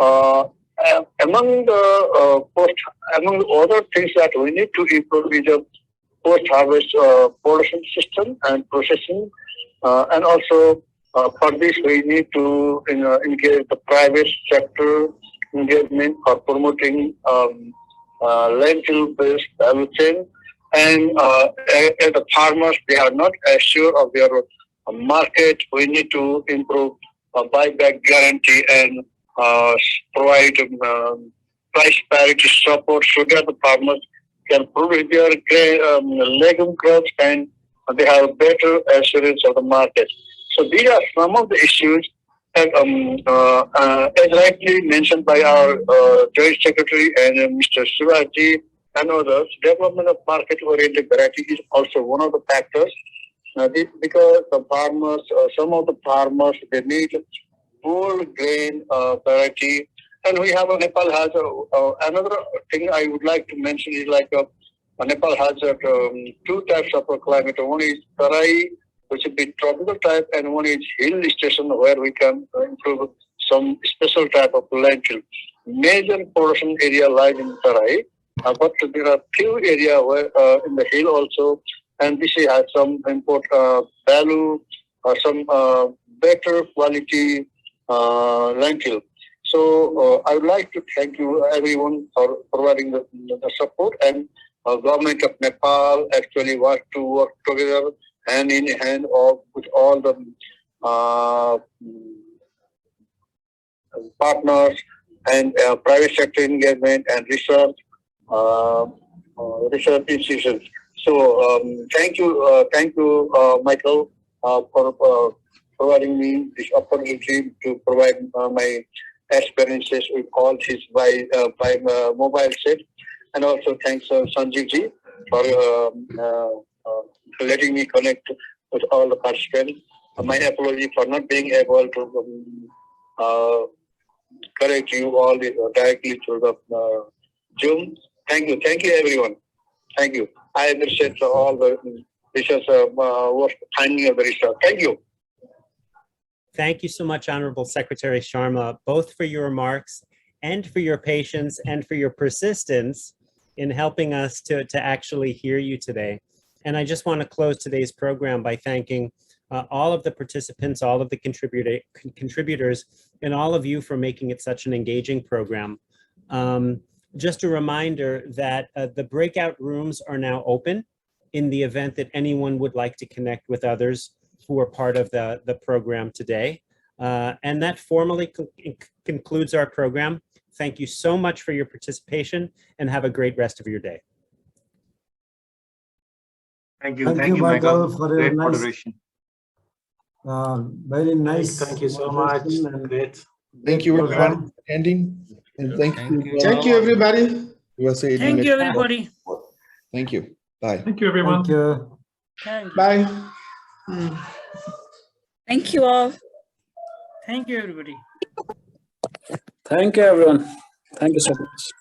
Among the other things that we need to improve is a post-harvest production system and processing, and also for this we need to engage the private sector engagement for promoting lentil-based value chain. And as the farmers, they are not assured of their market. We need to improve buyback guarantee and provide price parity support so that the farmers can produce their legume crops and they have better assurance of the market. So these are some of the issues that, as rightly mentioned by our Joint Secretary and Mr. Shivaji and others, development of market-oriented variety is also one of the factors. Because the farmers, some of the farmers, they need whole grain variety. And we have Nepal has another thing I would like to mention is Nepal has two types of climate. One is Tarai, which would be tropical type, and one is hill station where we can improve some special type of lentil. Major production area lies in Tarai, but there are few areas where in the hill also, and this has some import value or some better quality lentil. So I would like to thank you everyone for providing the support, and government of Nepal actually wants to work together hand in hand with all the partners and private sector engagement and research institutions. So thank you, Michael, for providing me this opportunity to provide my experiences with all this by mobile set, and also thanks Sanjeev ji for letting me connect with all the participants. My apology for not being able to correct you all directly through the Zoom. Thank you everyone. Thank you. I appreciate all the research work timing of the research. Thank you. Thank you so much, Honorable Secretary Sharma, both for your remarks and for your patience and for your persistence in helping us to actually hear you today. And I just want to close today's program by thanking all of the participants, all of the contributors, and all of you for making it such an engaging program. Just a reminder that the breakout rooms are now open in the event that anyone would like to connect with others who are part of the program today. And that formally concludes our program. Thank you so much for your participation and have a great rest of your day. Thank you. Thank you, Michael, for your great nice, moderation. very nice. Thank you so much. Great. Thank you everybody for attending, and thank you everybody. USA. Thank you, everybody. Thank you. Bye. Thank you, everyone. Thank you. Bye. Thank you all. Thank you, everybody. Thank you, everyone. Thank you so much.